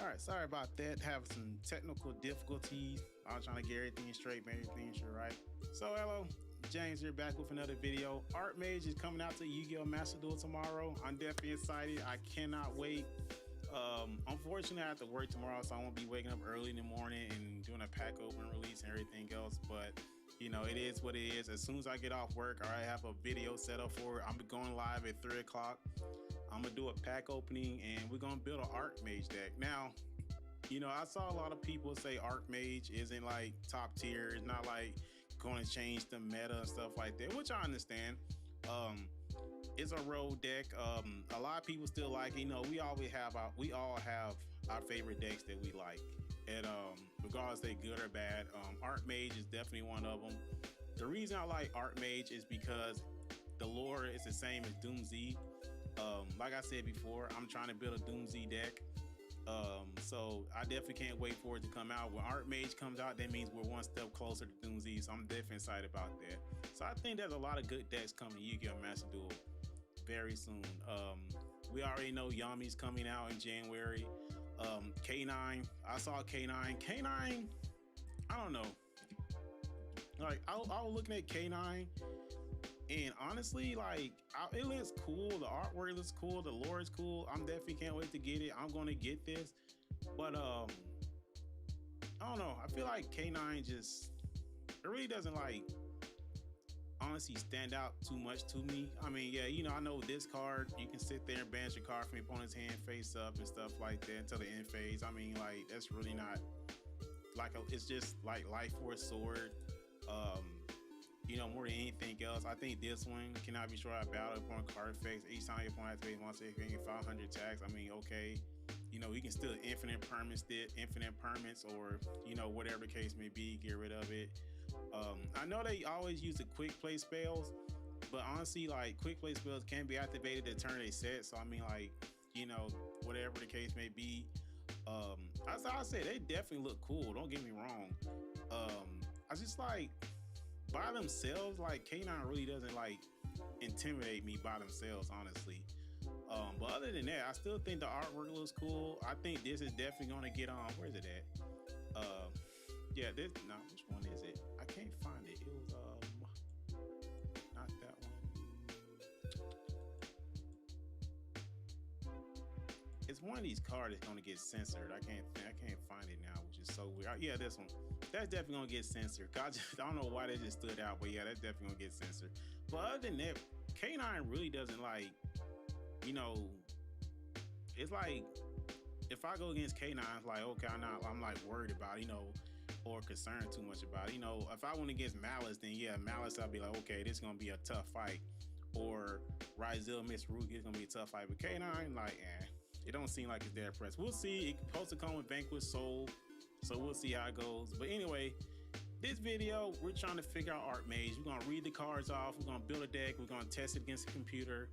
right, sorry about that. Have some technical difficulties. I was trying to get everything straight, make everything sure right. So hello, James here back with another video. Artmage is coming out to Yugioh Master Duel tomorrow. I'm definitely excited. I cannot wait. Unfortunately, I have to work tomorrow, so I won't be waking up early in the morning and doing a pack open release and everything else. But you know, it is what it is. As soon as I get off work, or I have a video set up for it, I'm going live at 3 o'clock. I'm gonna do a pack opening and we're gonna build an Artmage deck. Now, you know, I saw a lot of people say Artmage isn't like top tier. It's not like going to change the meta and stuff like that, which I understand. It's a road deck. A lot of people still like it. You know, we all have our favorite decks that we like, and regardless they good or bad. Artmage is definitely one of them. The reason I like Artmage is because the lore is the same as Doom Z. Like I said before, I'm trying to build a Doom Z deck. So I definitely can't wait for it to come out. When Artmage comes out, that means we're one step closer to Doom Z, so I'm definitely excited about that. So I think there's a lot of good decks coming to Yu-Gi-Oh! Master Duel very soon. We already know Yami's coming out in January. K9, I saw K9. K9, I don't know. Like I was looking at K9, and honestly, like it looks cool. The artwork looks cool. The lore is cool. I'm definitely can't wait to get it. I'm gonna get this, but I don't know. I feel like K9 just it really doesn't like honestly stand out too much to me. I mean, yeah, you know, I know this card you can sit there and banish your card from your opponent's hand face up and stuff like that until the end phase. I mean, like that's really not like it's just like Life Force Sword. You know, more than anything else, I think this one cannot be short out battle upon card effects. Each time your opponent activates once, they can get 500 attacks. I mean, okay, you know, you can still infinite permanents, or you know, whatever the case may be, get rid of it. I know they always use the quick play spells, but honestly, like quick play spells can be activated the turn they set. So I mean, like, you know, whatever the case may be, as I said, they definitely look cool. Don't get me wrong. I just like by themselves, like K9 really doesn't like intimidate me by themselves, honestly. But other than that, I still think the artwork looks cool. I think this is definitely gonna get on. Where's it at? Yeah, this. No, which one is it? I can't find it. It was not that one. It's one of these cards that's gonna get censored. I can't find it now, which is so weird. Yeah, this one. That's definitely gonna get censored. God, I don't know why that just stood out, but yeah, that's definitely gonna get censored. But other than that, K9 really doesn't like, you know, it's like if I go against K9, it's like okay, I'm like worried about, you know, or concerned too much about it. You know, if I went against Malice, then yeah, Malice, I'll be like, okay, this is gonna be a tough fight. Or Ryzel Miss Ruki is gonna be a tough fight. But K9, like, it don't seem like it's there for us. We'll see. It's supposed to come with Vanquish Soul, so we'll see how it goes. But anyway, this video, we're trying to figure out Artmage. We're gonna read the cards off. We're gonna build a deck. We're gonna test it against the computer.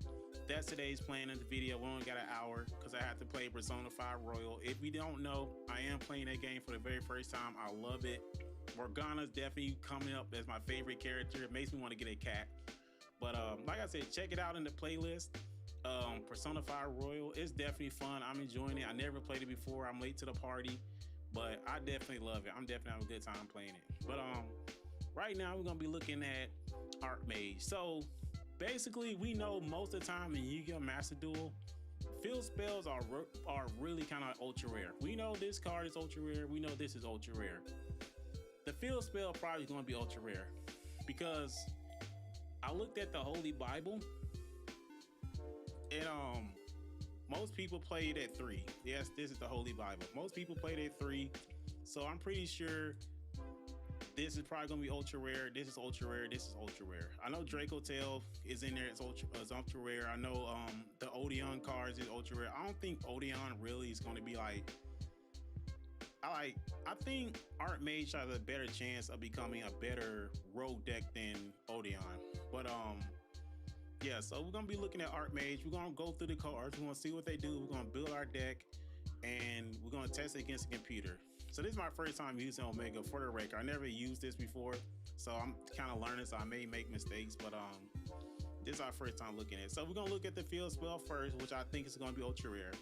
That's today's plan in the video. We only got an hour because I have to play Persona 5 Royal. If you don't know, I am playing that game for the very first time. I love it. Morgana's definitely coming up as my favorite character. It makes me want to get a cat. But like I said, check it out in the playlist. Persona 5 Royal, it's definitely fun. I'm enjoying it. I never played it before. I'm late to the party, but I definitely love it. I'm definitely having a good time playing it. But right now we're gonna be looking at Artmage. So basically, we know most of the time in Yu-Gi-Oh! Master Duel, field spells are really kind of ultra rare. We know this card is ultra rare. We know this is ultra rare. The field spell probably is going to be ultra rare because I looked at the Holy Bible, and most people play it at 3. Yes, this is the Holy Bible. Most people play it at 3, so I'm pretty sure this is probably gonna be ultra rare. This is ultra rare. This is ultra rare. I know Draco Tail is in there. It's ultra rare. I know the Odeon cards is ultra rare. I don't think Odeon really is going to be like. I think Artmage has a better chance of becoming a better road deck than Odeon. But yeah, so we're gonna be looking at Artmage. We're gonna go through the cards. We're gonna see what they do. We're gonna build our deck, and we're gonna test it against the computer. So this is my first time using Omega, for the record. I never used this before, so I'm kind of learning. So I may make mistakes, but this is our first time looking at it. So we're gonna look at the field spell first, which I think is gonna be ultra rare.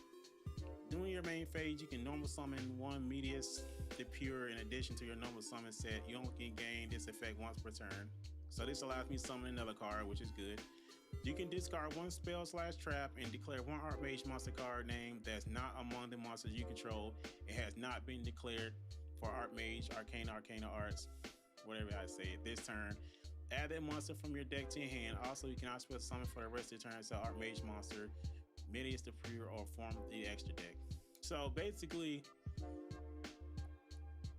Then during your main phase, you can normal summon one Medius the Pure in addition to your normal summon set. You only can gain this effect once per turn. So this allows me to summon another card, which is good. You can discard one spell / trap and declare one Artmage monster card name that's not among the monsters you control. It has not been declared for Artmage, Arcana Arts, whatever I say this turn. Add that monster from your deck to your hand. Also, you cannot special summon for the rest of the turn. So Artmage monster, Medius the Pure, or form the extra deck. So basically,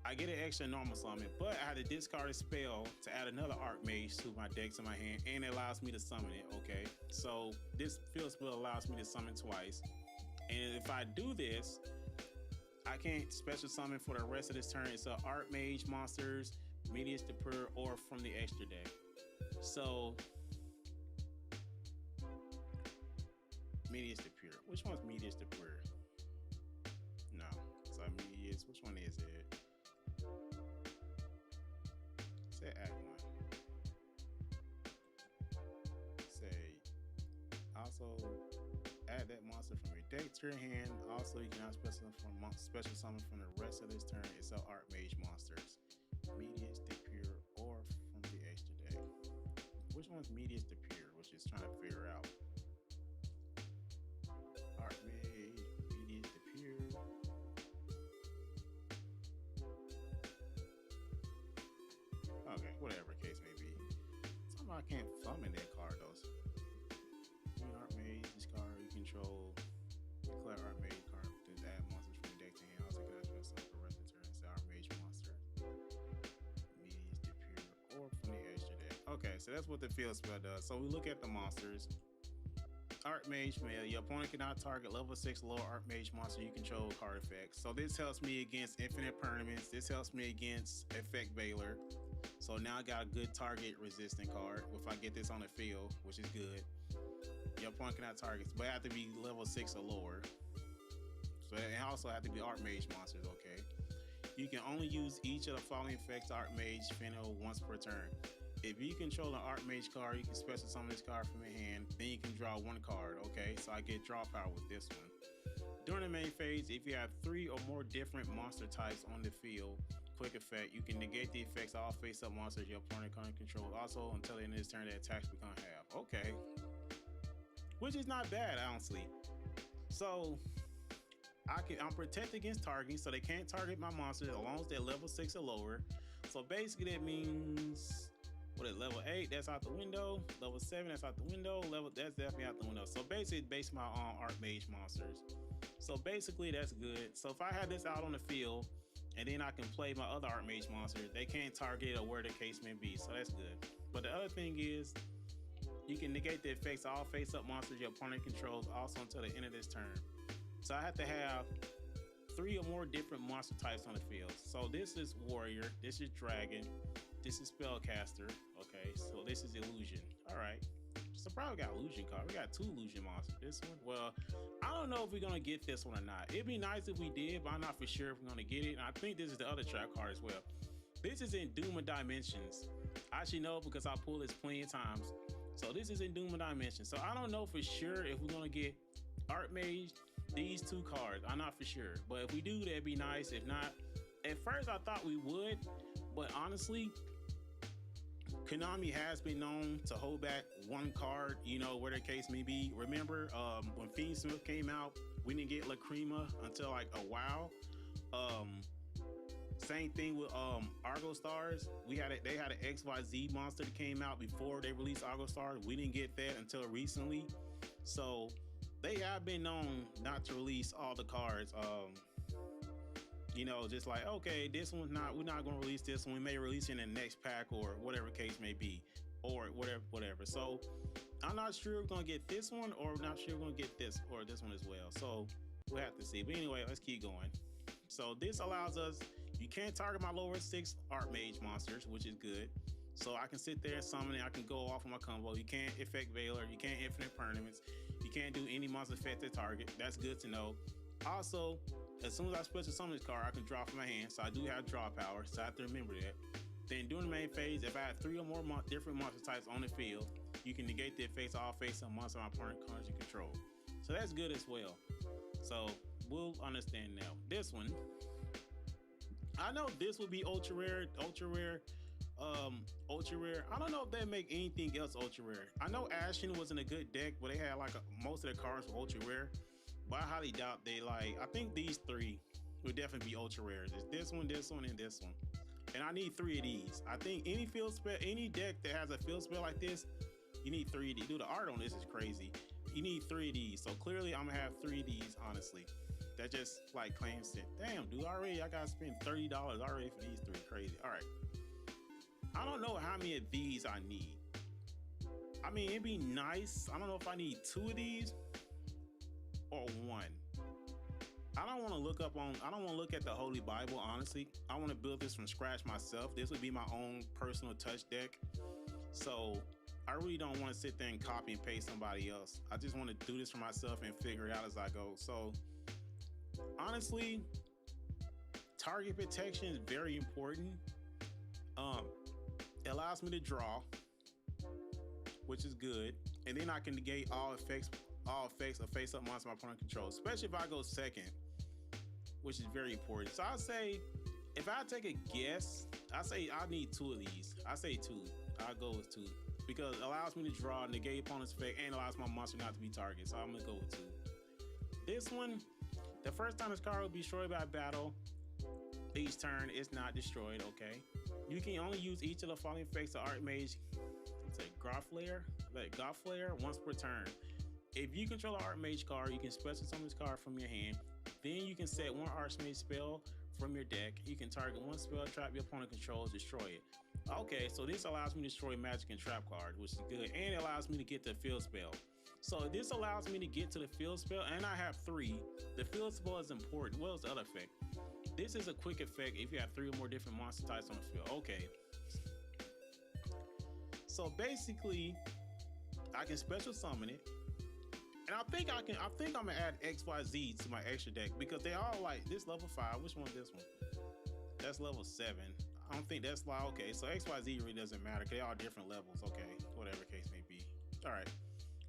I get an extra normal summon, but I had to discard a spell to add another Artmage to my deck to my hand, and it allows me to summon it. Okay, so this field spell allows me to summon twice, and if I do this, I can't special summon for the rest of this turn. It's Artmage monsters, Medius the Pure, or from the extra deck. So Medius the Pure. Which one's Medius the Pure? No. So Medius, which one is it? Say add one. Say also add that monster from your deck to your hand. Also, you cannot special summon from the rest of this turn. It's Artmage monsters, Medius the Pure, or from the extra deck. Which one's Medius the Pure? Which is trying to figure out. Artmage, Medius the Pure. Okay, whatever case may be. Somehow I can't summon that card though. Artmage, this card you control. Declare Artmage card to add monsters from your deck to hand. Also can I special summon for the rest of the turn. It's Artmage monster, Medius the Pure, or from the extra deck. Okay, so that's what the field spell does. So we look at the monsters. Artmage male, your opponent cannot target level 6 lower Artmage monster you control card effects. So this helps me against infinite permanents. This helps me against effect Veiler. So now I got a good target resistant card if I get this on the field, which is good. Your opponent cannot target, but it have to be level 6 or lower. So it also have to be Artmage monsters, okay? You can only use each of the following effects Artmage Fennel once per turn. If you control an Artmage card, you can special summon this card from your hand. Then you can draw one card, okay? So I get draw power with this one. During the main phase, if you have 3 or more different monster types on the field, quick effect, you can negate the effects of all face-up monsters your opponent can't control. Also, until the end of this turn, the attacks become half. Okay. Which is not bad, honestly. So I'm protected against targeting, so they can't target my monsters as long as they're level 6 or lower. So basically that means what is level 8, that's out the window. Level 7, that's out the window. That's definitely out the window. So basically base my Artmage monsters. So basically that's good. So if I have this out on the field and then I can play my other Artmage monsters, they can't target or where the case may be. So that's good. But the other thing is you can negate the effects of all face-up monsters your opponent controls also until the end of this turn. So I have to have 3 or more different monster types on the field. So this is Warrior, this is Dragon, this is Spellcaster. Okay, so this is Illusion. All right. So probably got Illusion card. We got 2 Illusion monsters. This one, well, I don't know if we're gonna get this one or not. It'd be nice if we did, but I'm not for sure if we're gonna get it. And I think this is the other trap card as well. This is in Doom of Dimensions. I actually know because I pulled this plenty of times. So this is in Doom of Dimensions. So I don't know for sure if we're gonna get Artmage, these 2 cards. I'm not for sure. But if we do, that'd be nice. If not, at first I thought we would, but honestly, Konami has been known to hold back one card, you know, where the case may be. Remember when Fiend Smith came out, we didn't get Lacrima until like a while. Same thing with Argo Stars. They had an XYZ monster that came out before they released Argo Stars. We didn't get that until recently. So they have been known not to release all the cards. You know, just like, okay, this one's we're not going to release this one. We may release it in the next pack or whatever case may be, or whatever. So I'm not sure we're going to get this one, or not sure we're going to get this or this one as well. So we'll have to see. But anyway, let's keep going. So this allows us, you can't target my lower 6 Artmage monsters, which is good. So I can sit there and summon it. I can go off on my combo. You can't effect Veiler. You can't infinite permanents. You can't do any monster affected target. That's good to know. Also, as soon as I special summon this card, I can draw from my hand. So I do have draw power. So I have to remember that. Then during the main phase, if I have 3 or more different monster types on the field, you can negate the effects of all face-up monster my opponent cards you control. So that's good as well. So we'll understand now. This one, I know this would be ultra rare, ultra rare, ultra rare. I don't know if they make anything else ultra rare. I know Ashen wasn't a good deck, but they had like most of their cards were ultra rare. But I highly doubt they like. I think these three would definitely be ultra rares. It's this one, and this one. And I need three of these. I think any field spell, any deck that has a field spell like this, you need three of these. Dude, the art on this is crazy. You need three of these. So clearly I'm gonna have three of these, honestly. That just like claims it. Damn, dude, already I gotta spend $30 already for these three. Crazy. All right. I don't know how many of these I need. I mean, it'd be nice. I don't know if I need two of these or one. I don't want to look up on, I don't want to look at the Holy Bible, honestly. I want to build this from scratch myself. This would be my own personal touch deck. So I really don't want to sit there and copy and paste somebody else. I just want to do this for myself and figure it out as I go. So honestly, target protection is very important. It allows me to draw, which is good. And then I can negate all effects of face-up monster my opponent controls, especially if I go second, which is very important. So I'll say, if I take a guess, I say I need two of these. I say two. I'll go with two because it allows me to draw, negate opponent's effect, and allows my monster not to be targeted. So I'm gonna go with two. This one, the first time this card will be destroyed by battle, each turn it's not destroyed. Okay, you can only use each of the following effects of Artmage. Say Goth Flare once per turn. If you control an Artmage card, you can special summon this card from your hand. Then you can set one Artmage spell from your deck. You can target one spell trap your opponent controls, destroy it. Okay, so this allows me to destroy magic and trap cards, which is good, and it allows me to get the field spell. So this allows me to get to the field spell, and I have three. The field spell is important. What is the other effect? This is a quick effect if you have three or more different monster types on the field. Okay. So basically, I can special summon it. And I think I'm gonna add XYZ to my extra deck because they all like this level 5. Which one is this one? That's level 7. I don't think that's like okay. So XYZ really doesn't matter because they all different levels. Okay, whatever case may be. All right,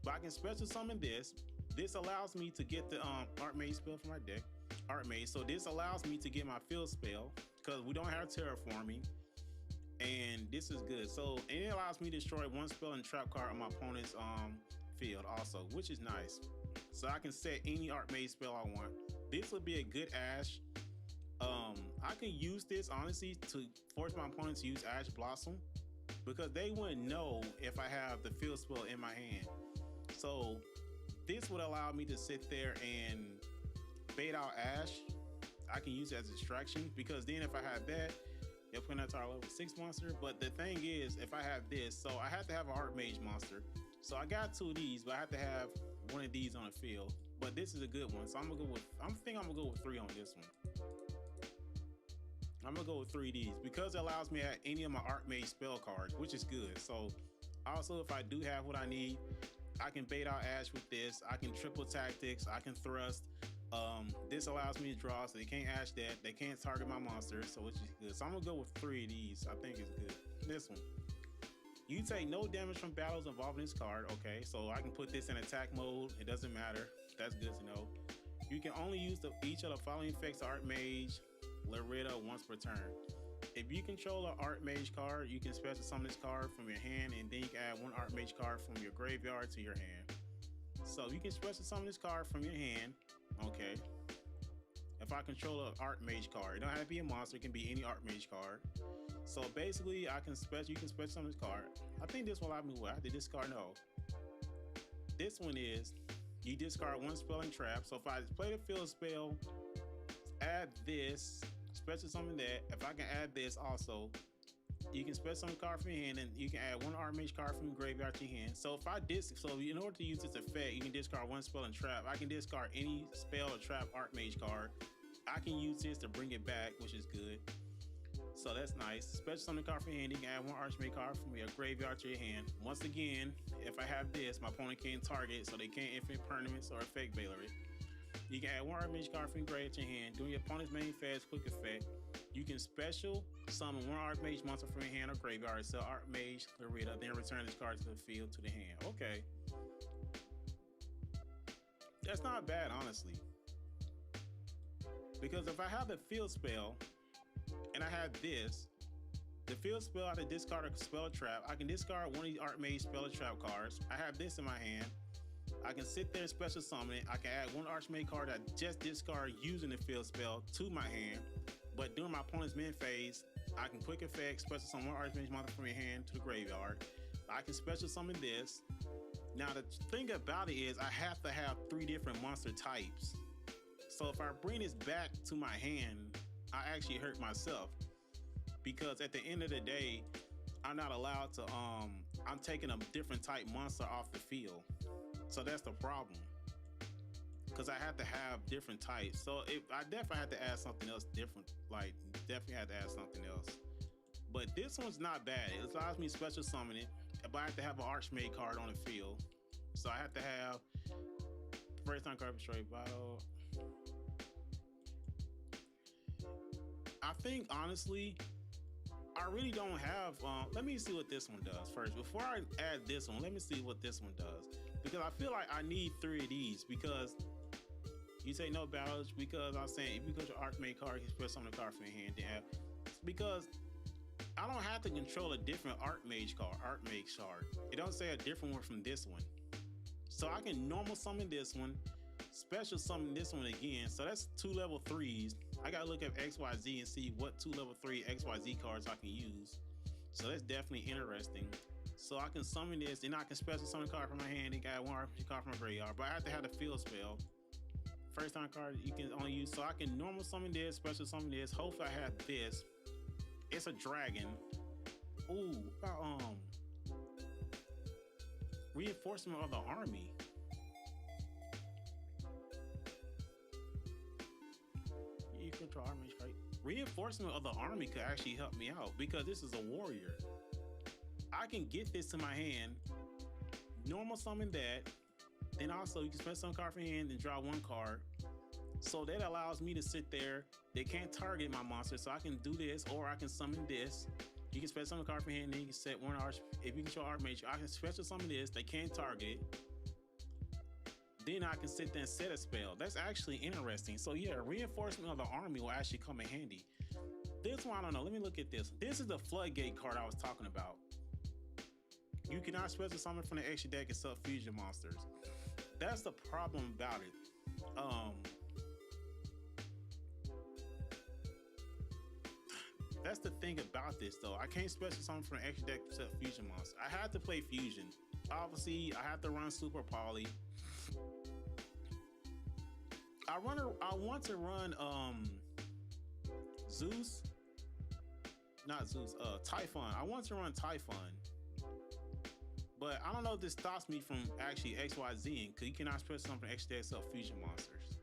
but I can special summon this. This allows me to get the Artmage spell from my deck. Artmage. So this allows me to get my field spell because we don't have terraforming. And this is good. So and it allows me to destroy one spell and trap card on my opponent's field also, which is nice. So I can set any Artmage spell I want. This would be a good Ash. I can use this honestly to force my opponent to use Ash Blossom because they wouldn't know if I have the field spell in my hand. So this would allow me to sit there and bait out Ash. I can use it as a distraction because then if I have that, they'll put out our level 6 monster. But the thing is, if I have this, so I have to have an Artmage monster. So I got two of these, but I have to have one of these on the field. But this is a good one, so I'm gonna go with. I'm gonna go with 3 on this one. I'm gonna go with 3 of these because it allows me to add any of my Artmage spell cards, which is good. So also, if I do have what I need, I can bait out Ash with this. I can triple tactics. I can thrust. This allows me to draw, so they can't Ash that. They can't target my monsters, so which is good. So I'm gonna go with 3 of these. I think it's good. This one. You take no damage from battles involving this card. Okay, so I can put this in attack mode. It doesn't matter. That's good to know. You can only use each of the following effects of Artmage, Loretta once per turn. If you control an Artmage card, you can special summon this card from your hand, and then you can add one Artmage card from your graveyard to your hand. So you can special summon this card from your hand. Okay. If I control an Artmage card, it don't have to be a monster. It can be any Artmage card. So basically, you can special summon this card. I think this one I mean, what? I have to discard. No. This one is you discard one spell and trap. So if I play the field spell, add this, special summon that. If I can add this also, you can special summon a card from your hand, and you can add one Artmage card from your graveyard to your hand. So if I so in order to use this effect, you can discard one spell and trap. I can discard any spell or trap Artmage card. I can use this to bring it back, which is good. So that's nice. Special summon card from your hand, you can add one Archmage card from your graveyard to your hand. Once again, if I have this, my opponent can't target, so they can't infinite permanents or effect Baylor it. You can add one Artmage card from your graveyard to your hand. During your opponent's main phase quick effect, you can special summon one Artmage monster from your hand or graveyard, so Artmage Loretta, then return this card to the field to the hand. Okay. That's not bad, honestly. Because if I have the field spell and I have this, the field spell, I have to discard a spell trap. I can discard one of these Artmage spell trap cards. I have this in my hand. I can sit there and special summon it. I can add one Archmage card that I just discard using the field spell to my hand. But during my opponent's mid phase, I can quick effect special summon one Archmage monster from your hand to the graveyard. I can special summon this. Now the thing about it is I have to have 3 different monster types. So if I bring this back to my hand, I actually hurt myself. Because at the end of the day, I'm not allowed to, I'm taking a different type monster off the field. So that's the problem. Because I have to have different types. So I definitely have to add something else different. Like, definitely have to add something else. But this one's not bad. It allows me to special summon it, but I have to have an Archmage card on the field. So I have to have first time card straight battle. I think honestly, I really don't have, let me see what this one does first. Before I add this one, let me see what this one does. Because I feel like I need 3 of these because you say no battles because I'm saying if you go to Artmage card, you press on the card from your hand. Then because I don't have to control a different Artmage card, It don't say a different one from this one. So I can normal summon this one, special summon this one again. So that's 2 level 3s. I gotta look up XYZ and see what 2 level 3 XYZ cards I can use. So that's definitely interesting. So I can summon this, and I can special summon a card from my hand and got one RPG card from my graveyard. But I have to have the field spell. First time card you can only use. So I can normal summon this, special summon this. Hopefully I have this. It's a dragon. Ooh, reinforcement of the army. You control army, right? Reinforcement of the army could actually help me out because this is a warrior. I can get this to my hand, normal summon that, then also you can spend some card from your hand and draw 1 card. So that allows me to sit there. They can't target my monster, so I can do this, or I can summon this. You can spend some card from your hand, then you can set 1 arch. If you control Artmage, I can special summon this. They can't target it. Then I can sit there and set a spell. That's actually interesting. So yeah, reinforcement of the army will actually come in handy. This one, I don't know. Let me look at this. This is the floodgate card I was talking about. You cannot special summon from the extra deck except fusion monsters. That's the problem about it. That's the thing about this though. I can't special summon from the extra deck except fusion monsters. I have to play fusion. Obviously, I have to run super poly. I want to run Zeus. Not Zeus, Typhon. I want to run Typhon. But I don't know if this stops me from actually XYZing, because you cannot special summon from extra deck except fusion monsters.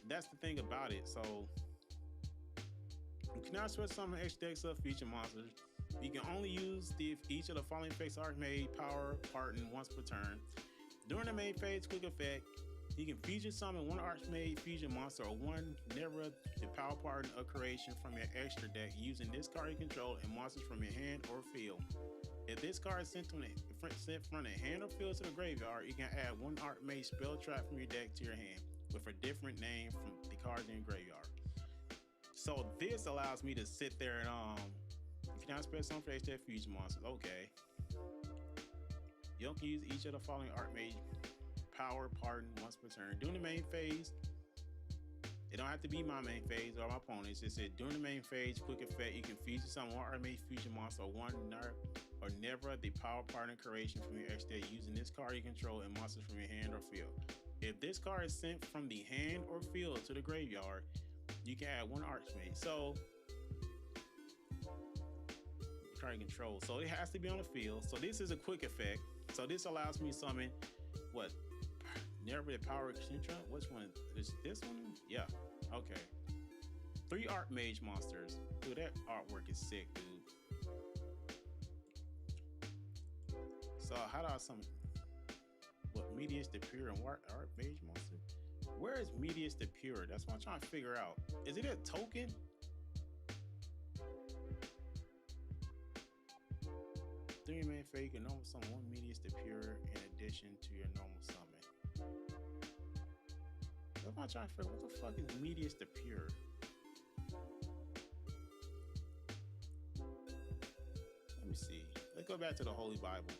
That's the thing about it. So you cannot special summon extra deck except fusion monsters. You can only use each of the following effects are made power parting once per turn. During the main phase, quick effect, you can fusion summon 1 Archmage fusion monster or 1 never the power parting of creation from your extra deck using this card you control and monsters from your hand or field. If this card is sent from the hand or field to the graveyard, you can add 1 Artmage spell trap from your deck to your hand with a different name from the cards in your graveyard. So this allows me to sit there and you cannot spell some for extra fusion monsters. Okay. You can use each of the following Artmage power pardon once per turn. During the main phase, it don't have to be my main phase or my opponent's. It said during the main phase, quick effect, you can fusion summon 1 Artmage fusion monster or 1 or never the power pardon creation from your extra deck using this card you control and monsters from your hand or field. If this card is sent from the hand or field to the graveyard, you can add 1 Archmage. So card control. So it has to be on the field. So this is a quick effect. So this allows me to summon what? Never the power extension. Which one is this one? Yeah. Okay. 3 Artmage monsters. Dude, that artwork is sick, dude. So how do I summon? What, Medius the Pure and Artmage monster? Where is Medius the Pure? That's what I'm trying to figure out. Is it a token? Three main fake and normal summon 1 Medius the Pure in addition to your normal summon. What am I trying to figure? What the fuck is Medius the Pure? Let me see. Let's go back to the Holy Bible.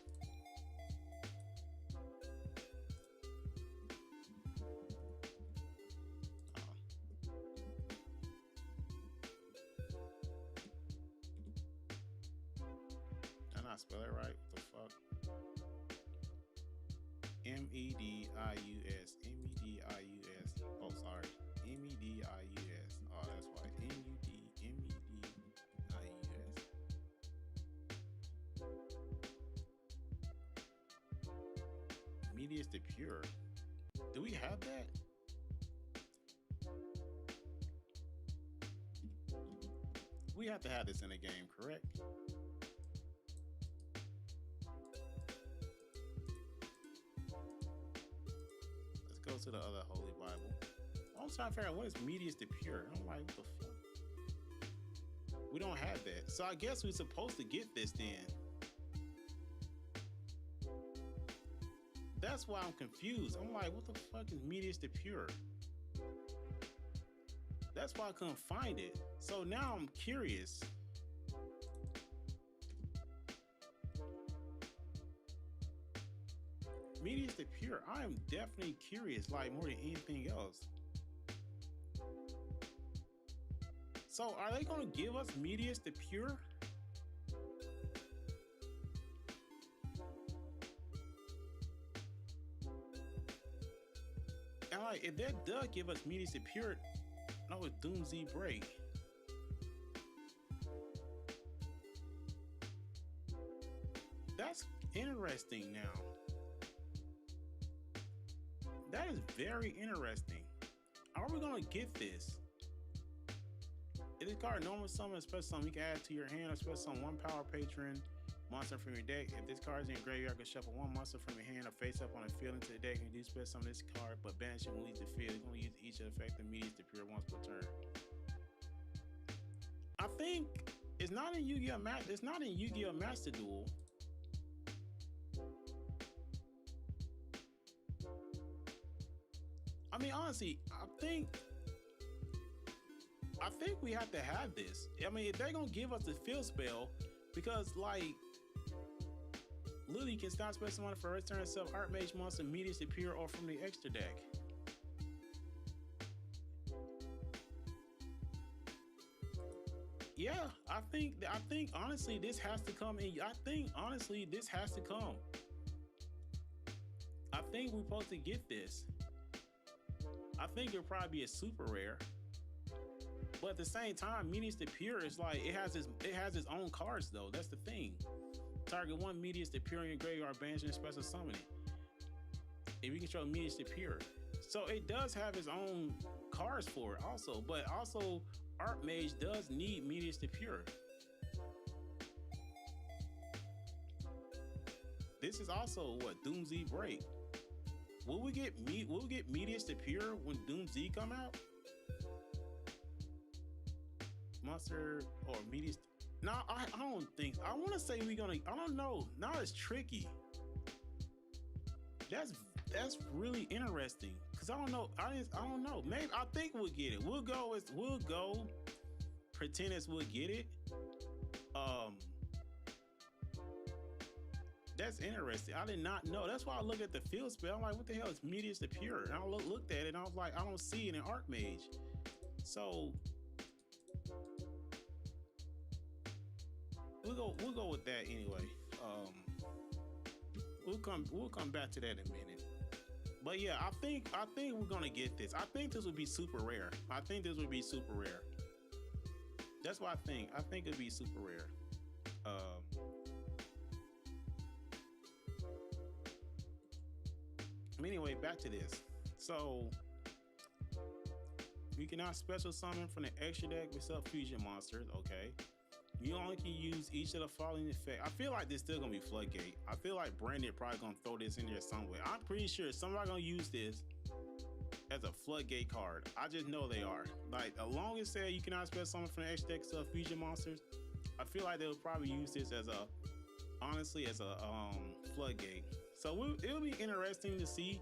Did I not spell it right? What the fuck? Medius. Medius. Oh, sorry. Medius. Oh, that's why. Medius. Medius the Pure. Do we have that? We have to have this in the game, correct? Let's go to the other Holy Bible. I'm trying to figure out what is Medius the Pure. I'm like, what the fuck? We don't have that. So I guess we're supposed to get this then. That's why I'm confused. I'm like, what the fuck is Medius the Pure? That's why I couldn't find it. So now I'm curious. Medius the Pure, I am definitely curious, like more than anything else. So are they gonna give us Medius the Pure? And like, if that does give us Medius the Pure, no, it's Doom Z Break. That's interesting now. That is very interesting. Are we gonna get this? If this card normal summon, special summon, you can add to your hand or special summon one power patron monster from your deck. If this card is in your graveyard, you can shuffle one monster from your hand or face up on a field into the deck. You can do special summon this card, but banish it when it leaves the field. You're gonna use each effective Medius the Pure once per turn. I think it's not in Yu-Gi-Oh! It's not in Yu-Gi-Oh! Master Duel. I mean, honestly, I think we have to have this. I mean, if they're gonna give us the field spell, because like, literally can stop special summon for first turn itself, Artmage monster Medius the Pure or from the extra deck. Yeah, I think honestly this has to come in. I think honestly this has to come. I think we're supposed to get this. I think it'll probably be a super rare. But at the same time, Medius the Pure is like, it has its own cards though. That's the thing. Target one Medius the Pure in your graveyard, banish and special summon it. If you control Medius the Pure. So it does have its own cards for it also, but also Artmage does need Medius the Pure. This is also what, Doom Z Break. Will we get Medius the Pure when Doom Z come out? Monster or Medius? No, I don't think. I want to say we're gonna. I don't know. Now it's tricky. That's really interesting because I don't know. I don't know. Maybe I think we'll get it. We'll go. Pretend as we'll get it. That's interesting. I did not know. That's why I look at the field spell. I'm like, what the hell is Medius the Pure? And I looked at it and I was like, I don't see it in Artmage. So we'll go with that anyway. We'll come back to that in a minute. But yeah, I think we're gonna get this. I think this would be super rare. I think this would be super rare. That's what I think. I think it'd be super rare. Anyway, back to this. So you cannot special summon from the extra deck with fusion monsters. Okay. You only can use each of the following effects. I feel like this still gonna be Floodgate. I feel like Branded probably gonna throw this in there somewhere. I'm pretty sure somebody gonna use this as a Floodgate card. I just know they are. Like, as long as say you cannot special summon from the extra deck fusion monsters, I feel like they'll probably use this as a, honestly, as a Floodgate. So it'll be interesting to see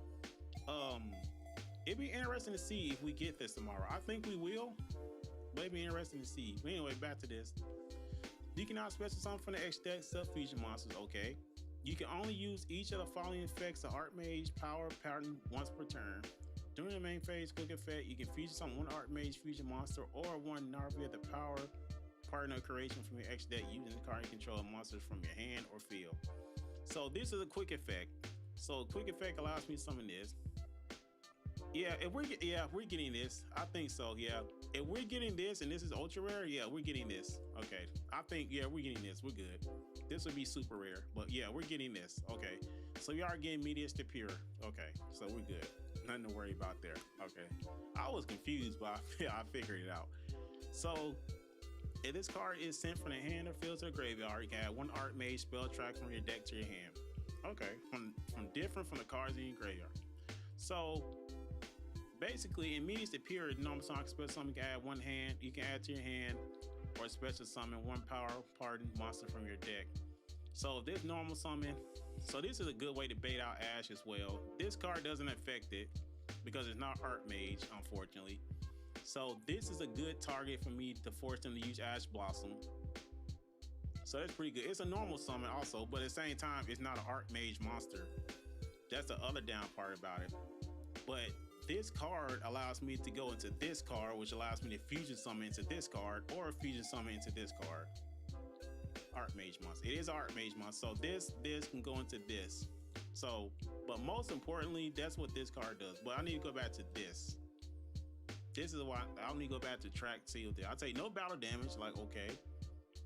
It'd be interesting to see if we get this tomorrow. I think we will, but it'd be interesting to see. But anyway, back to this. You can now special summon from the X deck sub-fusion monsters, okay. You can only use each of the following effects of Artmage power pattern once per turn. During the main phase quick effect, you can fusion summon one Artmage fusion monster or one Narvia the power partner creation from your X deck using the card you control monsters from your hand or field. So this is a quick effect. So quick effect allows me to summon this. Yeah, if we're getting this. I think so. Yeah, if we're getting this and this is ultra rare, yeah, we're getting this. Okay, I think we're getting this. We're good. This would be super rare, but yeah, we're getting this. Okay, so we are getting medius to pure. Okay, so we're good. Nothing to worry about there. Okay, I was confused, but I figured it out. So if this card is sent from the hand or field to the graveyard, you can add one Artmage spell track from your deck to your hand. Okay, from different from the cards in your graveyard. So basically, in medius to pure, normal song special summon, you can add one hand. You can add to your hand or special summon one power pardon monster from your deck. So if this normal summon, so this is a good way to bait out Ash as well. This card doesn't affect it because it's not Artmage, unfortunately. So this is a good target for me to force them to use Ash Blossom. So that's pretty good. It's a normal summon also, but at the same time, it's not an Artmage monster. That's the other down part about it. But this card allows me to go into this card, which allows me to fusion summon into this card or fusion summon into this card. Artmage monster. It is Artmage monster. So this can go into this. So, but most importantly, that's what this card does. But I need to go back to this. This is why I need to go back to track sealed. I'll take no battle damage. Like, okay.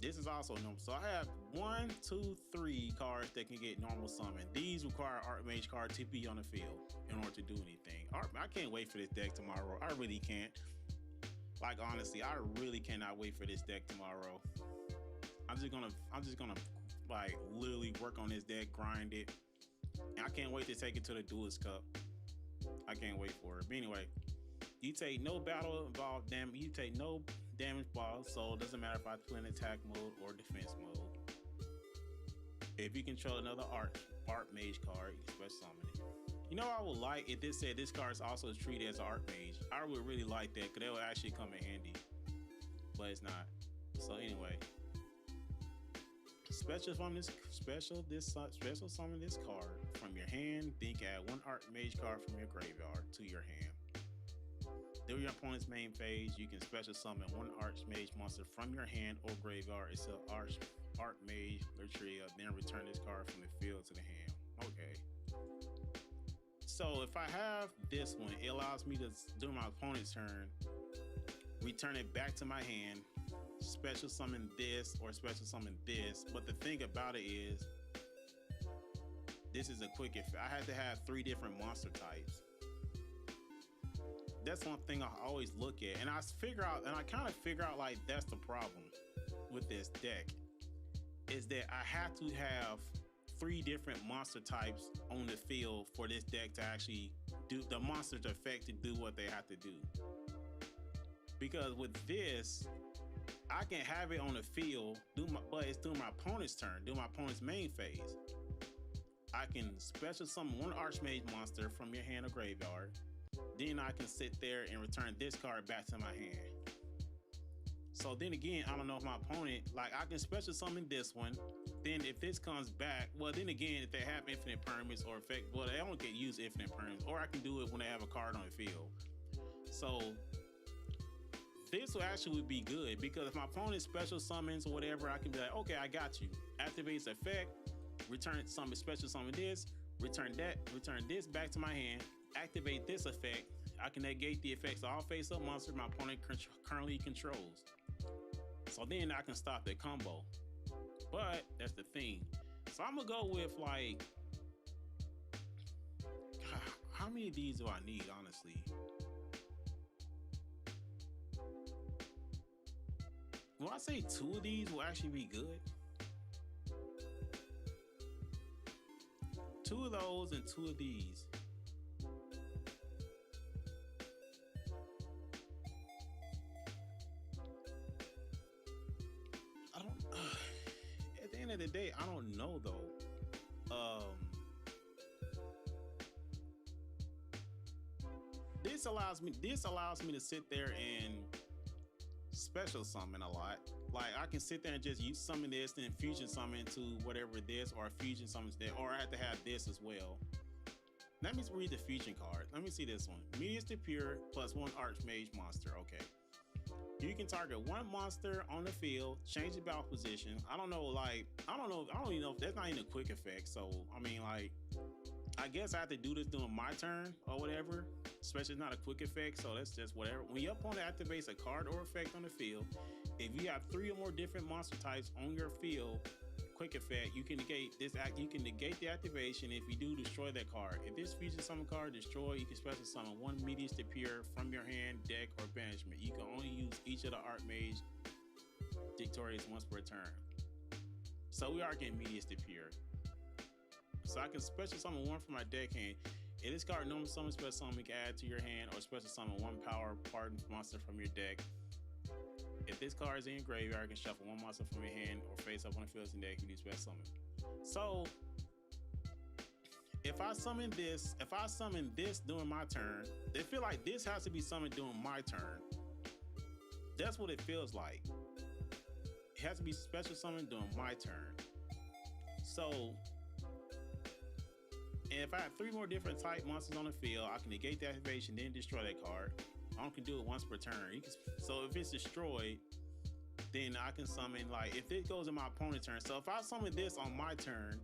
This is also normal. So I have 1, 2, 3 cards that can get normal summon. These require Artmage card to be on the field in order to do anything. I can't wait for this deck tomorrow. I really can't. Like, honestly, I really cannot wait for this deck tomorrow. I'm just gonna like literally work on this deck, grind it. And I can't wait to take it to the Duelist Cup. I can't wait for it. But anyway, you take no battle involved damage. You take no damage balls, so it doesn't matter if I play in attack mode or defense mode. If you control another Artmage card, you can special summon it. You know, I would like if this said this card is also treated as an Artmage. I would really like that because that would actually come in handy. But it's not. So anyway, special summon this card from your hand. Then you can add one Artmage card from your graveyard to your hand. During your opponent's main phase, you can special summon one Archmage monster from your hand or graveyard. It's an Artmage Latria, then return this card from the field to the hand. Okay. So if I have this one, it allows me to, during my opponent's turn, return it back to my hand, special summon this or special summon this. But the thing about it is, this is a quick effect. I had to have 3 different monster types. That's one thing I always look at, and I kind of figure out like that's the problem with this deck, is that I have to have 3 different monster types on the field for this deck to actually do the monster's effect to do what they have to do. Because with this, I can have it on the field, but it's during my opponent's turn, during my opponent's main phase. I can special summon one Archmage monster from your hand or graveyard. Then I can sit there and return this card back to my hand. So then again, I don't know if my opponent, like I can special summon this one. Then if this comes back, well then again, if they have infinite permanents or effect, well they only can use infinite permanents, or I can do it when they have a card on the field. So this will actually be good because if my opponent special summons or whatever, I can be like, okay, I got you. Activates effect, return summon, special summon this, return this back to my hand. Activate this effect. I can negate the effects of all face-up monsters my opponent currently controls. So then I can stop the combo. But that's the thing. So I'm gonna go with like, God, how many of these do I need, honestly? Will I say 2 of these will actually be good? 2 of those and 2 of these. At the end of the day, I don't know though. this allows me to sit there and special summon a lot. Like I can sit there and just use summon this, then fusion summon to whatever this, or fusion summons that, or I have to have this as well. Let me read the fusion card. Let me see this one. Medius to pure plus 1 Artmage monster. Okay. You can target 1 monster on the field, change the battle position. I don't know even know if that's not even a quick effect. So I mean, like, I guess I have to do this during my turn or whatever. Especially it's not a quick effect, so that's just whatever. When your opponent activates a card or effect on the field, if you have 3 or more different monster types on your field, quick effect, you can negate this act. You can negate the activation. If you do, destroy that card. If this fusion summon card destroy, you can special summon 1 Medius to pure from your hand, deck, or banishment. You can only use each of the Artmage victorious once per turn. So we are getting Medius to pure. So I can special summon 1 from my deck hand. If this card normal summon, special summon, you can add to your hand, or special summon 1 power pardon monster from your deck. If this card is in your graveyard, you can shuffle 1 monster from your hand or face up on the field in deck. You do special summon. So if I summon this during my turn, they feel like this has to be summoned during my turn. That's what it feels like. It has to be special summoned during my turn. So if I have 3 more different type monsters on the field, I can negate the activation, then destroy that card. I can do it once per turn. So if it's destroyed, then I can summon, like, if it goes in my opponent's turn. So if I summon this on my turn,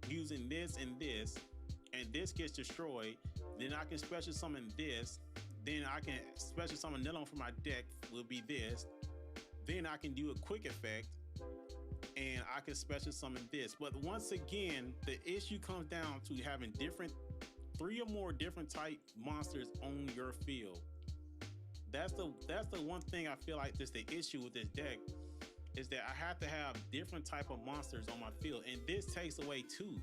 using this, and this gets destroyed, then I can special summon this. Then I can special summon another one from my deck, will be this. Then I can do a quick effect, and I can special summon this. But once again, the issue comes down to having 3 or more different type monsters on your field. That's the one thing I feel like that's the issue with this deck, is that I have to have different type of monsters on my field, and this takes away 2.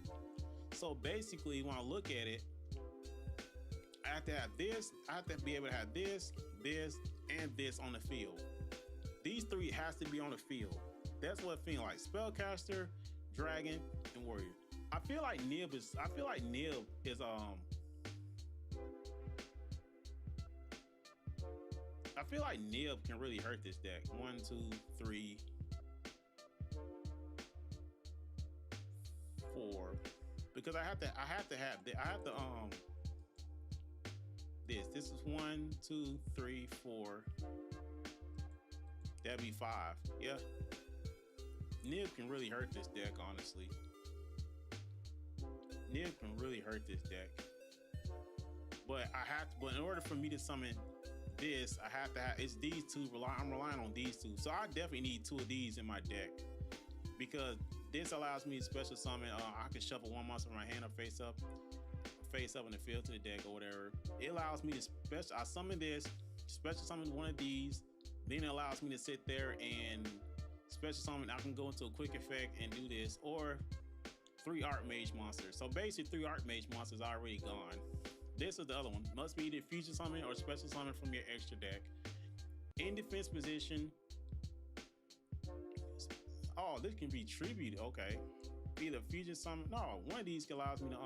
So basically, when I look at it, I have to have this, I have to be able to have this, and this on the field. These 3 has to be on the field. That's what I feel like. Spellcaster, Dragon, and Warrior. I feel like Nib is I feel like Nib can really hurt this deck. 1, 2, 3, 4. Because I have to this is 1, 2, 3, 4. That'd be 5. Yeah. Nib can really hurt this deck, honestly. Nib can really hurt this deck. But in order for me to summon this, I have to have, it's these 2, I'm relying on these 2. So I definitely need 2 of these in my deck, because this allows me to special summon, I can shuffle 1 monster from my hand or face up in the field to the deck or whatever. It allows me to I summon this, special summon 1 of these, then it allows me to sit there and special summon. I can go into a quick effect and do this, or 3 Artmage monsters. So basically 3 Artmage monsters are already gone. This is the other one. Must be either fusion summon or special summon from your extra deck. In defense position. Oh, this can be tribute. Okay. Either fusion summon. No, one of these allows me to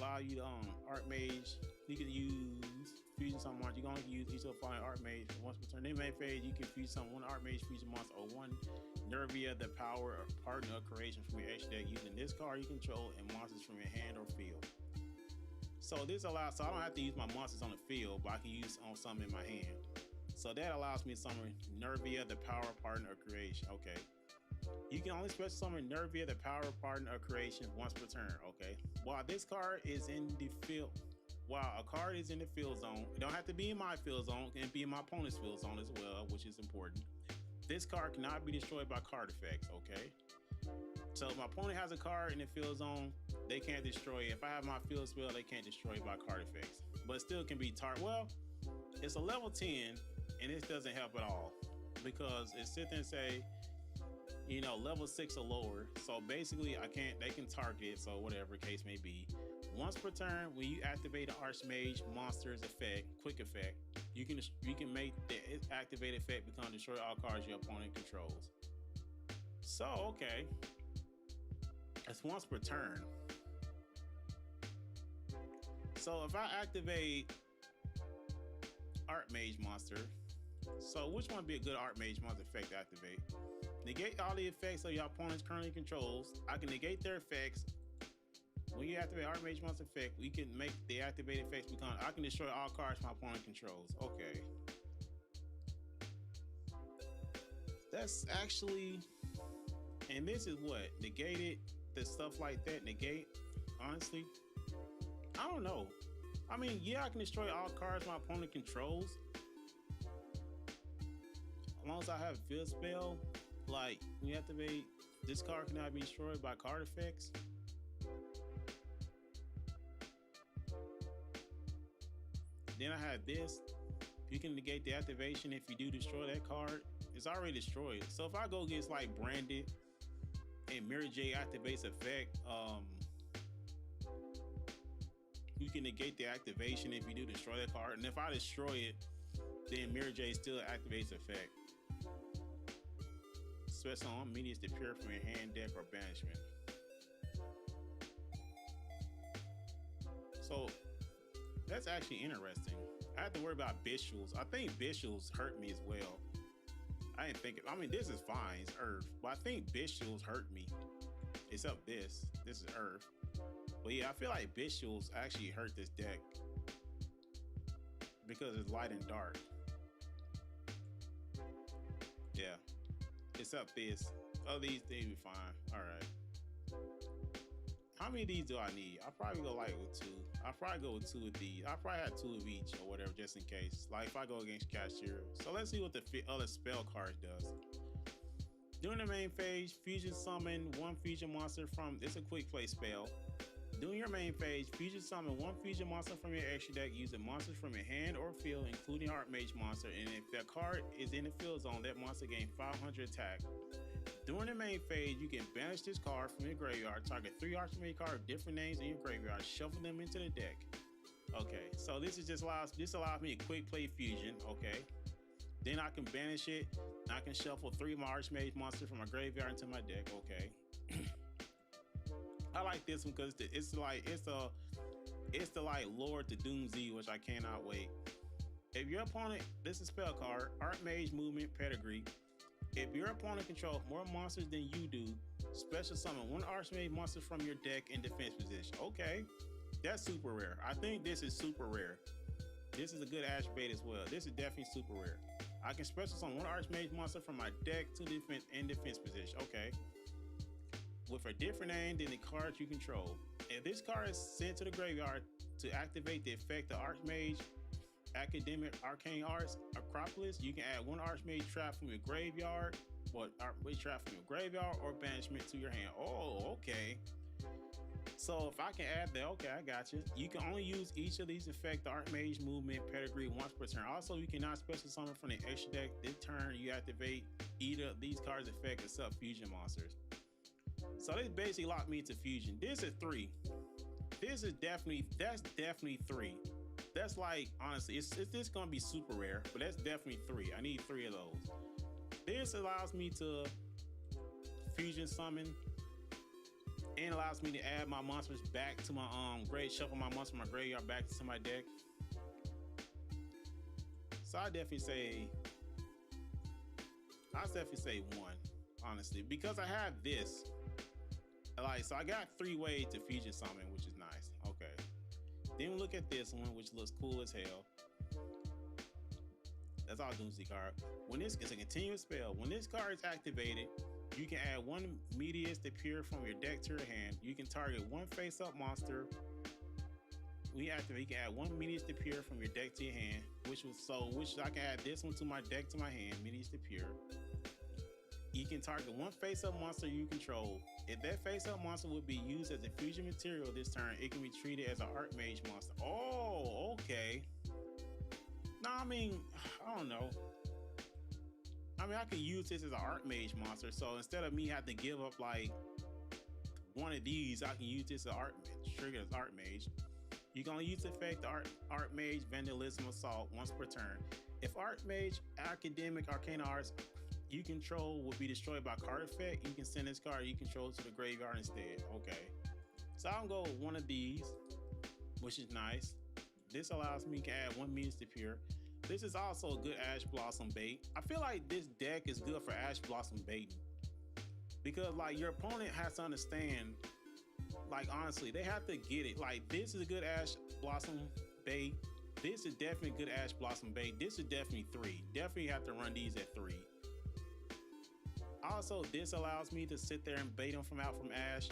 allow you to Artmage. You can use fusion summon monster. You can only use each of the following Artmage once per turn. In main phase, you can fusion summon 1 Artmage fusion monster or 1 Nervia, the power or partner of creation from your extra deck using this card you control and monsters from your hand or field. So this allows, so I don't have to use my monsters on the field, but I can use on some in my hand. So that allows me to summon Nervia, the power partner of creation. Okay. You can only special summon Nervia, the power partner of creation once per turn. Okay. While this card is in the field, while a card is in the field zone, it don't have to be in my field zone, it can be in my opponent's field zone as well, which is important. This card cannot be destroyed by card effects. Okay. So if my opponent has a card in the field zone, they can't destroy it. If I have my field spell, they can't destroy it by card effects. But it still can be well, it's a level 10, and this doesn't help at all, because it sits there and say, you know, level 6 or lower. So basically, they can target it, so whatever case may be. Once per turn, when you activate the Archmage monster's effect, quick effect, you can make the activated effect become destroy all cards your opponent controls. So, okay. That's once per turn. So if I activate Artmage monster, so which one would be a good Artmage monster effect to activate? Negate all the effects of your opponent's currently controls. I can negate their effects. When you activate Artmage monster effect, we can make the activated effects become. I can destroy all cards my opponent controls. Okay. That's actually, and this is what negated, the stuff like that negate. Honestly, I don't know. I mean, yeah, I can destroy all cards my opponent controls as long as I have field spell. Like when you activate, this card cannot be destroyed by card effects. Then I have this. You can negate the activation if you do destroy that card. It's already destroyed. So if I go against like Branded and Mirror J activates effect, you can negate the activation if you do destroy that card. And if I destroy it, then Mirror J still activates effect. Special on media to pure from your hand, deck, or banishment. So that's actually interesting. I have to worry about Bishals. I think Bishals hurt me as well. I didn't think it. I mean, this is fine. It's Earth. But I think Bishals hurt me. Except this. This is Earth. But yeah, I feel like Bishals actually hurt this deck. Because it's light and dark. Yeah. Except this. Oh, these things be fine. Alright. How many of these do I need? I'll probably go like with 2. I'll probably go with 2 of these. I'll probably have 2 of each or whatever, just in case. Like if I go against Cashier. So let's see what the other spell card does. During the main phase, fusion summon 1 fusion monster from. It's a quick play spell. During your main phase, fusion summon 1 fusion monster from your extra deck using monsters from your hand or field, including Artmage monster. And if that card is in the field zone, that monster gains 500 attack. During the main phase, you can banish this card from your graveyard, target 3 Artmage cards with different names in your graveyard, shuffle them into the deck. Okay, so this allows me to quick play fusion. Okay, then I can banish it. I can shuffle 3 of my Artmage monsters from my graveyard into my deck. Okay, I like this one because it's the like Lord to Doom Z, which I cannot wait. If your opponent, this is a spell card, Artmage movement pedigree. If your opponent controls more monsters than you do, special summon 1 Archmage monster from your deck in defense position. Okay, that's super rare. I think this is super rare. This is a good Ash bait as well. This is definitely super rare. I can special summon 1 Archmage monster from my deck to defense in defense position. Okay, with a different name than the cards you control. If this card is sent to the graveyard to activate the effect of Archmage Academic Arcane Arts Acropolis, you can add 1 Archmage trap from your graveyard, or Archmage trap from your graveyard, or banishment to your hand. Oh, okay. So if I can add that, okay, I got you. You can only use each of these effect, the Archmage movement pedigree, once per turn. Also, you cannot special summon from the extra deck. This turn, you activate either of these cards' effect except fusion monsters. So this basically locked me into fusion. This is 3. That's definitely 3. That's like, honestly, it's gonna be super rare, but that's definitely 3. I need 3 of those. This allows me to fusion summon and allows me to add my monsters back to my shuffle my monster from my graveyard back to my deck. So I definitely say 1, honestly, because I have this. Like, so I got 3 ways to fusion summon, which is nice. Okay. Then we look at this one, which looks cool as hell. That's all Doomsday card. When this is a continuous spell, when this card is activated, you can add 1 Medius to pure from your deck to your hand. You can target 1 face-up monster. When you activate, you can add 1 Medius to pure from your deck to your hand, which I can add this one to my deck to my hand, Medius to pure. You can target 1 face-up monster you control. If that face-up monster would be used as a fusion material this turn, it can be treated as an Artmage monster. Oh, okay. No, I mean, I don't know. I mean, I could use this as an Artmage monster. So instead of me having to give up like 1 of these, I can use this as Artmage, trigger as Artmage. You can only use the effect Artmage Vandalism Assault once per turn. If Artmage Academic Arcane Arts you control will be destroyed by card effect, you can send this card you control to the graveyard instead. Okay, so I'll go with 1 of these. which is nice. This allows me to add 1 means to pure. This is also a good Ash Blossom bait. I feel like this deck is good for Ash Blossom baiting because like your opponent has to understand, like honestly, they have to get it. Like this is a good Ash Blossom bait. This is definitely good Ash Blossom bait. This is definitely 3. Definitely have to run these at 3. Also, this allows me to sit there and bait them from Ash.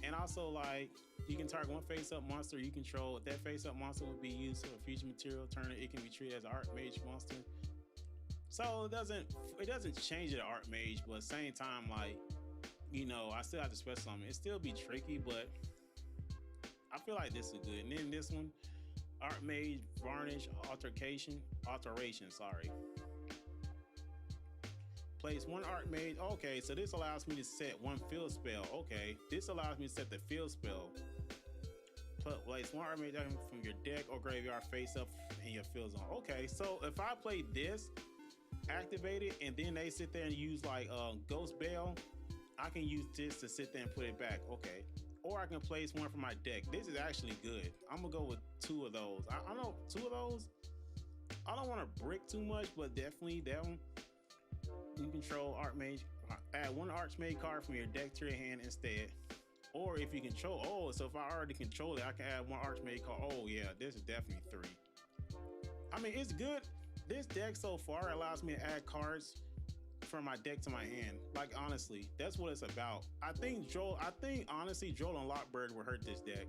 And also, like, you can target one face-up monster you control. If that face-up monster would be used for a fusion material turn, it can be treated as an Artmage monster. So it doesn't change it to Artmage, but at the same time, like, you know, I still have to special summon. It still be tricky, but I feel like this is good. And then this one, Artmage Varnish Alteration. Sorry. Place 1 Artmage. Okay, so this allows me to set 1 field spell. Okay, this allows me to set the field spell. Place 1 Artmage item from your deck or graveyard face up in your field zone. Okay, so if I play this, activate it, and then they sit there and use like Ghost Bell, I can use this to sit there and put it back. Okay, or I can place 1 from my deck. This is actually good. I'm gonna go with 2 of those. I know 2 of those. I don't want to brick too much, but definitely that one. You control Artmage. Add 1 Archmage card from your deck to your hand instead. Or if you control, so if I already control it, I can add 1 Archmage card. Oh yeah, this is definitely 3. I mean, it's good. This deck so far allows me to add cards from my deck to my hand. Like honestly, that's what it's about. I think honestly, Joel and Lockbird will hurt this deck.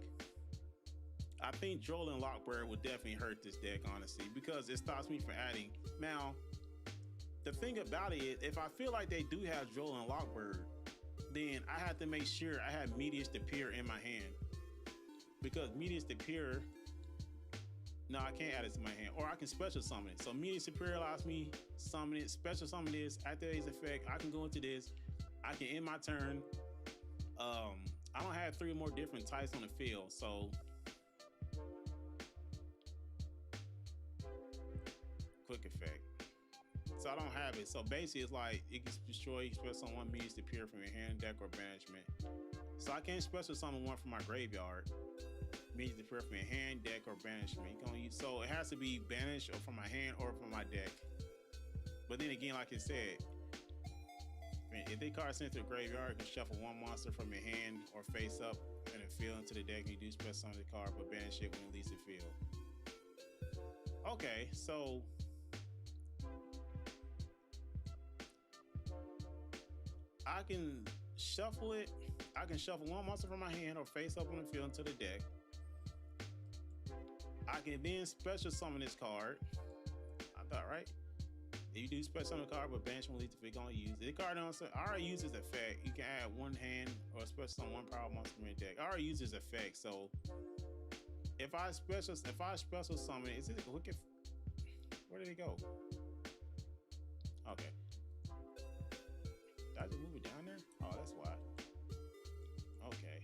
I think Joel and Lockbird would definitely hurt this deck, honestly, because it stops me from adding. Now, the thing about it is, if I feel like they do have Joel and Lockbird, then I have to make sure I have Medius Superior in my hand. Because Medius Superior, no, I can't add it to my hand. Or I can special summon it. So Medius Superior allows me summon it, special summon this, activate its effect. I can go into this. I can end my turn. I don't have 3 more different types on the field, so quick effect. So I don't have it. So basically, it's like it can destroy, you can special summon 1 Medius Superior from your hand, deck, or banishment. So I can't special summon 1 from my graveyard. Medius Superior from your hand, deck, or banishment. You can only use, so it has to be banished or from my hand or from my deck. But then again, like I said, if they card sent to the graveyard, you can shuffle 1 monster from your hand or face up and then field into the deck. You do special summon the card, but banish it when it leaves the field. Okay, so I can shuffle it. I can shuffle 1 monster from my hand or face up on the field into the deck. I can then special summon this card. I thought, right? You do special summon the card, but banish when leads if you're gonna use it. The card I already use this effect. You can add 1 hand or special summon 1 power monster from your deck. I already use this effect, so if I special summon it, is it a quick? Where did it go? Okay. Did I just move it down there? Oh, that's why. Okay.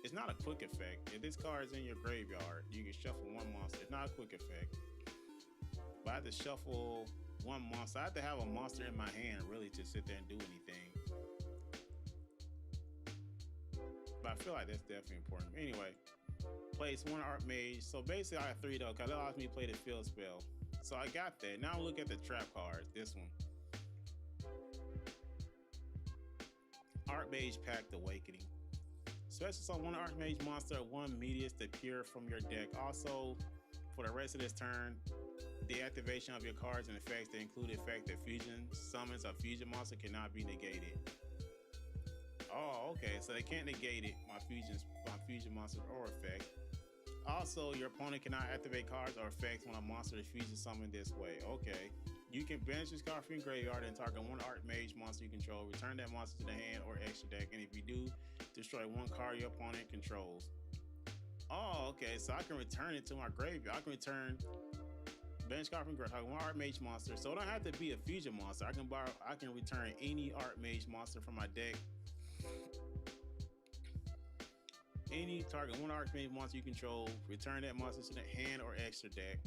It's not a quick effect. If this card is in your graveyard, you can shuffle 1 monster. It's not a quick effect. But I have to shuffle 1 monster. I have to have a monster in my hand really to sit there and do anything. But I feel like that's definitely important. Anyway, place 1 Artmage. So basically I have 3 though, because it allows me to play the field spell. So I got that. Now look at the trap card. This one. Artmage Pact Awakening. Special summon 1 Artmage monster, 1 Medius Superior from your deck. Also, for the rest of this turn, the activation of your cards and effects that include the effect that fusion summons a fusion monster cannot be negated. Oh, okay, so they can't negate it, my fusion monster or effect. Also, your opponent cannot activate cards or effects when a monster is fusion summoned this way. Okay. You can banish this card from your graveyard and target 1 Artmage monster you control. Return that monster to the hand or extra deck. And if you do, destroy 1 card your opponent controls. Oh, okay. So I can return it to my graveyard. I can return banish card from graveyard, 1 Artmage monster. So it don't have to be a fusion monster. I can return any Artmage monster from my deck. Any target 1 Artmage monster you control. Return that monster to the hand or extra deck.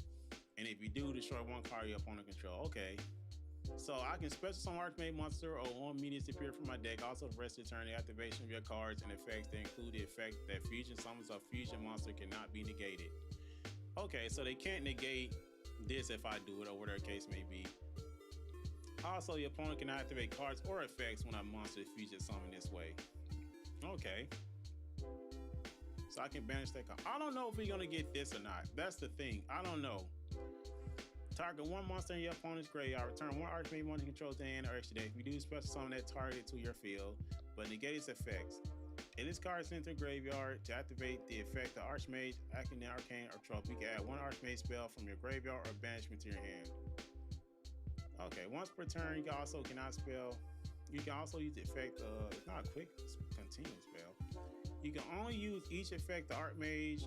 And if you do, destroy 1 card your opponent control. Okay. So I can special summon Artmage monster or one minions appear from my deck. Also, the rest of the turn, the activation of your cards and effects that include the effect that fusion summons a fusion monster cannot be negated. Okay, so they can't negate this if I do it or whatever the case may be. Also, your opponent can activate cards or effects when a monster is fusion summoned this way. Okay. So I can banish that card. I don't know if we're gonna get this or not. That's the thing. I don't know. Target one monster in your opponent's graveyard. Return one Archmage monster controls the hand or extra deck. If you do special summon that target to your field, but negate its effects. If this card is sent to the graveyard to activate the effect of Archmage, acting Arcane, or Trope, you can add one Archmage spell from your graveyard or banishment to your hand. Okay, once per turn, you can also cannot spell. You can also use the effect of, it's not a quick, it's a continuous spell. You can only use each effect of Artmage,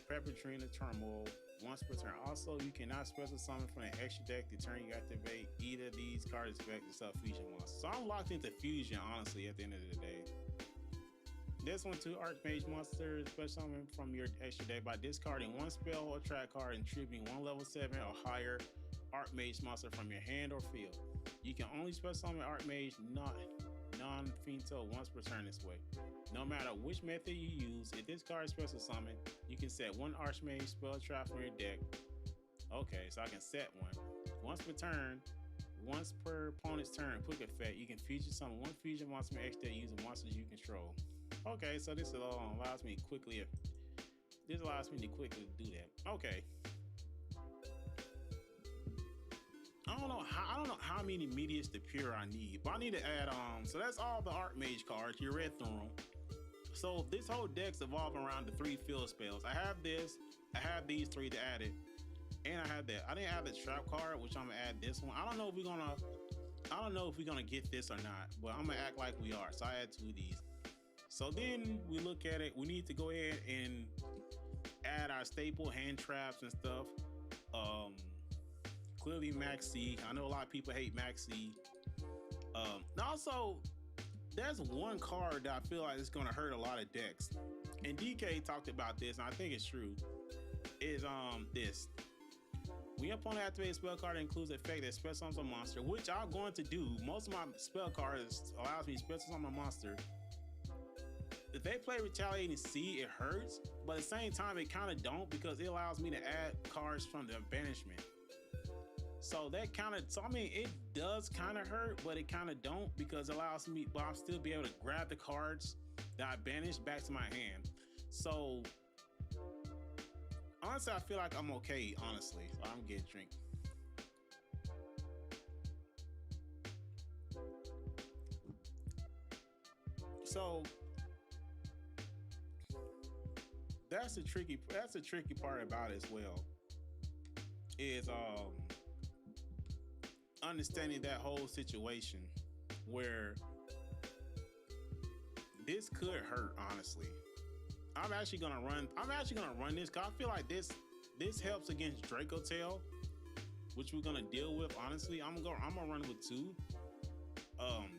Preparatory, and the Turmoil once per turn. Also, you cannot special summon from an extra deck the turn you activate either of these cards effect to sub fusion monsters. So I'm locked into fusion, honestly, at the end of the day. This one too, Artmage monster, special summon from your extra deck by discarding one spell or track card and tributing one level 7 or higher Artmage monster from your hand or field. You can only special summon Artmage non-finito once per turn this way. No matter which method you use, if this card is special summon, you can set one Archmage spell trap from your deck. Okay, so I can set one. Once per turn, once per opponent's turn, quick effect, you can fusion summon one fusion monster from your extra deck using monsters you control. Okay, so this allows me to quickly do that. Okay. I don't know how many medias to pure I need, but I need to add so that's all the Artmage cards. You read through them. So this whole deck's evolving around the 3 field spells. I have this, I have these 3 to add it, and I have that. I didn't add the trap card, which I'm gonna add this one. I don't know if we're gonna get this or not, but I'm gonna act like we are. So I add 2 of these. So then we look at it. We need to go ahead and add our staple hand traps and stuff. Clearly Max C. I know a lot of people hate Max C. And also, there's one card that I feel like is gonna hurt a lot of decks. And DK talked about this, and I think it's true. Is this. When your opponent activates a spell card that includes the effect that special summons a monster, which I'm going to do. Most of my spell cards allows me to special summon a monster. If they play Retaliating Sea, it hurts, but at the same time, it kind of don't because it allows me to add cards from the banishment. So that kind of, I mean, it does kind of hurt, but it kind of don't because it allows me, but I'll still be able to grab the cards that I banished back to my hand. So honestly, I feel like I'm okay, honestly. So I'm getting a drink. So that's the tricky part about it as well. Is understanding that whole situation where this could hurt, honestly. I'm actually gonna run this because I feel like this helps against Draco Tail, which we're gonna deal with. Honestly, I'm gonna run with 2.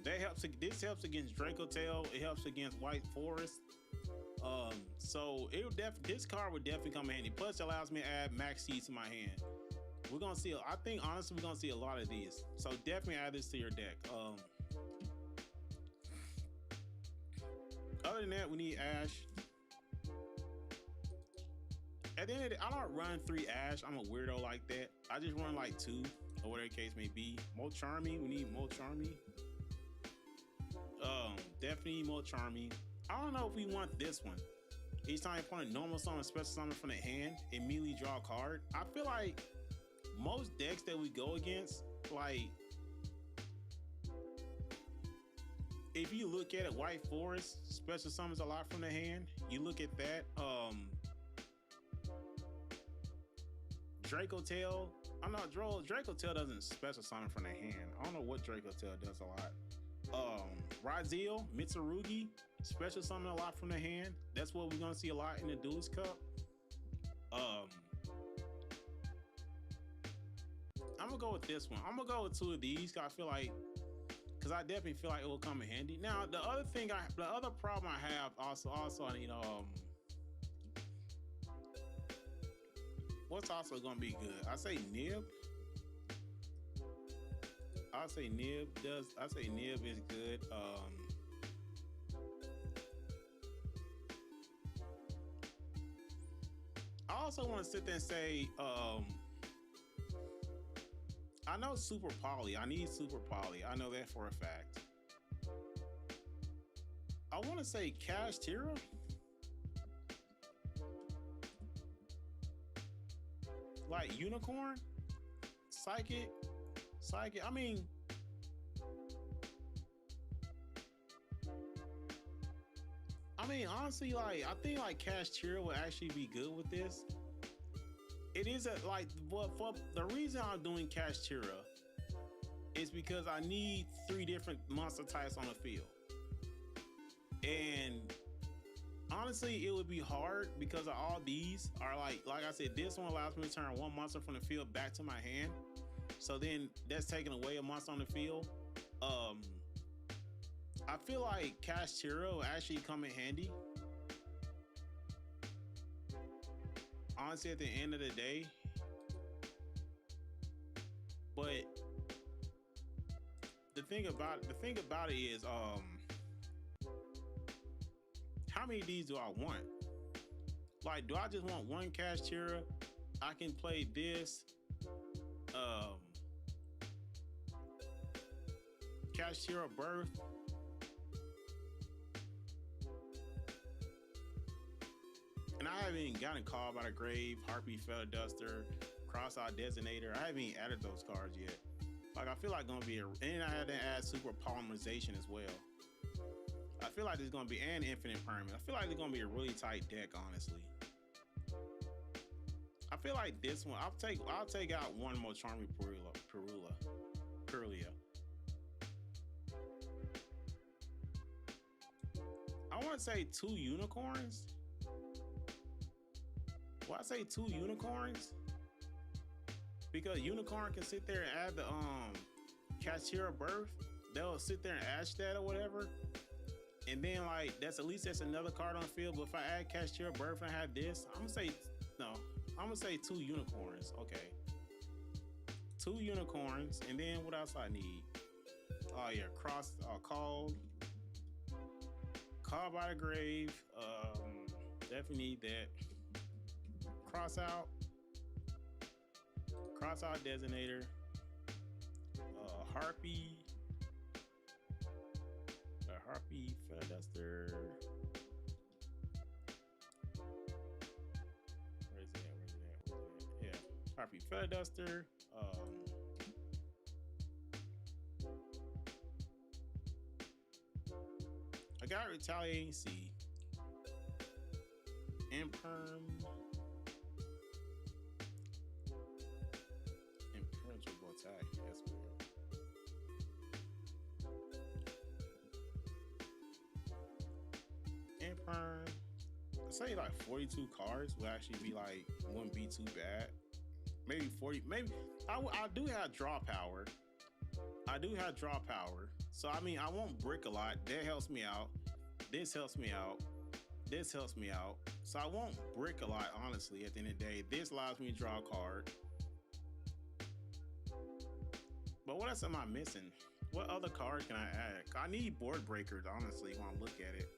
This helps against Draco Tail. It helps against White Forest. So this card would definitely come in handy. Plus, it allows me to add Max C to my hand. We're gonna see. I think honestly, we're gonna see a lot of these. So definitely add this to your deck. Other than that, we need Ash. At the end of the day, I don't run 3 Ash. I'm a weirdo like that. I just run like 2, or whatever the case may be. More Charmy. We need more Charmy. Definitely need more Charmy. I don't know if we want this one. Each time you opponent normal summon, special summon from the hand, immediately draw a card. I feel like most decks that we go against, like, if you look at it, White Forest special summons a lot from the hand. You look at that. Draco Tail. I'm not Draco Tail doesn't special summon from the hand. I don't know what Draco Tail does a lot. Raziel, Mitsurugi, special summon a lot from the hand. That's what we're gonna see a lot in the Duelist Cup. I'm gonna go with this one. I'm gonna go with 2 of these. I feel like, because I definitely feel like it will come in handy. Now, the other problem I have also, I need what's also gonna be good? I say Nib. I'll say Nib does. I say Nib is good. I also want to sit there and say, I know Super Poly. I need Super Poly. I know that for a fact. I want to say Cash Tira. Like Unicorn, Psychic. I mean, honestly, like I think like Cash Tira would actually be good with this. It is a like, well, for the reason I'm doing Cash Tira is because I need 3 different monster types on the field, and honestly, it would be hard because of all these are like I said, this one allows me to turn 1 monster from the field back to my hand. So then that's taking away a monster on the field. I feel like Cash Tira will actually come in handy. Honestly, at the end of the day. But the thing about it is, how many of these do I want? Like, do I just want 1 Cash Tira? I can play this. Cash Tira Birth. And I haven't even gotten Called by the Grave, Harpy Feather Duster, Cross-Out Designator. I haven't even added those cards yet. Like, I feel like gonna be and I had to add Super Polymerization as well. I feel like there's gonna be an Infinite Permanent. I feel like there's gonna be a really tight deck, honestly. I feel like this one, I'll take out 1 more Charming Purlia. I want to say 2 unicorns. Well, I say 2 unicorns because unicorn can sit there and add the Cash Tira Birth. They'll sit there and ash that or whatever, and then like that's another card on the field. But if I add Cash Tira Birth and I have this, I'm gonna say 2 unicorns. Okay, 2 unicorns, and then what else I need? Oh yeah, Called by the Grave. Definitely need that. Cross-Out Designator. Harpy Feather Duster. Where is it at? Yeah, Harpy Feather Duster. I got Retaliating Seed. Imperm. Impenetrable attack. That's weird. Imperm. I say like 42 cards would actually be like, wouldn't be too bad. Maybe 40. Maybe I do have draw power. So I mean, I won't brick a lot. That helps me out. This helps me out. This helps me out. So I won't brick a lot, honestly, at the end of the day. This allows me to draw a card. But what else am I missing? What other card can I add? I need board breakers, honestly, when I look at it.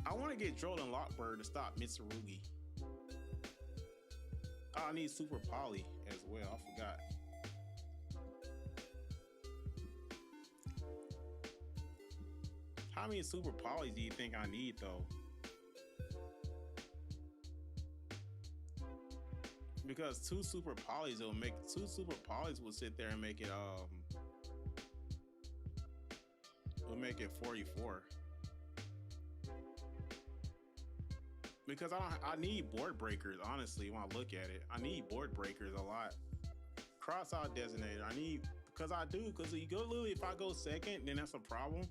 I want to get Droll and Lockbird to stop Mitsurugi. Oh, I need Super Poly as well. I forgot. How many Super Polys do you think I need, though? Because 2 Super Polys will sit there and make it will make it 44. Because I need board breakers, honestly, when I look at it. I need board breakers a lot. Cross-Out Designator. Because you go literally, if I go second, then that's a problem.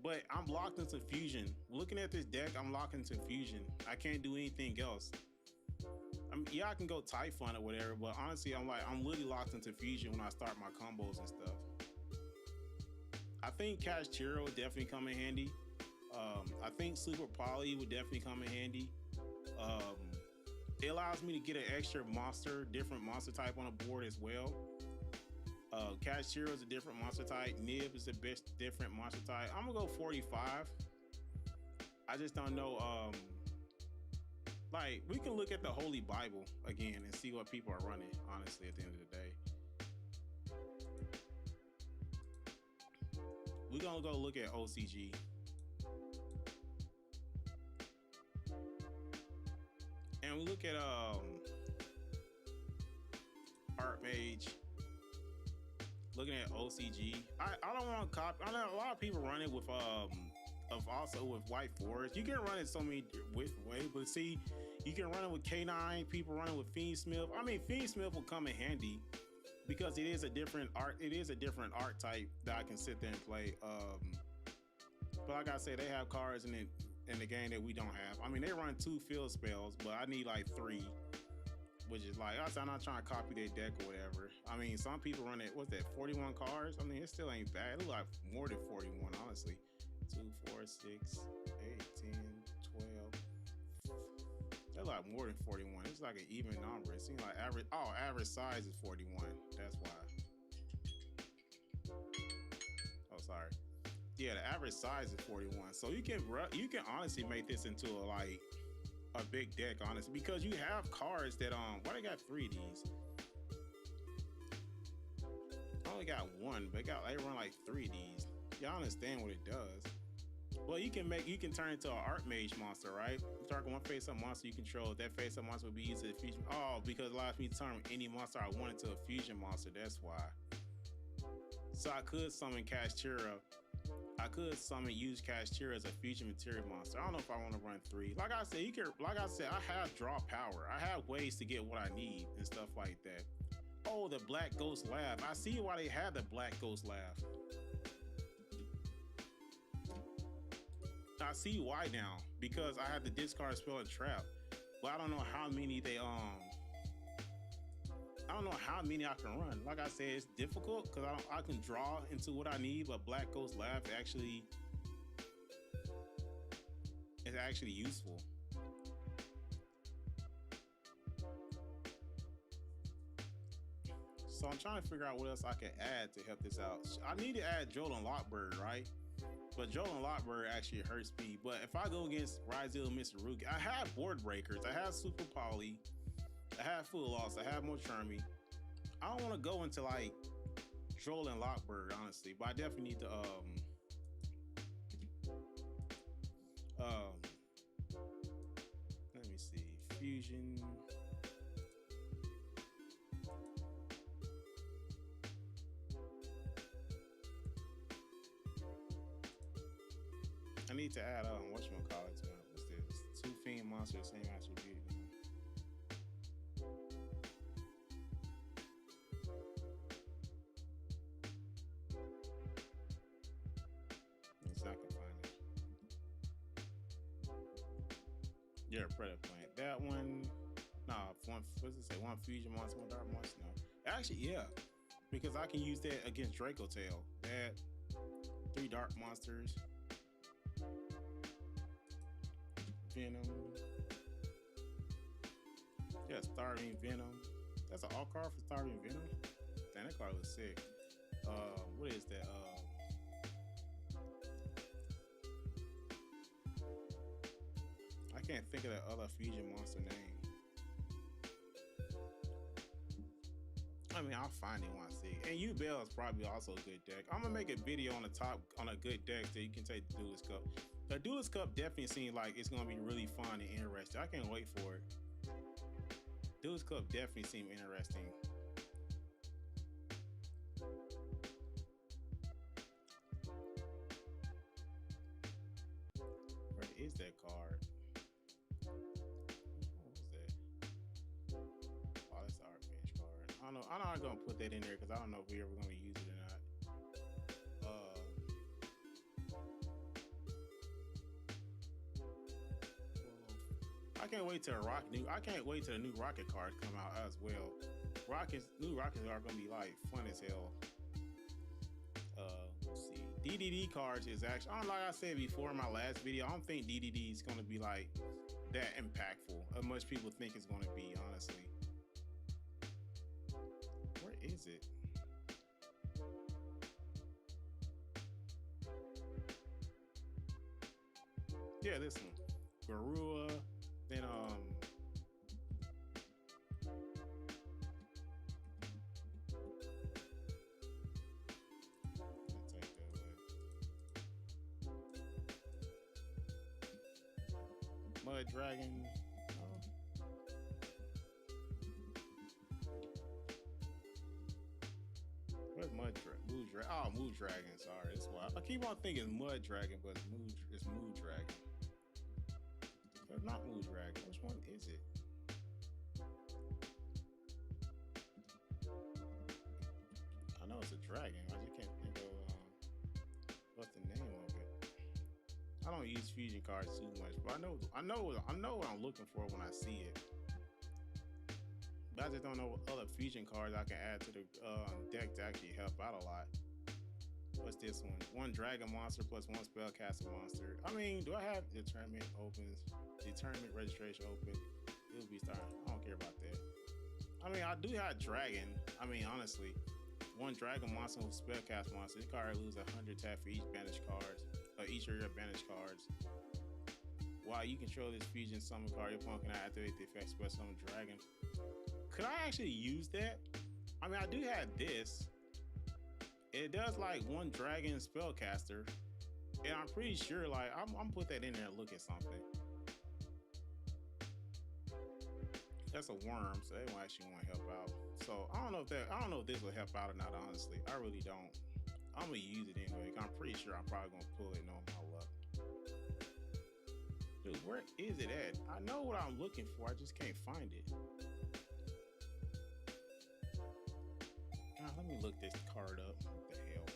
But I'm locked into Fusion. Looking at this deck, I'm locked into Fusion. I can't do anything else. Yeah, I can go Typhon or whatever, but honestly, I'm literally locked into Fusion when I start my combos and stuff. I think Cash Tira would definitely come in handy. I think Super Poly would definitely come in handy. It allows me to get an extra monster, different monster type on the board as well. Cash Hero is a different monster type. Nib is a bit different monster type. I'm gonna go 45. I just don't know. Like, we can look at the Holy Bible again and see what people are running, honestly, at the end of the day. We're gonna go look at OCG. And we look at Artmage. Looking at OCG. I don't want to copy. I know a lot of people run it with also with White Forest. You can run it so many ways, but see, you can run it with K9. People run it with Fiend Smith. I mean, Fiend Smith will come in handy because it is a different art. It is a different art type that I can sit there and play. But like I said, they have cards in the game that we don't have. I mean, they run 2 field spells, but I need like 3, which is like, I'm not trying to copy their deck or whatever. I mean, some people run it. What's that? 41 cards. I mean, it still ain't bad. It looks like more than 41, honestly. 2, 4, 6, 8, 10, 12. That's like more than 41. It's like an even number. It seems like average. Oh, average size is 41. That's why. Oh, sorry. Yeah, the average size is 41. So you can honestly make this into a big deck, honestly, because you have cards that why they got 3 of these? I only got 1, but they run like 3 of these. Y'all understand what it does. Well, you can turn into an Artmage monster, right? Start one face-up monster you control. That face-up monster will be used as a fusion. Oh, because it allows me to turn any monster I want into a fusion monster. That's why. So I could summon Castira. I could use Castira as a fusion material monster. I don't know if I want to run 3. Like I said, I have draw power. I have ways to get what I need and stuff like that. Oh, the Black Ghost Laugh. I see why they have the Black Ghost Laugh. I see why now, because I have the discard spell and trap, but I don't know how many I don't know how many I can run. Like I said, it's difficult because I can draw into what I need, but Black Ghost Laugh is actually useful. So I'm trying to figure out what else I can add to help this out. I need to add Joel and Lockbird, right? But Joel and Lockbird actually hurts me. But if I go against Ryzel and Mr. Ruki, I have board breakers. I have Super Poly. I have Full Loss. I have more Charmy. I don't want to go into like Joel and Lockbird, honestly. But I definitely need to let me see. Fusion. I need to add whatchamacallit to it. What's this? 2 Fiend monsters, same attribute. Let's see if I can find it. Yeah, Predator Plant. That one. Nah, what's it say? 1 fusion monster, 1 dark monster. No. Actually, yeah. Because I can use that against Draco Tail. That 3 dark monsters. Venom. Yeah, Starving Venom. That's an all card for Starving Venom. Damn, that card looks sick. What is that? I can't think of that other fusion monster name. I mean, I'll find it when I see it. And Yugioh is probably also a good deck. I'm gonna make a video on a good deck that you can take the Duelist Cup. The Duelist Cup definitely seems like it's gonna be really fun and interesting. I can't wait for it. Duelist Cup definitely seems interesting. Where is that card? What was that? Oh, that's the Artmage card. I don't know. I'm gonna put that in there because I don't know if we're ever gonna use it or not. I can't wait till I can't wait till the new Rocket cards come out as well. New Rockets are gonna be like fun as hell. Let's see. DDD cards is actually, like I said before in my last video, I don't think DDD is gonna be like that impactful as much people think it's gonna be, honestly. Where is it? Yeah, this one. Garua. Then take that away. Mud Dragon. Oh. Where's Mud Dragon? Mood Dragon. Oh, Mood Dragon. Sorry, that's why I keep on thinking Mud Dragon, but it's Mood Dragon. But not Mood Dragon. Which one is it? I know it's a dragon. I just can't think of what's the name of it. I don't use fusion cards too much, but I know what I'm looking for when I see it. But I just don't know what other fusion cards I can add to the deck to actually help out a lot. What's this one? One dragon monster plus one spellcaster monster. I mean, do I have the tournament opens? The tournament registration open? It'll be starting. I don't care about that. I mean, I do have dragon. I mean, honestly, one dragon monster with spellcast monster. This card loses 100 tap for each banish cards, or each of your banished cards. While you control this fusion summon card, your opponent can activate the effect spell summon dragon. Could I actually use that? I mean, I do have this. It does like one dragon spellcaster, and I'm pretty sure like I'm put that in there and look at something. That's a worm, so they won't actually want to help out. So I don't know if this will help out or not. Honestly, I really don't. I'm gonna use it anyway. I'm pretty sure I'm probably gonna pull it on my luck. Dude, where is it at? I know what I'm looking for. I just can't find it. God, let me look this card up. What the hell?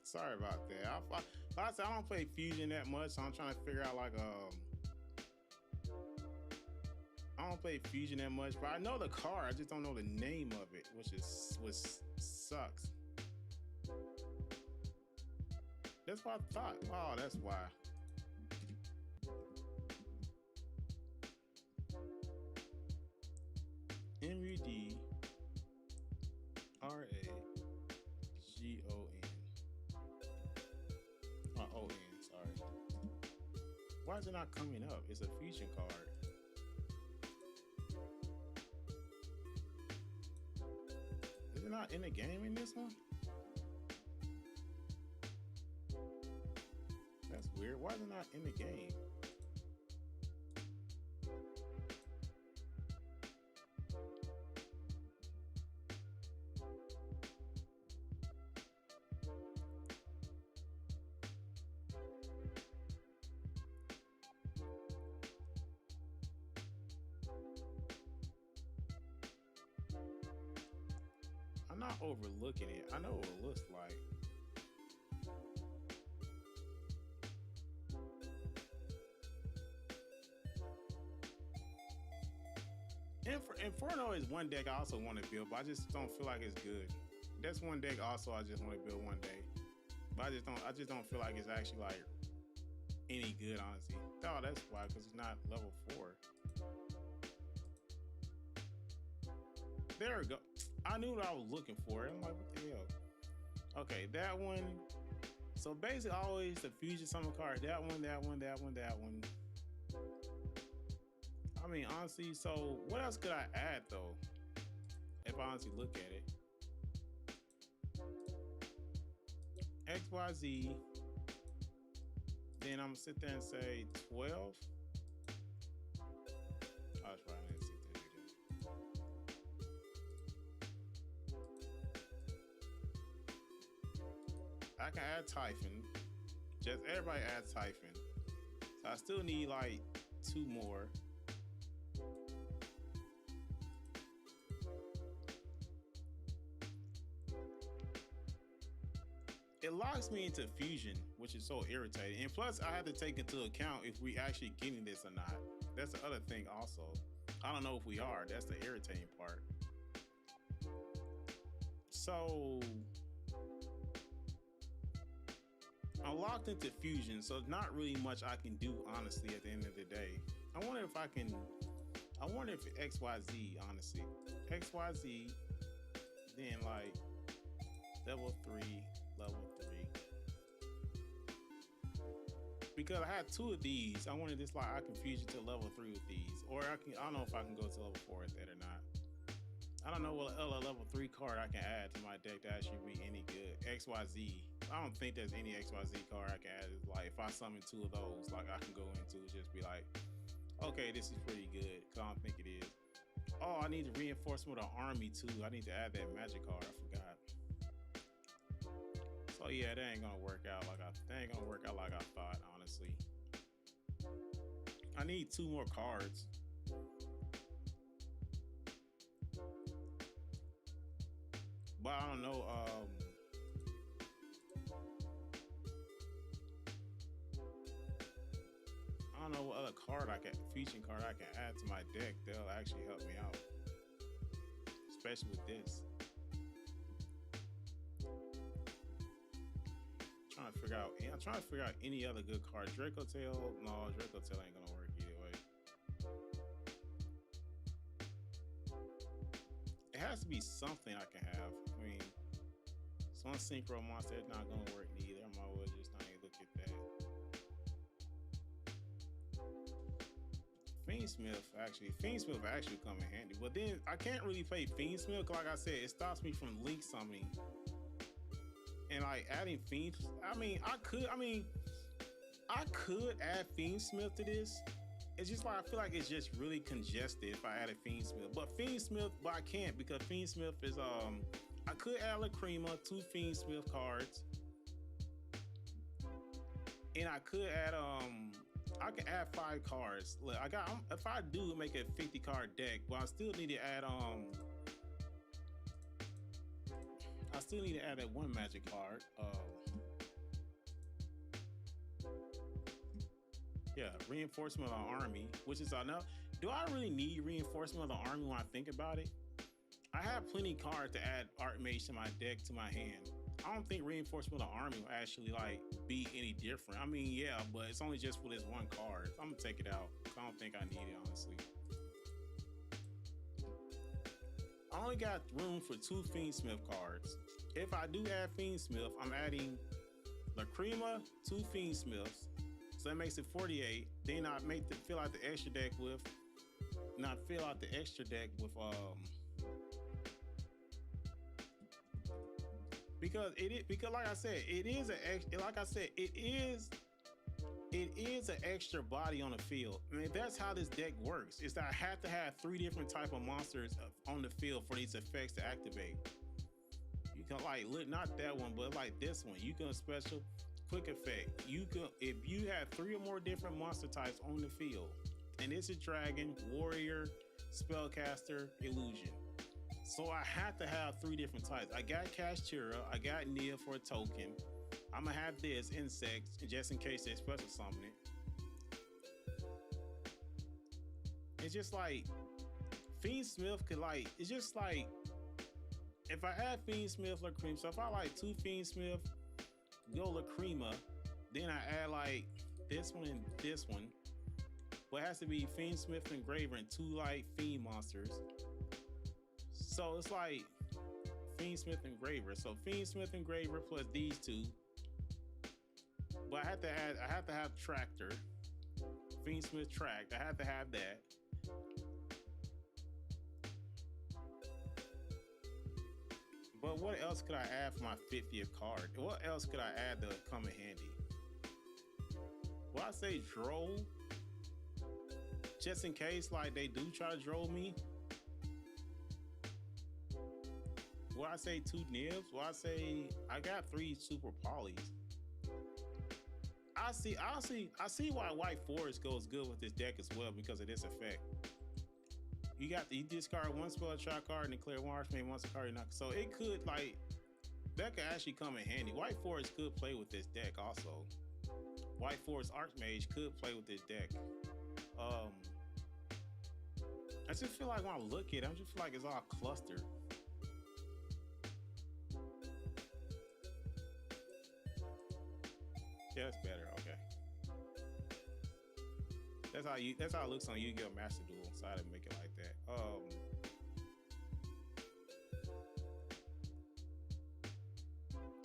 Sorry about that. I don't play Fusion that much, so I'm trying to figure out like I don't play Fusion that much, but I know the card. I just don't know the name of it, which sucks. That's what I thought. Oh, that's why. MUD RAGON. Oh, ON, sorry. Why is it not coming up? It's a fusion card. Is it not in the game in this one? That's weird. Why is it not in the game? I'm not overlooking it. I know what it looks like. Inferno is one deck I also want to build, but I just don't feel like it's good. That's one deck also I just want to build one day. But I just don't feel like it's actually like any good, honestly. Oh, that's why, because it's not level 4. There we go. I knew what I was looking for. I'm like, what the hell? Okay, that one. So basically always the fusion summon card. That one. I mean, honestly, so what else could I add though? If I honestly look at it. XYZ. Then I'm gonna sit there and say 12. Oh, that's right. I didn't sit there again. I can add Typhon. Just everybody adds Typhon. So I still need like 2 more. It locks me into fusion, which is so irritating. And plus, I have to take into account if we actually getting this or not. That's the other thing also. I don't know if we are. That's the irritating part. So I'm locked into fusion, so not really much I can do, honestly, at the end of the day. I wonder if I can I wonder if XYZ, honestly. XYZ, then like level 3, level 3. Because I had 2 of these. I wanted this like I can fuse it to level 3 with these. Or I don't know if I can go to level 4 with that or not. I don't know what level 3 card I can add to my deck that actually be any good. XYZ. I don't think there's any XYZ card I can add. It's like if I summon 2 of those, like I can go into it, just be like, okay, this is pretty good. Cause I don't think it is. Oh, I need the reinforcement of army too. I need to add that magic card. I forgot. So yeah, that ain't gonna work out like I thought, honestly. I need 2 more cards. But I don't know, I don't know what other card featuring card I can add to my deck that'll actually help me out. Especially with this. I'm trying to figure out any other good card. Draco Tail, no, Draco Tail ain't gonna work either way. It has to be something I can have. I mean, Sun Synchro Monster is not gonna work neither. I might well just not even look at that. Fiendsmith actually come in handy. But then I can't really play Fiendsmith, like I said, it stops me from link summoning. And like adding Fiend, I could add Fiendsmith to this. It's just like I feel like it's just really congested if I added Fiendsmith. But I can't because Fiendsmith is I could add Lacrima, 2 Fiendsmith cards. And I could add I can add 5 cards. Look, if I do make a 50 card deck, but I still need to add that 1 magic card. Yeah, reinforcement of the army, which is enough. Do I really need reinforcement of the army when I think about it? I have plenty of cards to add Artmage to my deck, to my hand. I don't think reinforcement of the army will actually like be any different. I mean, yeah, but it's only just for this 1 card. I'm gonna take it out. I don't think I need it, honestly. I only got room for 2 Fiendsmith cards. If I do add Fiendsmith, I'm adding Lacrima, 2 Fiendsmiths. So that makes it 48. Then I fill out the extra deck with because like I said, it is an extra body on the field. I mean, that's how this deck works. Is that I have to have 3 different type of monsters on the field for these effects to activate. You can like look, not that one, but like this one. You can special quick effect. If you have 3 or more different monster types on the field, and it's a dragon, warrior, spellcaster, illusion. So I have to have 3 different types. I got Kashtira, I got Nia for a token. I'm gonna have this insects just in case they special summon it. It's just like Fiendsmith could like, it's just like if I add Fiendsmith Lacrima, so if I like 2 Fiendsmith, go Lacrima, then I add like this one and this one. But it has to be Fiendsmith Engraver and 2 like Fiend monsters. So it's like Fiendsmith Engraver. So Fiendsmith Engraver plus these 2. But I have to have Tractor. Fiendsmith Tract. I have to have that. But what else could I add for my 50th card? What else could I add that would come in handy? Well, I say Droll. Just in case like they do try to Droll me. Well, I say 2 Nibs. Well, I say I got 3 Super Polys. I see why White Forest goes good with this deck as well because of this effect. You discard 1 spell trap card and declare 1 Archmage once a card knock. So it could like that could actually come in handy. White Forest could play with this deck also. White Forest Archmage could play with this deck. I just feel like when I look at it, I just feel like it's all clustered. Yeah, that's better. Okay. That's how it looks on Yu-Gi-Oh! Master Duel. So I had to make it like that.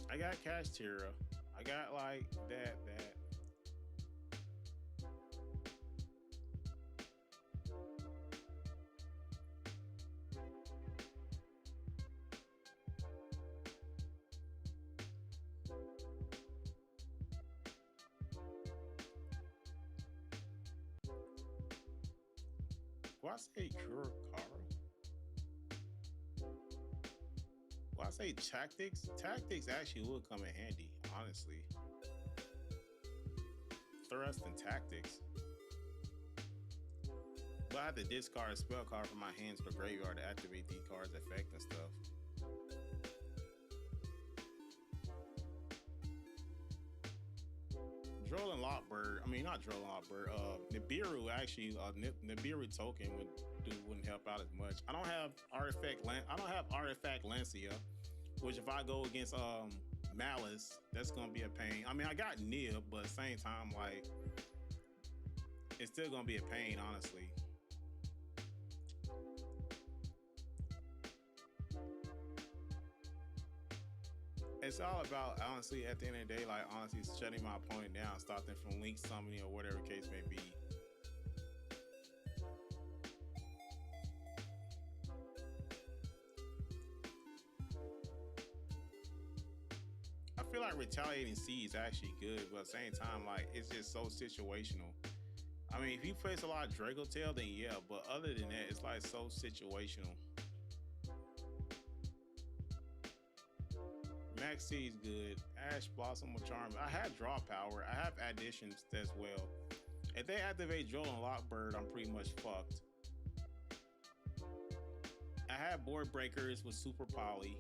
I got Cash Tira. I got like that. Well, I say Kurokara. Well, I say tactics. Tactics actually would come in handy, honestly. Thrust and tactics. But I have to discard a spell card from my hands to the graveyard to activate these cards' effect and stuff. Droll and Lockbird. I mean, not Droll and Lockbird. Nibiru actually. Nibiru token wouldn't help out as much. I don't have artifact Lancia, which if I go against Malice, that's gonna be a pain. I mean, I got Nib, but at the same time, like, it's still gonna be a pain, honestly. It's all about, honestly, at the end of the day, like, honestly, shutting my opponent down, stop them from link summoning or whatever case may be. I feel like Retaliating Sea is actually good, but at the same time, like, it's just so situational. I mean, if he plays a lot of Draco Tail, then yeah, but other than that, it's like so situational. Max C is good. Ash Blossom with Charm. I have draw power. I have additions as well. If they activate Joel and Lockbird, I'm pretty much fucked. I have Board Breakers with Super Poly.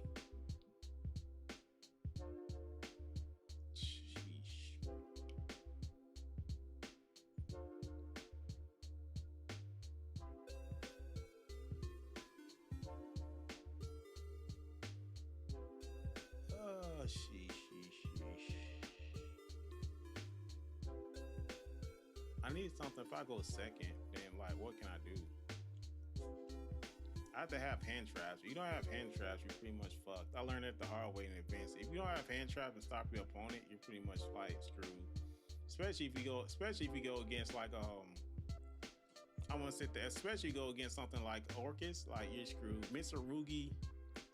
I need something. If I go second, then like, what can I do? I have to have hand traps. If you don't have hand traps, you're pretty much fucked. I learned that the hard way in advance. If you don't have hand traps and stop your opponent, you're pretty much like screwed. Especially if you go against like I want to sit there. Especially go against something like Orcus, like you're screwed. Mitsurugi,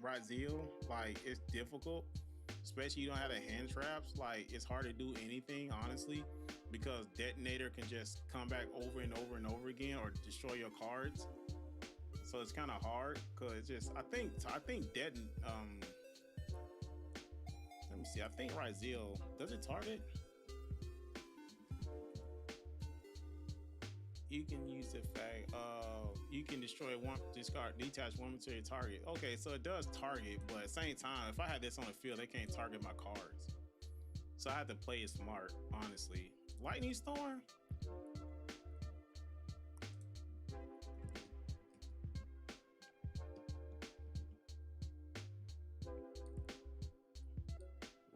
Razil, like it's difficult. Especially you don't have the hand traps, like it's hard to do anything, honestly, because Detonator can just come back over and over and over again or destroy your cards. So it's kind of hard because it's just I think let me see. I think Razil, does it target? You can use the fact you can destroy detach one material target. Okay, so it does target, but at the same time, if I had this on the field, they can't target my cards. So I have to play it smart, honestly. Lightning Storm?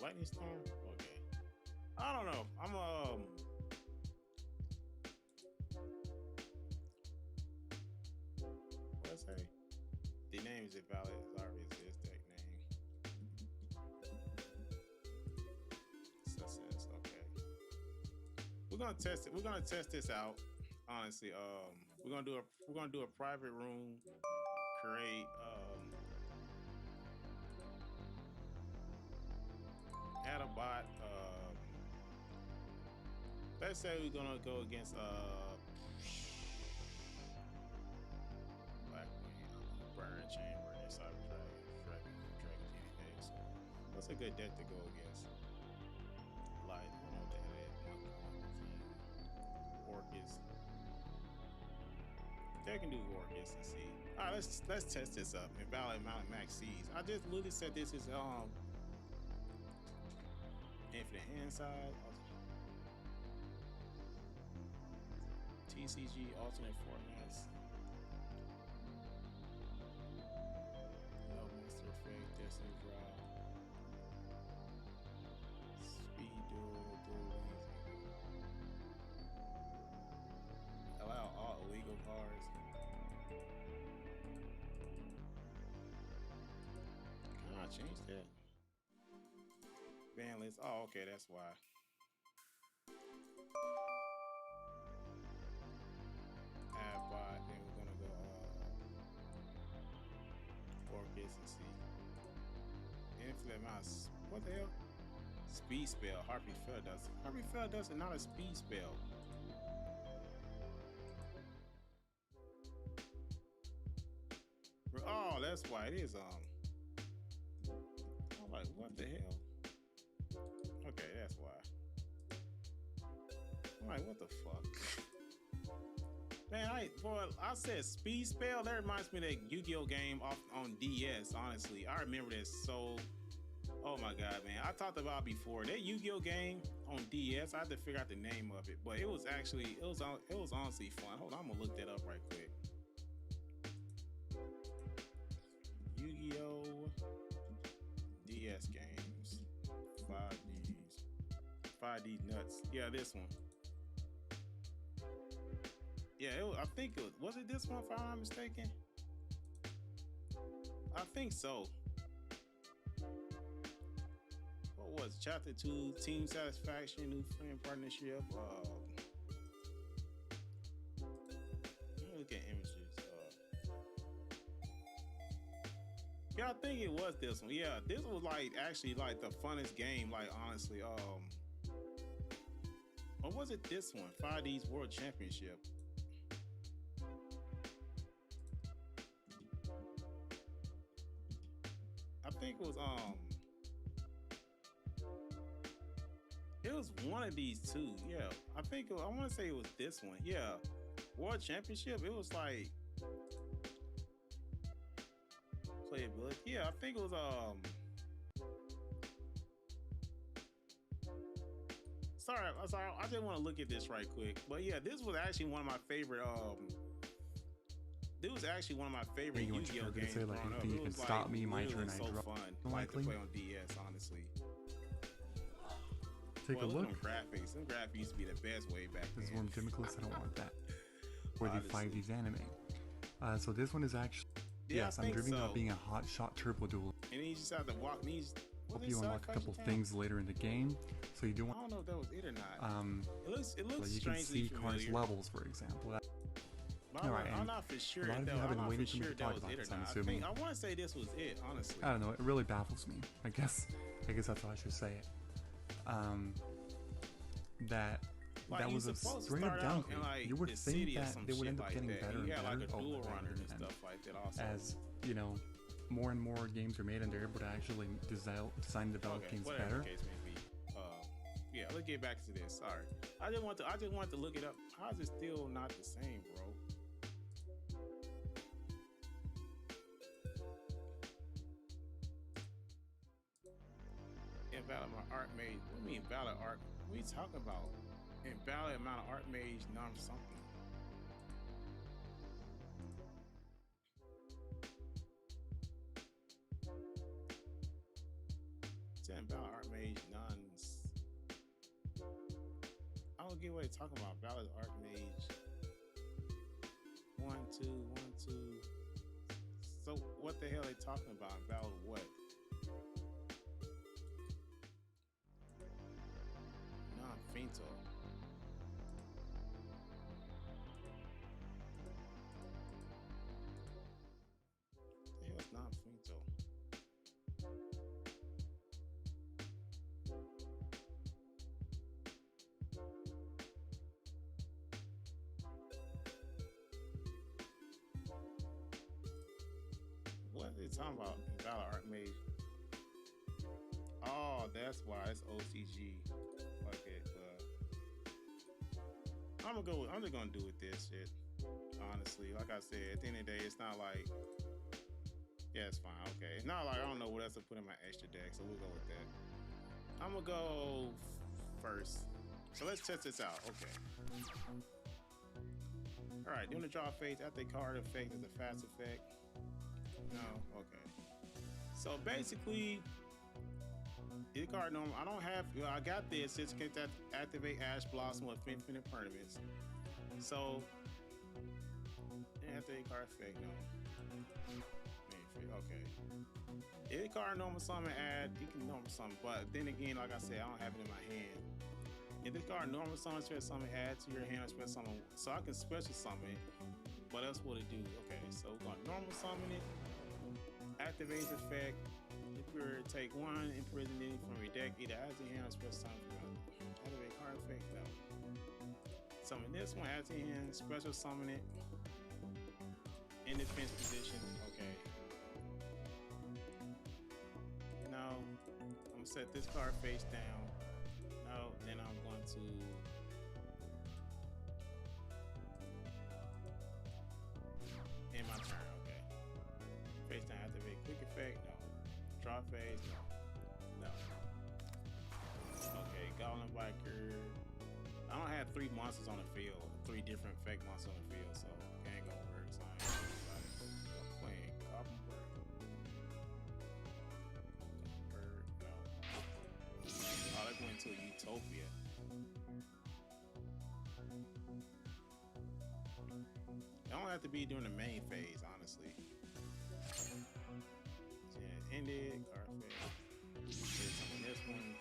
Lightning Storm? Okay. I don't know. I'm what's that? The name is invalid. It already exists, that name. Success, okay. We're gonna test it. We're gonna test this out. Honestly, we're gonna do a private room, create add a bot. Let's say we're gonna go against Burn Chamber and Cyber Dragon Phoenix. That's a good deck to go against. Like, I don't know what the hell that is. Orcus. They can do Orcus and see. Alright, let's test this up. Invalid amount of max C's. I just literally said this is infinite hand size. TCG alternate formats. No monster effect, destiny draw. Speed duel, change that? Ban list. Oh, okay, that's why. Add bot, then we're gonna go Orchis and see. Infinite mouse. What the hell? Speed spell. Harpy Feather Dust. Harpy Feather Dust is not a speed spell. Oh, that's why it is. I'm like, what the hell? Okay, that's why. I'm like, what the fuck? Man, I said speed spell. That reminds me of that Yu-Gi-Oh game off on DS. Honestly, I remember that so. Oh my god, man! I talked about it before that Yu-Gi-Oh game on DS. I had to figure out the name of it, but it was honestly fun. Hold on, I'm gonna look that up right quick. Yu-Gi-Oh DS games, 5D nuts. Yeah, this one. Yeah, I think it was it this one, if I'm not mistaken? I think so. What was it? Chapter 2, Team Satisfaction, New Friend Partnership. Let me look at images. Yeah, I think it was this one. Yeah, this was like actually like the funnest game, like honestly. Or was it this one? 5D's World Championship. I think it was one of these two. Yeah, I think I want to say it was this one. Yeah, World Championship. It was like playability. Yeah, I think it was Sorry, I didn't want to look at this right quick, but yeah, this was actually one of my favorite. This was actually one of my favorite Yu-Gi-Oh games. Say, like, anything you can stop me, my turn. So fun, like to play on DS, honestly. Take a look. Them graphics used to be the best way back then. This is one Dimiclus, I don't want that. Or the 5D's anime. So this one is actually, yes, I'm dreaming about being a hot shot turbo duel. And you just have to walk these. Hope you unlock a couple things later in the game. So you do want. I don't know if that was it or not. It looks like you can see cards levels, for example. Alright, I'm not for sure. A lot of you have been waiting for me to talk about this, I'm assuming. I want to say this was it, honestly. I don't know, it really baffles me. I guess that's how I should say it. That was a straight up downgrade. Like, you would think that they would end up getting better and better. Like a dual runner and stuff like that also. As, you know, more and more games are made and they're able to actually design and develop games better. Case may be. Yeah, let's get back to this. Sorry. I just want to look it up. How is it still not the same, bro? Invalid Artmage. What do you mean invalid art? What are you talking about? Invalid amount of Artmage non something. It's invalid Artmage non. I don't get what they're talking about. Valid Artmage. 1, 2, 1, 2. So what the hell are they talking about? Valid what? Non-finto. The hell is non-finto? What are they talking about? Valor Artmage. Oh, that's why it's OCG. Okay, I'm just gonna do with this shit. Honestly, like I said, at the end of the day, it's not like, yeah, it's fine. Okay, it's not like I don't know what else to put in my extra deck, so we'll go with that. I'm gonna go first. So let's test this out. Okay. All right, doing the draw phase after card effect is a fast effect. No, okay. So basically, this card normal. I don't have. Well, I got this. It's can activate Ash Blossom with infinite permanents. So, activate card effect. No. Okay. If the card normal summon add, you can normal summon. But then again, like I said, I don't have it in my hand. If this card normal summon, special summon, add to your hand or special summon, so I can special summon it. What else would it do? Okay, so we're gonna normal summon it. Activate the effect. If you were to take one, imprison it from your deck, either as a hand or special summon. Activate card effect. No. Summon this one, add to your hand, special summon it. In defense position. Okay. No. I'm gonna set this card face down. No, then I'm going to end my turn. Okay. Face down, activate quick effect. No. Draw phase. No. Okay, Goblin Biker. I don't have 3 monsters on the field, 3 different effect monsters on the field, so it ain't gonna work. So I'm playing Goblin Bird. No. Oh, that went to Utopia. It don't have to be during the main phase, honestly. Yeah, ended, card phase. This one.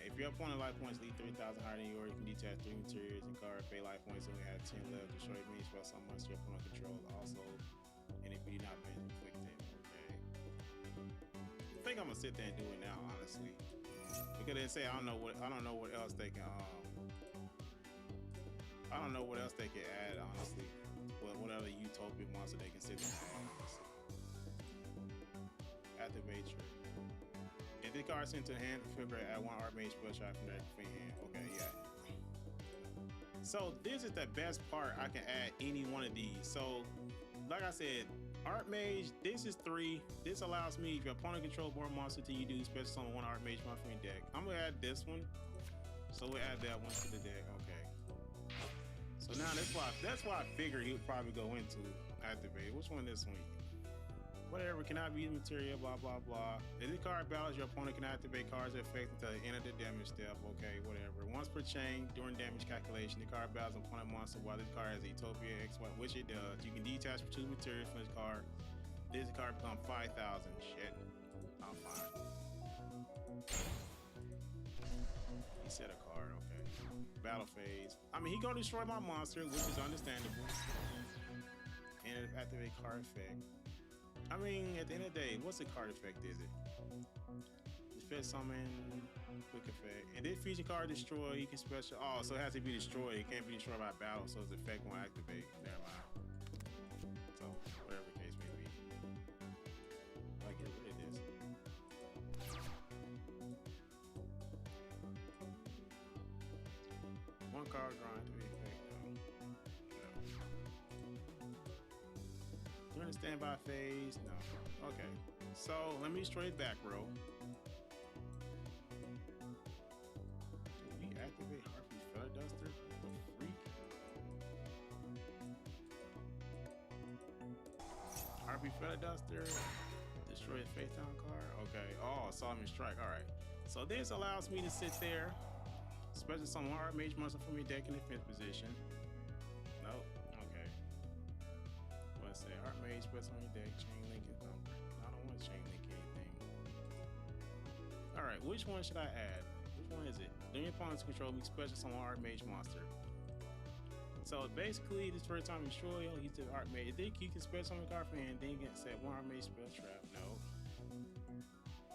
If your opponent life points leave 3,000 higher than yours, you can detach 3 materials and card pay life points. Only have 10 left. Destroy minions for some monster your opponent controls. Also, and if you do not manage to inflict them, okay. I think I'm gonna sit there and do it now, honestly, because they say I don't know what else they can I don't know what else they can add, honestly. What other utopian monster they can sit there and add. Activate your. If this card is sent to the hand, figure add 1 Artmage spell shot from their free hand. Okay, yeah. So this is the best part. I can add any one of these. So, like I said, Artmage, this is 3. This allows me, if your opponent controls more monsters than you do, special summon 1 Artmage monster from your deck. I'm gonna add this one. So we'll add that one to the deck. Okay. So now that's why I figured he would probably go into activate. Which one this one? Whatever, cannot be used material, blah, blah, blah. If this card battles, your opponent can activate cards that affect until the end of the damage step. Okay, whatever. Once per chain, during damage calculation, the card battles an opponent monster while this card has a Utopia X, which it does. You can detach 2 materials from this card. This card becomes 5,000. Shit. I'm fine. He set a card, okay. Battle phase. I mean, he gonna destroy my monster, which is understandable. And activate card effect. I mean, at the end of the day, what's the card effect is it? Defense summon, quick effect. And this feature card destroy, you can special. Oh, so it has to be destroyed. It can't be destroyed by battle, so its effect won't activate. Never mind. So, whatever the case may be. I'll get rid of this. One card grind to be effect. No. During the standby phase, no. Okay. So let me destroy it back row. Do we activate Harpy Feather Duster? The freak? Harpy Feather Duster. Destroy a face down card. Okay. Oh, Solomon Strike. Alright. So this allows me to sit there. Special summon Artmage monster from your deck in defense position. Nope. Okay. Let's say Artmage special on your deck. Chain link is number. I don't want to chain link anything. Alright, which one should I add? Which one is it? During your opponent's control, we special summon Artmage monster. So basically, this first time you destroy him, he's the Artmage. You think you can special summon a card for him, then you can set 1 Artmage spell trap. No.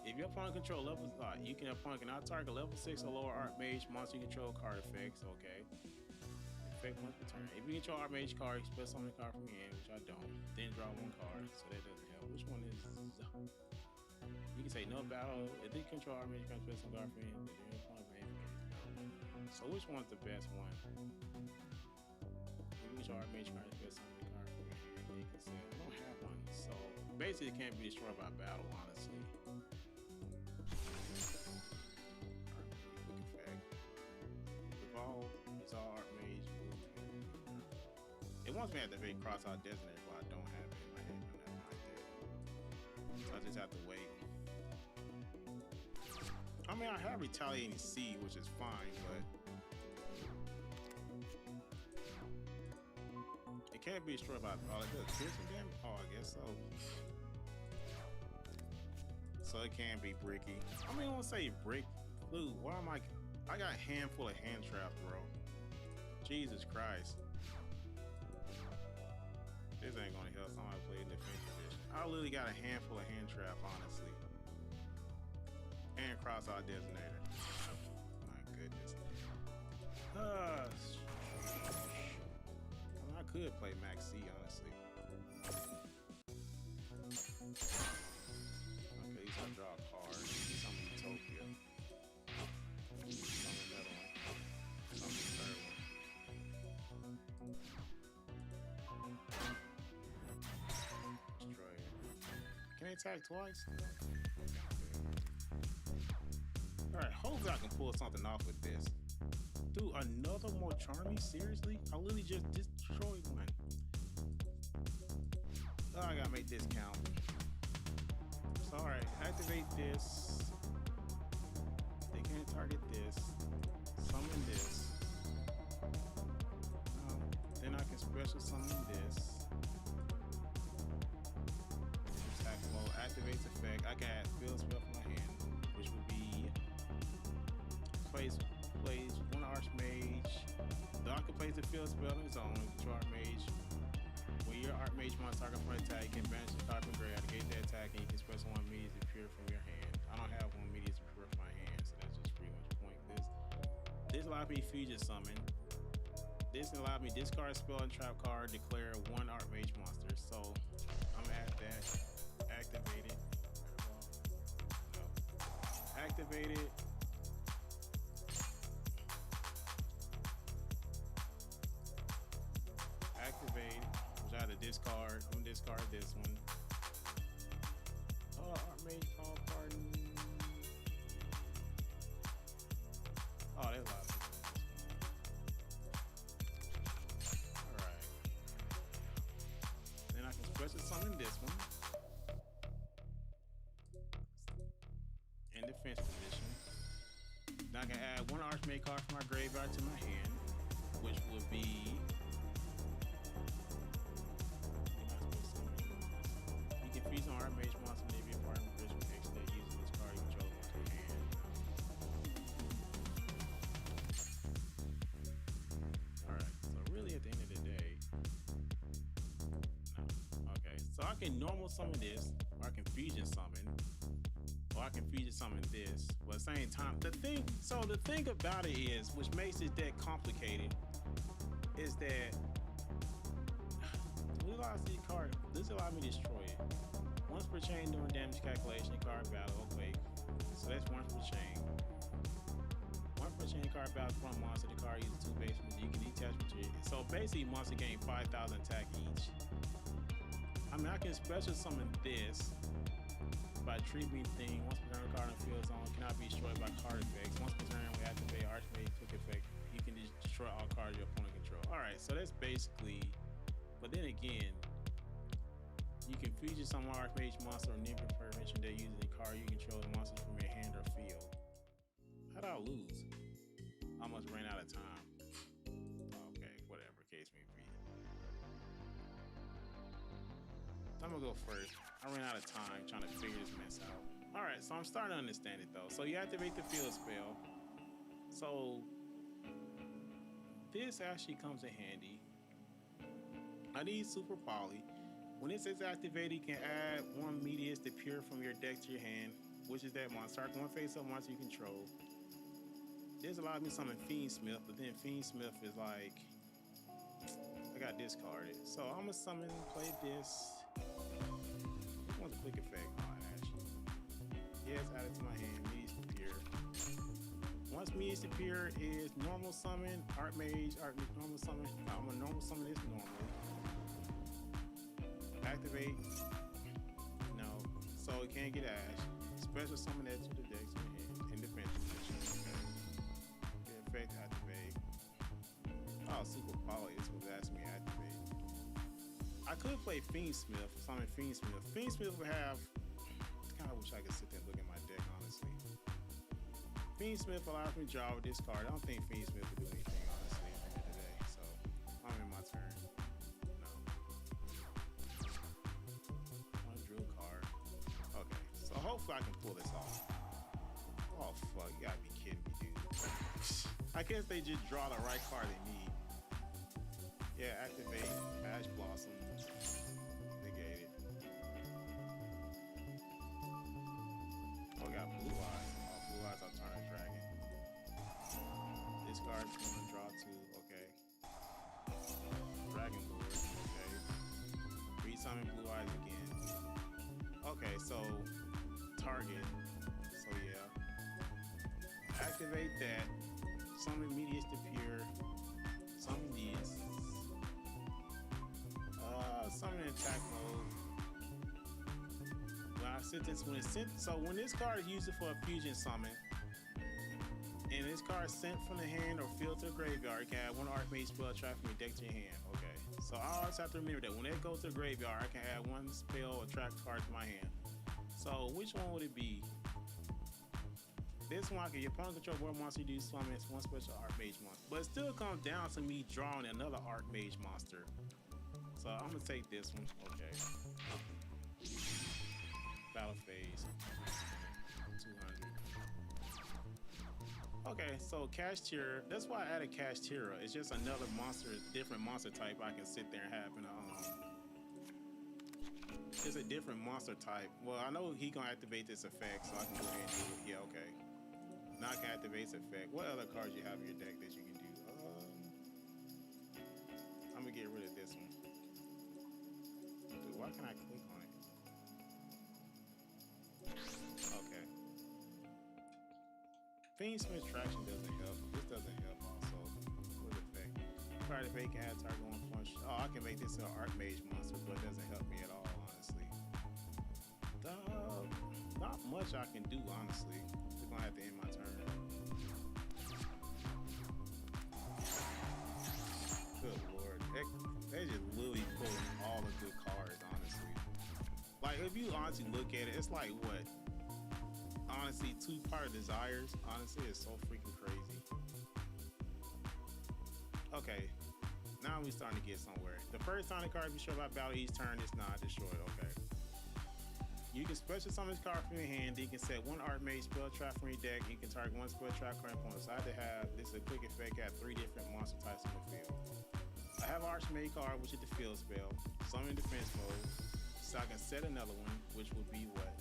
If your opponent control level, opponent cannot target level 6 or lower Artmage monster you control card effects. Okay. Effect once per turn. If you control Artmage card, you special summon a card from your hand, which I don't. Then draw 1 card, so that doesn't help. Which one is? You can say no battle. If they control Artmage, you can special summon a card from your hand. Then your opponent may no. So which one's the best one? If you control Artmage card, you special summon a card from your hand. Then you can say I don't have one. So basically, it can't be destroyed by battle, honestly. It's all Artmage movement. It wants me to activate cross-out designator, but I don't have it in my head or nothing like that. So I just have to wait. I mean, I have Retaliating Sea, which is fine, but it It can't be destroyed by all it does. Piercing damage? Oh, I guess so. So it can be bricky. I mean, I want to say brick. Dude, why am I got a handful of hand traps, bro. Jesus Christ. This ain't gonna help somebody play in defense position. I literally got a handful of hand traps, honestly. And cross out designator. My goodness. I could play Max C, honestly. Okay, he's gonna draw a card. Summon Utopia. Summon another one. Summon the third one. Destroy it. Can they attack twice? Alright, hopefully I can pull something off with this. Dude, another more Charmy? Seriously? I literally just destroyed one. Oh, I gotta make this count. So, alright, activate this. They can't target this. Summon this. Then I can special summon this. Attack mode activates effect. I can add field spell from my hand, which would be plays one Artmage. The Archer plays the field spell on his own. Control Artmage. When your Artmage monster target for attack, you can banish the card from grave, negate that attack, and you can special one immediate to pure from your hand. I don't have one immediate to pure from my hand, so that's just pretty much pointless. This allows me fusion summon. This allows me discard spell and trap card, declare one Artmage monster. So I'm gonna add that. Activate it. No. Activate it. Activate, which I had to discard. I'm gonna discard this one. Oh, Artmage call card. Oh, there's a lot of people in this one. Alright. Then I can special summon this one. In defense position. Now I can add one Archmage card from my graveyard to my hand, which would be freeze on Artmage monster may be a part of the visual text that uses this card you control onto your hand. Alright, so really at the end of the day. No. Okay, so I can normal summon this, or I can fusion summon, or I can fusion summon this, but at the same time, the thing about it is, which makes it that complicated, is that this allows me to destroy it. Once per chain during damage calculation, card battle. Okay, so that's once per chain. Once per chain card battle from monster. The card uses 2 base moves. You can detach with it. So basically, monster gain 5,000 attack each. I mean, I can special summon this by treatment thing. Once per turn, card on field zone cannot be destroyed by card effects. Once per turn, we activate Archmage quick effect. You can destroy all cards your opponent control. All right, so that's basically. But then again. You can fusion some Artmage monster or Nimble prevention that uses a card you control the monsters from your hand or field. How'd I lose? I almost ran out of time. Okay, whatever, case may be. I'm gonna go first. I ran out of time trying to figure this mess out. Alright, so I'm starting to understand it though. So you activate the field spell. So this actually comes in handy. I need Super Poly. When it says activated, you can add one Medius to pure from your deck to your hand, which is that monster. Start one face up monster you control. This allows me to summon Fiendsmith, but then Fiendsmith is like, I got discarded. So I'm gonna summon, play this. Which one's a quick effect? Oh, actually. Yes, add it to my hand, Medius to pure. Once Medius to pure is normal summon, Artmage, normal summon. I'm gonna normal summon this normally. Activate. No. So it can't get Ash. Special summon that to the deck in defense position. Okay. Effect activate. Oh, Super Poly. This was asking me to activate. I could play Fiendsmith. Summon Fiendsmith. Fiendsmith would have. I kind of wish I could sit there and look at my deck, honestly. Fiendsmith allows me to draw with this card. I don't think Fiendsmith would do anything, honestly, at the end of the day. So I'm in my turn. No. Hopefully I can pull this off. Oh fuck, you gotta be kidding me, dude. I guess they just draw the right card they need. Yeah, activate Ash Blossom. Negate it. Oh, we got Blue Eyes. Oh, Blue Eyes Alternate Dragon. Discard 1, draw 2. Okay. Dragon Lord. Okay. Resummon Blue Eyes again. Okay, so target. So yeah. Activate that. Summon Medius to Pure. Summon these. Summon attack mode. When I sit this, when it's sent, so when this card is used for a fusion summon, and this card is sent from the hand or field to the graveyard, you can add 1 Artmage spell trap from your deck to your hand. Okay, so I always have to remember that when it goes to the graveyard, I can add 1 spell or trap card to my hand. So which one would it be? This one, your opponent control one monster, you do summon 1 special Artmage monster. But it still comes down to me drawing another Artmage monster. So I'm gonna take this one. Okay. Battle phase. 200. Okay, so Kashtira. That's why I added Kashtira. It's just another monster, different monster type I can sit there and have in a it's a different monster type. Well, I know he gonna activate this effect, so I can go ahead and do it. Yeah, okay. Now I can activate this effect. What other cards you have in your deck that you can do? I'm gonna get rid of this one. Dude, why can't I click on it? Okay. Fiendsmith Traction doesn't help. This doesn't help also. What effect? Try to make add target 1 punch. Oh, I can make this an Artmage monster, but it doesn't help me at all, honestly. Not much I can do, honestly. We're gonna have to end my turn. Good lord. They just literally pulling all the good cards, honestly. Like, if you honestly look at it, it's like what? Honestly, 2-part desires. Honestly, it's so freaking crazy. Okay, now we starting to get somewhere. The first time the card be show about battle each turn, it's not destroyed. Okay. You can special summon this card from your hand. You can set 1 Artmage spell trap from your deck. You can target 1 spell trap card opponent. So I had to have this is a quick effect. I have 3 different monster types in the field. I have Artmage card, which is the field spell. Summon defense mode. So I can set another one, which would be what?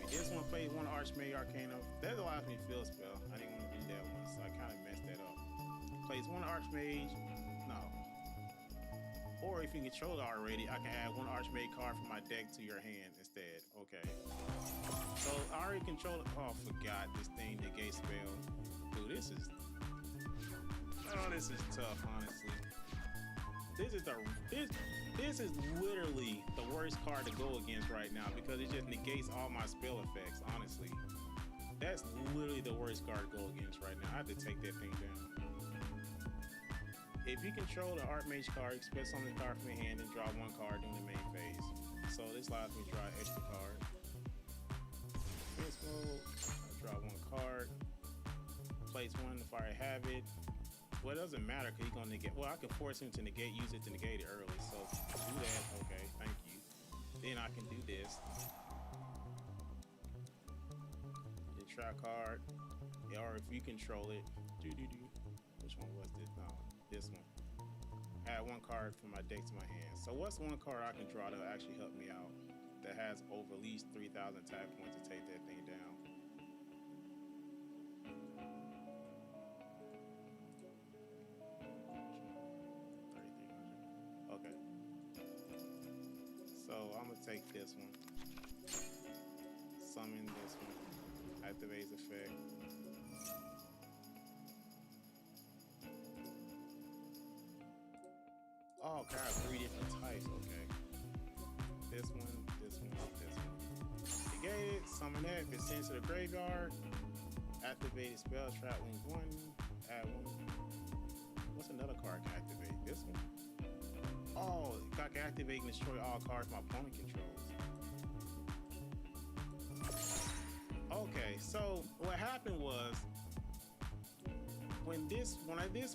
This one plays 1 Archmage Arcana. That allows me to field spell. I didn't want to do that one, so I kind of messed that up. Plays 1 Archmage. No. Or if you control it already, I can add 1 Archmage card from my deck to your hand instead. Okay. So I already control it. Oh, forgot this thing, negate spell. Dude, this is tough, honestly. This is literally the worst card to go against right now because it just negates all my spell effects, honestly. That's literally the worst card to go against right now. I have to take that thing down. If you control the Artmage card, expect summon the card from your hand and draw 1 card during the main phase. So this allows me to draw an extra card. Defense mode, I draw 1 card. Place 1 if I have it. Well, it doesn't matter because he's gonna negate. Well, I can force him to negate, use it to negate it early. So do that. Okay, thank you. Then I can do this. The trap card, yeah, or if you control it, Which one was this? No, this one. Add 1 card from my deck to my hand. So what's 1 card I can draw that will actually help me out? That has over at least 3,000 attack points to take that thing down. Take this one, summon this one, activates effect. Oh, okay, I have 3 different types. Okay, this one, this one, this one. Negate it, summon that. If it's sent to the graveyard, activate spell trap link 1, add 1. What's another card I can activate? This one. Oh, I can activate and destroy all cards my opponent controls. Okay, so what happened was when this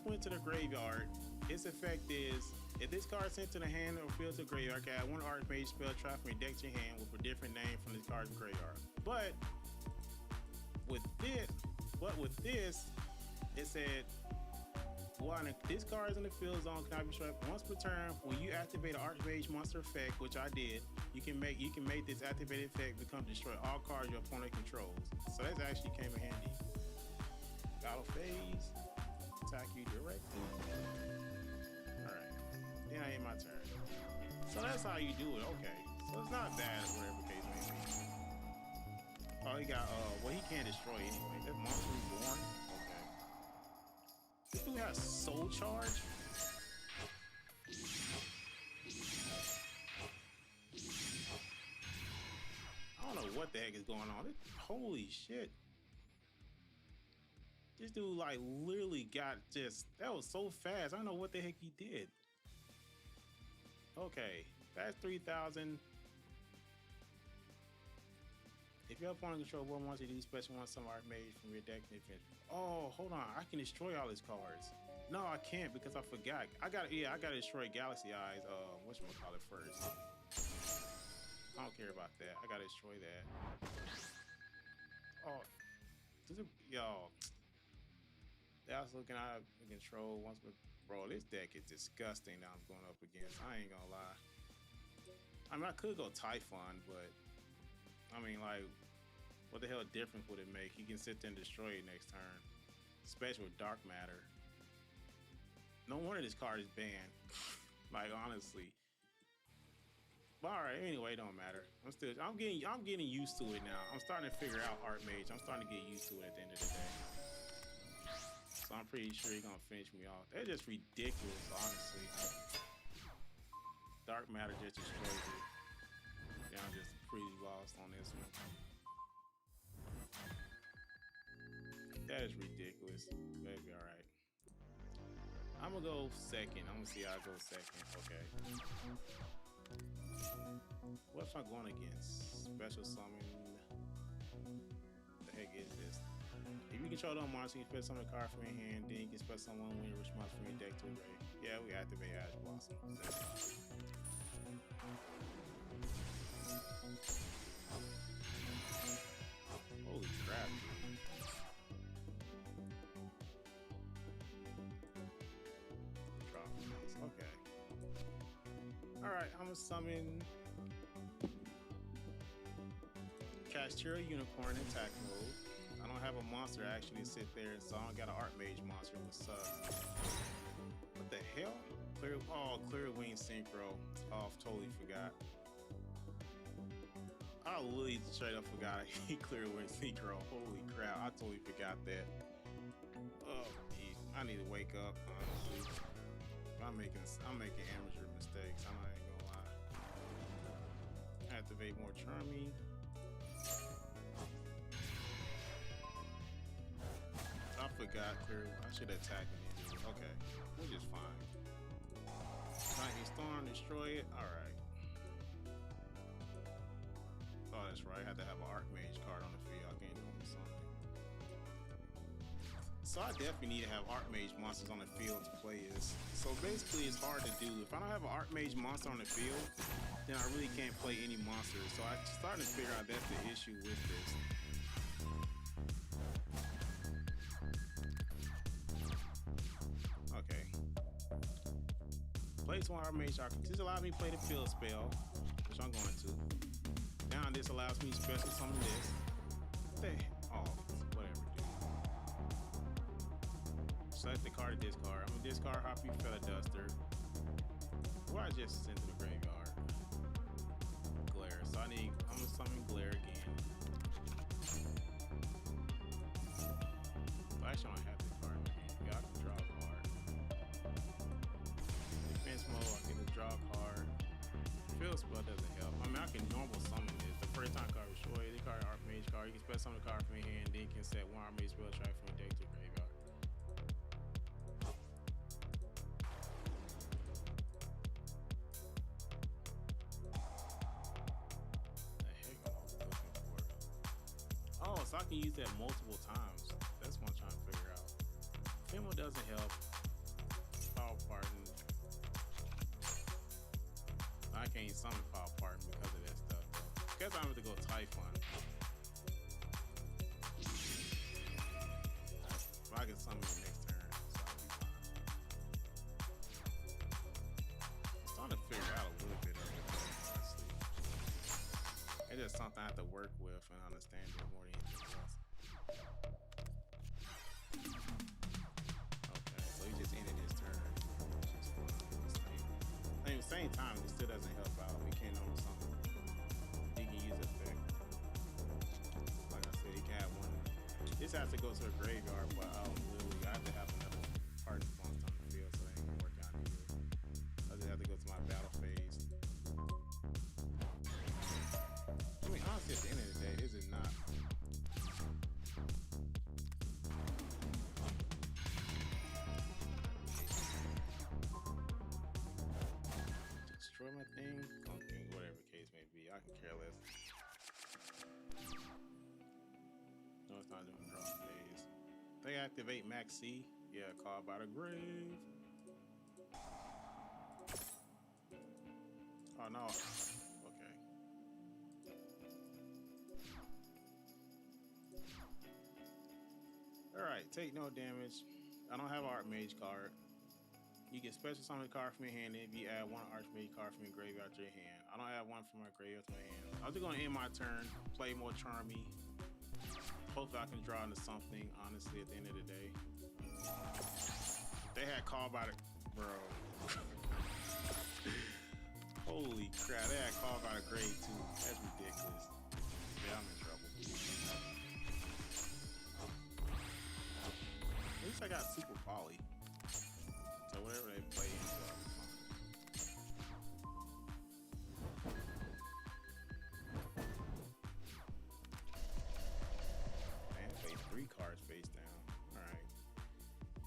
went to the graveyard, its effect is If this card is sent to the hand or field to the graveyard, you can add one Artmage spell trap from your deck to your hand with a different name from this card's graveyard. But with this, it said, one, this card is in the field zone, cannot be struck once per turn. When you activate an Artmage monster effect, which I did, you can make this activated effect become destroy all cards your opponent controls. So that actually came in handy. Battle phase, attack you directly. Alright, then I end my turn. So that's how you do it, okay. So it's not bad, whatever case may be. Oh, he got, well, he can't destroy anyway. That monster reborn. Okay. This dude has soul charge? I don't know what the heck is going on. Holy shit. This dude like literally got just, that was so fast. I don't know what the heck he did. Okay, that's 3,000. If your opponent control one monster, you do special one some Artmage from your deck. Oh, hold on, I can destroy all his cards. No, I can't because I forgot. I gotta destroy Galaxy Eyes. Whatchamacallit first. I don't care about that. I gotta destroy that. Oh, yo. That's looking out of control once, but bro, this deck is disgusting that I'm going up against. I ain't gonna lie. I mean, I could go Typhon, but I mean, like, what the hell difference would it make? He can sit there and destroy it next turn, especially with Dark Matter. No wonder this card is banned. Like, honestly. But all right, anyway, it don't matter. I'm getting used to it now. I'm starting to figure out Artmage. I'm starting to get used to it at the end of the day. So I'm pretty sure he's gonna finish me off. They're just ridiculous, honestly. Dark Matter just destroyed it. Yeah, I'm just pretty lost on this one. That is ridiculous. Maybe alright. I'm gonna go second. I'm gonna see how I go second. Okay. What if I'm going against? Special summon. What the heck is this? If you control the monster, you can spell summon a card from your hand, then you can spell someone when you respond from your deck to a grave. Yeah, we activate Ash Blossom. Holy crap, dude. Drop things. Okay. Alright, I'm gonna summon Castira Unicorn in attack mode. I don't have a monster actually sit there, so I don't got an Artmage monster. What's up? What the hell? Clear Wing Synchro. Oh, totally forgot. I literally straight up forgot he Clear Wing Synchro. Holy crap, I totally forgot that. Oh, geez. I need to wake up, honestly. I'm making amateur mistakes. I'm not even gonna lie. Activate more Charming. I forgot clear. I should attack him. Okay, which is fine. Lightning Storm, destroy it. Alright. Oh, that's right. I had to have an Artmage card on the field. I can't do something. So I definitely need to have Artmage monsters on the field to play this. So basically it's hard to do. If I don't have an Artmage monster on the field, then I really can't play any monsters. So I'm starting to figure out that's the issue with this. Okay. Place one Artmage. This allows me to play the field spell, which I'm going to. Now this allows me to special summon this. Oh, whatever, dude. Select the card to discard. I'm gonna discard Hoppy Feather Duster. What I just sent to the graveyard. Glare. So I'm gonna summon Glare again. Well, actually, I don't have this card in my hand. Yeah, I can draw a card. Defense mode, I can draw a card. Field spell doesn't help. I mean, I can normal summon this. The first time card destroyed, the card Artmage card. You can spell summon a card from your hand, then you can set one Artmage spell track from your deck to the graveyard. The heck am I looking for? Oh, so I can use that multiple times. That's what I'm trying to figure out. Fimo doesn't help. Power Pardon. I can't summon Power Partner because of that stuff. Guess I'm going to go Typhon. If I can summon the next turn, so I'll be fine. I'm trying to figure out a little bit of it, honestly. It's just something I have to work with and understand it more than anything else. Okay, so he just ended his turn. At the same time, it still doesn't help out. We can't know something. He can use effect. Like I said, he can have one. This has to go to a graveyard, but literally, I have to have another part on the field, so that ain't gonna work out either. I just have to go to my battle phase. I mean, honestly, at the end of the day, this is not. Destroy my thing? Okay, whatever the case may be. I can care less. No, it's not doing drop phase. They activate Max C. Yeah, called by the grave. Oh no. Okay. Alright, take no damage. I don't have an Artmage card. You get special summon card from your hand, and if you add one Artmage card from your graveyard to your hand. I don't have one from my graveyard to my hand. I'm just gonna end my turn, play more Charmy. Hopefully I can draw into something, honestly, at the end of the day. They had called by the... Bro. Holy crap, they had called by the grave too. That's ridiculous. Yeah, I'm in trouble. At least I got Super Poly. So whatever they play ends up. Man, play 3 cards face down. Alright.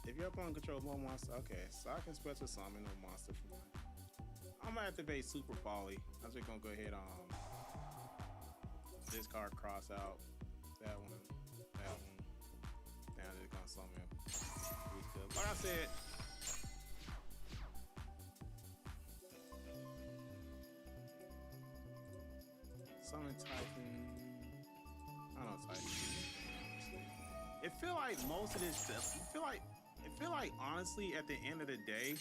If your opponent controls one monster, okay, so I can special summon a monster from mine. I'm gonna activate Super Poly. I'm just gonna go ahead discard cross out. That one. Now they're gonna summon. Like I said, summon Titan. I don't know Titan. It feel like most of this stuff. It feel like honestly at the end of the day,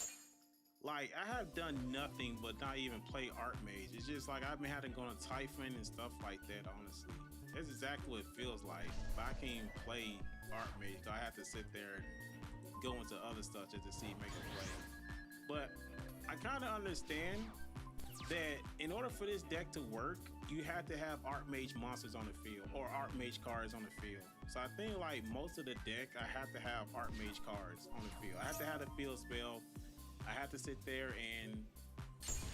like I have done nothing but not even play Artmage. It's just like I've been having to go to Typhon and stuff like that. Honestly, that's exactly what it feels like. But I can't even play Artmage. So I have to sit there and go into other stuff just to see make a play. But I kind of understand that in order for this deck to work, you have to have Artmage monsters on the field or Artmage cards on the field. So I think like most of the deck, I have to have Artmage cards on the field. I have to have the field spell. I have to sit there and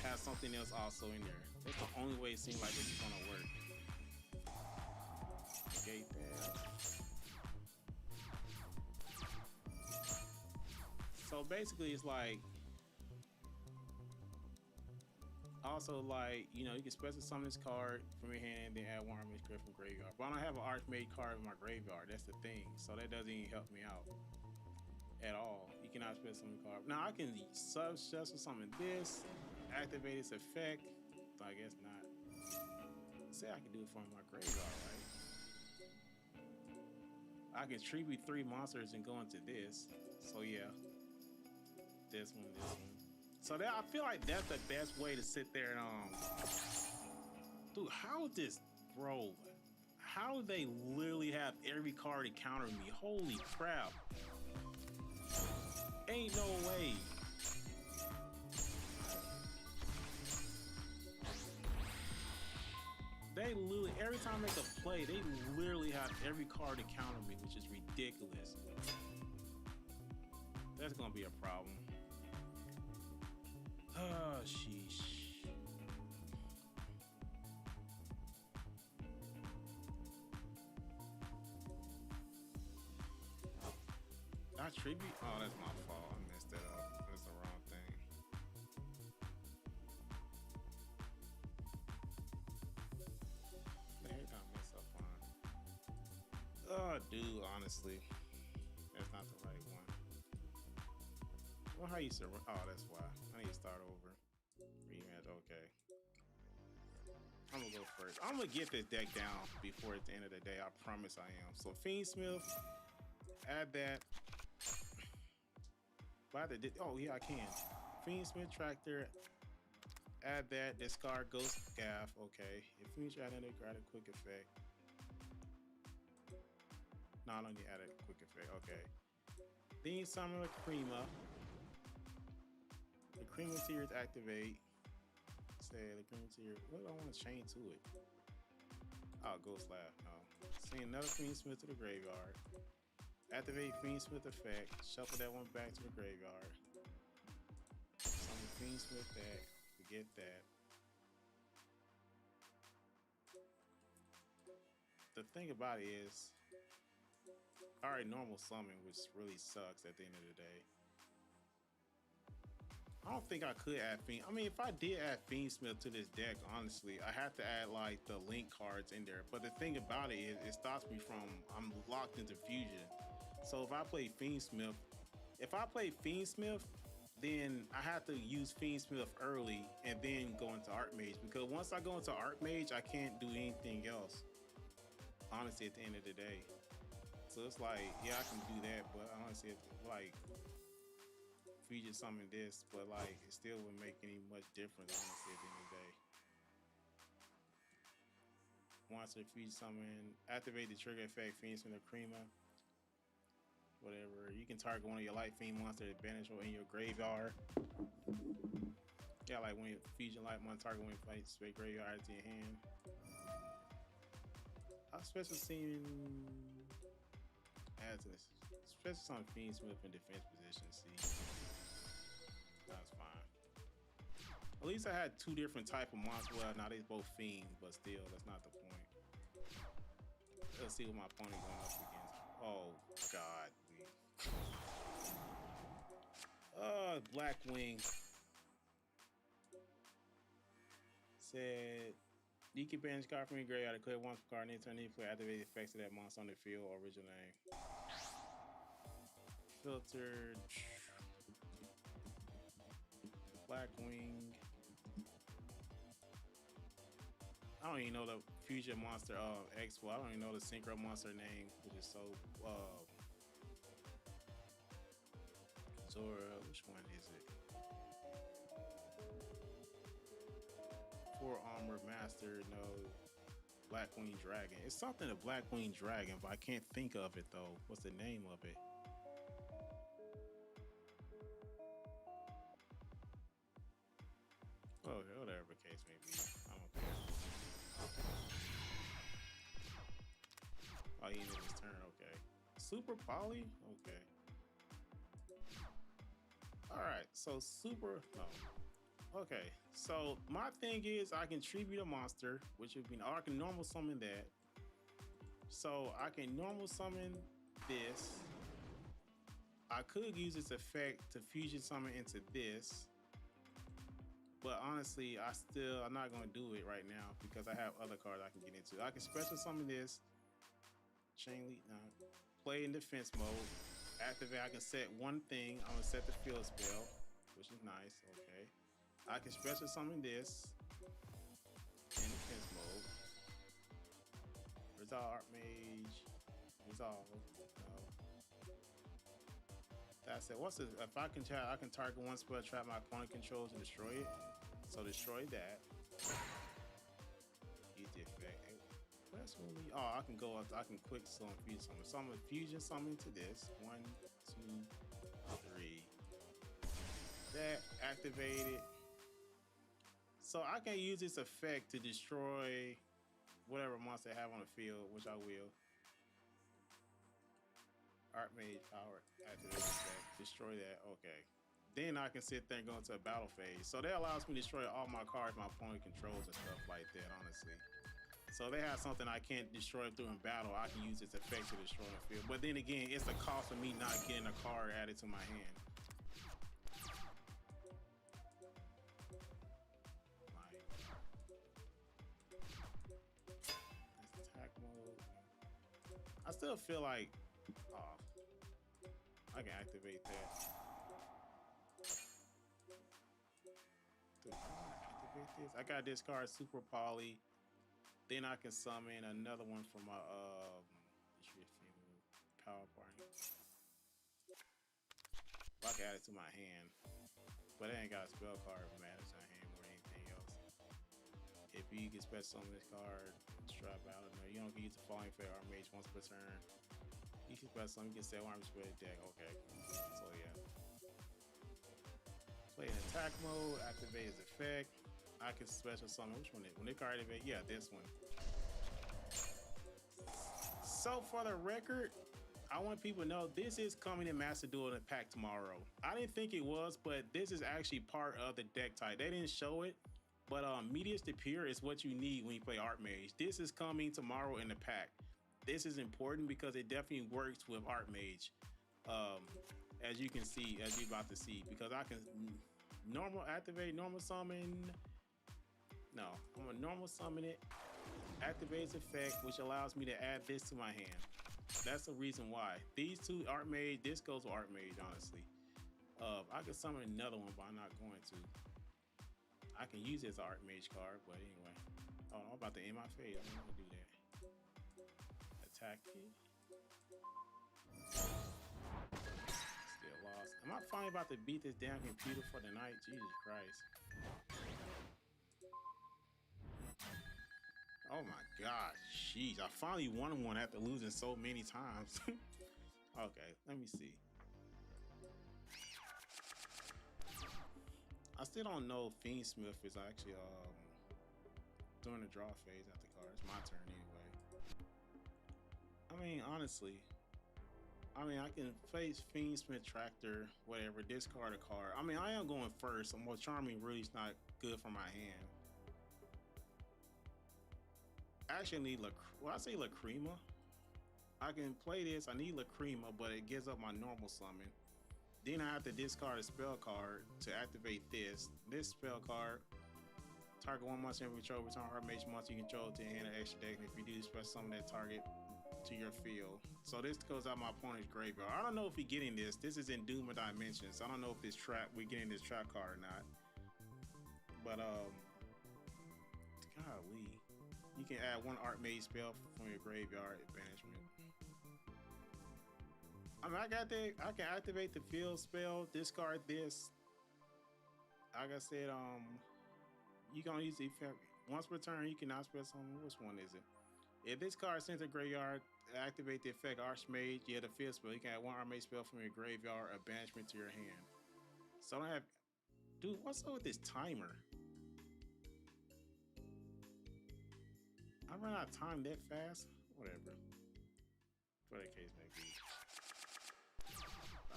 have something else also in there. That's the only way it seems like it's gonna work. Negate that. So basically it's like, also like, you know, you can special summon this card from your hand, then add one Artmage card from graveyard. But I don't have an Artmage card in my graveyard, that's the thing. So that doesn't even help me out at all. You cannot special summon the card. Now I can special summon this, activate its effect. I guess not. Say I can do it from my graveyard, right? I can tribute 3 monsters and go into this. So yeah. This one. So that I feel like that's the best way to sit there and dude, how this, bro? How they literally have every card to counter me? Holy crap! Ain't no way. They literally every time they make a play, they literally have every card to counter me, which is ridiculous. That's gonna be a problem. Oh, sheesh. I tribute? Oh, that's my fault. I messed it up. That's the wrong thing. Every time I mess up on. Oh, dude, honestly. That's not the right one. Well, how you surrender? Oh, that's why. I need to start over. Rematch, okay. go first. I'm gonna get this deck down before at the end of the day. I promise I am. So Fiendsmith, add that. Oh yeah, I can. Fiendsmith Tractor, add that. Discard Ghost Gaff. Okay. If we try to add a quick effect. No, I don't need to add a quick effect. Okay. Then summon a Crema. The Crema tiers activate. Say the Crema tier. What do I want to chain to it? Oh, Ghost Laugh. No. Send another Fiendsmith to the graveyard. Activate Fiendsmith effect. Shuffle that one back to the graveyard. Summon Fiendsmith back. Forget that. The thing about it is, I already normal summon, which really sucks at the end of the day. I don't think I could add Fiend. I mean, if I did add Fiendsmith to this deck, honestly, I have to add like the link cards in there. But the thing about it is, it stops me from, I'm locked into fusion. So if I play Fiendsmith, then I have to use Fiendsmith early and then go into Artmage, because once I go into Artmage, I can't do anything else. Honestly, at the end of the day. So it's like, yeah, I can do that, but honestly, like, fusion summon this, but like, it still wouldn't make any much difference, honestly, at the end of the day. Monster fusion summon, activate the trigger effect, Fiendsmith or Crema. Whatever. You can target one of your Light Fiend monsters at banish or in your graveyard. Yeah, like when you fusion light one target when you fight straight graveyard to your hand. I especially seen add to this, especially on Fiendsmith in defense position. See, that's fine. At least I had two different type of monsters. Well, now they both fiends, but still, that's not the point. Let's see what my opponent going up against. Oh God. Blackwing said you can banish card from your graveyard, declare one card, and turn for activate the effects of that monster on the field or original name. Filtered Blackwing. I don't even know the fusion monster Expo. I don't even know the synchro monster name, which is so Zora, which one is it? 4 Armor Master, no. Blackwing Dragon. It's something to Blackwing Dragon, but I can't think of it though. What's the name of it? Oh, whatever the case may be. I don't care. Oh, he ended his turn, okay. Super Poly? Okay. Alright, so super. Oh. Okay, so my thing is I can tribute a monster, which would be, or I can normal summon that. So I can normal summon this. I could use this effect to fusion summon into this. But honestly, I'm not gonna do it right now because I have other cards I can get into. I can special summon this. Chain lead, play in defense mode. Activate, I can set one thing. I'm gonna set the field spell, which is nice, okay. I can special summon this in defense mode. Resolve Artmage. Resolve. No. That's it. What's it? If I can try, I can target one spell trap my opponent controls and destroy it. So destroy that. Use the effect. That's really. Oh, I can go up. I can quick summon fusion summon. So I'm gonna fusion summon to this. 1, 2, 3. That activated. So I can use this effect to destroy whatever monster I have on the field, which I will. Artmage power, activate effect, destroy that, okay. Then I can sit there and go into a battle phase. So that allows me to destroy all my cards my opponent controls and stuff like that, honestly. So they have something I can't destroy during battle, I can use this effect to destroy the field. But then again, it's the cost of me not getting a card added to my hand. I still feel like, I can activate that. Dude, I activate this. I got this card, Super Poly. Then I can summon another one from my power party. I can add it to my hand, but it ain't got a spell card if it matters to my hand or anything else. If you can special summon this card, strap out. No, you don't get use the Falling Fair Artmage once per turn. You can special summon, you can set one army spread deck. Okay, so yeah. Play in attack mode, activate his effect. I can special summon, which one is it? When they card activate, yeah, this one. So for the record, I want people to know this is coming in Master Duel in the pack tomorrow. I didn't think it was, but this is actually part of the deck type. They didn't show it, but Medius to Pure is what you need when you play Artmage. This is coming tomorrow in the pack. This is important because it definitely works with Artmage. As you can see, as you're about to see, because I can normal activate, normal summon. No, I'm gonna normal summon it, activates effect, which allows me to add this to my hand. That's the reason why. These two Artmage, this goes with Artmage, honestly. I could summon another one, but I'm not going to. I can use this Artmage card, but anyway. Oh, I'm about to end my phase. I'm not gonna do that. Attack it. Still lost. Am I finally about to beat this damn computer for the night? Jesus Christ. Oh my gosh, jeez, I finally won one after losing so many times. Okay, let me see. I still don't know if Fiendsmith is actually doing the draw phase at the card. It's my turn anyway. I mean, honestly, I can face Fiendsmith, Tractor, whatever, discard a card. I mean, I am going first. More Charming really is not good for my hand. Actually need I say Lacrima. I can play this. I need Lacrima, but it gives up my normal summon. Then I have to discard a spell card to activate this. This spell card, target one monster in control, return Artmage monster you control to your hand or extra deck. And if you do, special summon that target to your field. So this goes out my opponent's graveyard. I don't know if we're getting this. This is in Doom of Dimensions. I don't know if this trap we're getting this trap card or not. But golly. You can add one Artmage spell from your graveyard banishment. I mean, I can activate the field spell, discard this. Like I said, you gonna use the effect once per turn. You cannot spell something. Which one is it? If this card sends a graveyard, activate the effect Archmage. Yeah, the field spell. You can add one Artmage spell from your graveyard or banishment to your hand. So I don't have. Dude, what's up with this timer? I run out of time that fast? Whatever. For the case may be.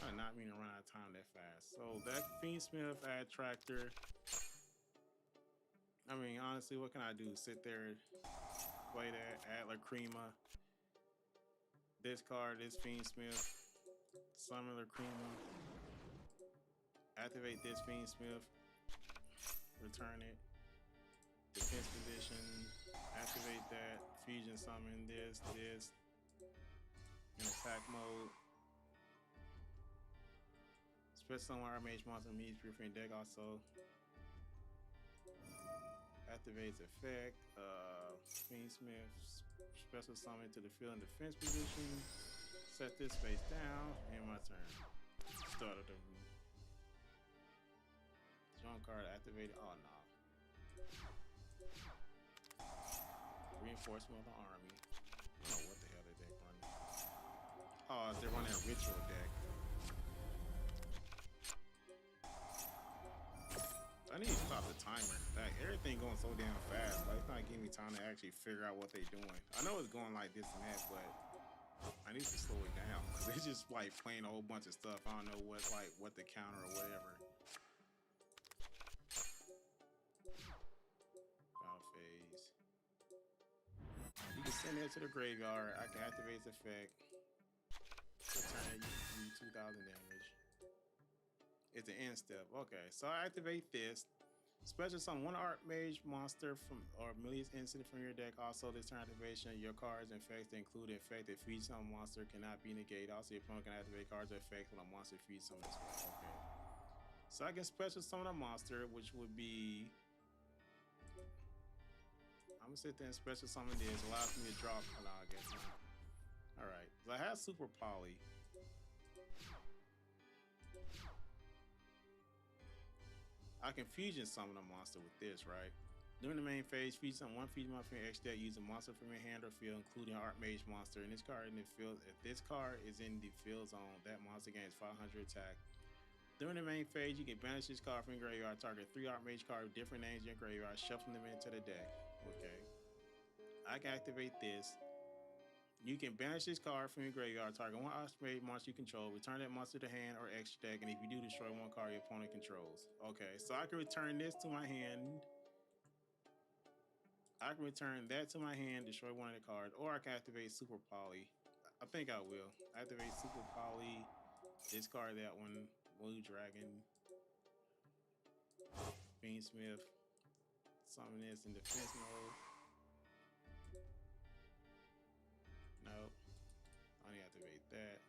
I did not mean to run out of time that fast. So that Fiendsmith, add Tractor. I mean, honestly, what can I do? Sit there, play that, add Lacrima. Discard this Fiendsmith. Summon Lacrima. Activate this Fiendsmith. Return it. Defense position, activate that, fusion summon this, in attack mode. Special summon Artmage monster immediately free from your deck also. Activates effect, Fiendsmith, special summon to the field in defense position. Set this face down, and my turn. Start of the room. Strong card activated, oh no. Reinforcement of the army. I don't know what the hell their deck running. Oh, they're running a ritual deck. I need to stop the timer. Like, everything going so damn fast. Like, it's not giving me time to actually figure out what they're doing. I know it's going like this and that, but I need to slow it down because it's just like playing a whole bunch of stuff. I don't know what the counter or whatever. You can send it to the graveyard. I can activate its effect. Return you 2,000 damage. It's an end step. Okay, so I activate this. Special summon one Artmage monster from or Melee's instant from your deck. Also, this turn activation, your cards and effects that include the effect that feeds some monster cannot be negated. Also, your opponent can activate cards or effects when a monster feeds some. Okay. So I can special summon a monster, which would be. I'm gonna sit there and special summon this. Allows me to drop. Oh, no, I guess not. Alright. So I have Super Poly. I can fusion summon a monster with this, right? During the main phase, fusion one fusion monster from your X deck, use a monster from your hand or field, including an Artmage monster. And this card in the field, if this card is in the field zone, that monster gains 500 attack. During the main phase, you can banish this card from your graveyard. Target 3 Artmage cards with different names in your graveyard, shuffling them into the deck. Okay. I can activate this. You can banish this card from your graveyard. Target 1 Artmage monster you control. Return that monster to hand or extra deck, and if you do, destroy 1 card your opponent controls. Okay, so I can return this to my hand. I can return that to my hand, destroy 1 of the cards, or I can activate Super Poly. I think I will. Activate Super Poly, discard that one, Blue Dragon, Beansmith, summon this in defense mode. Nope. I only activate that.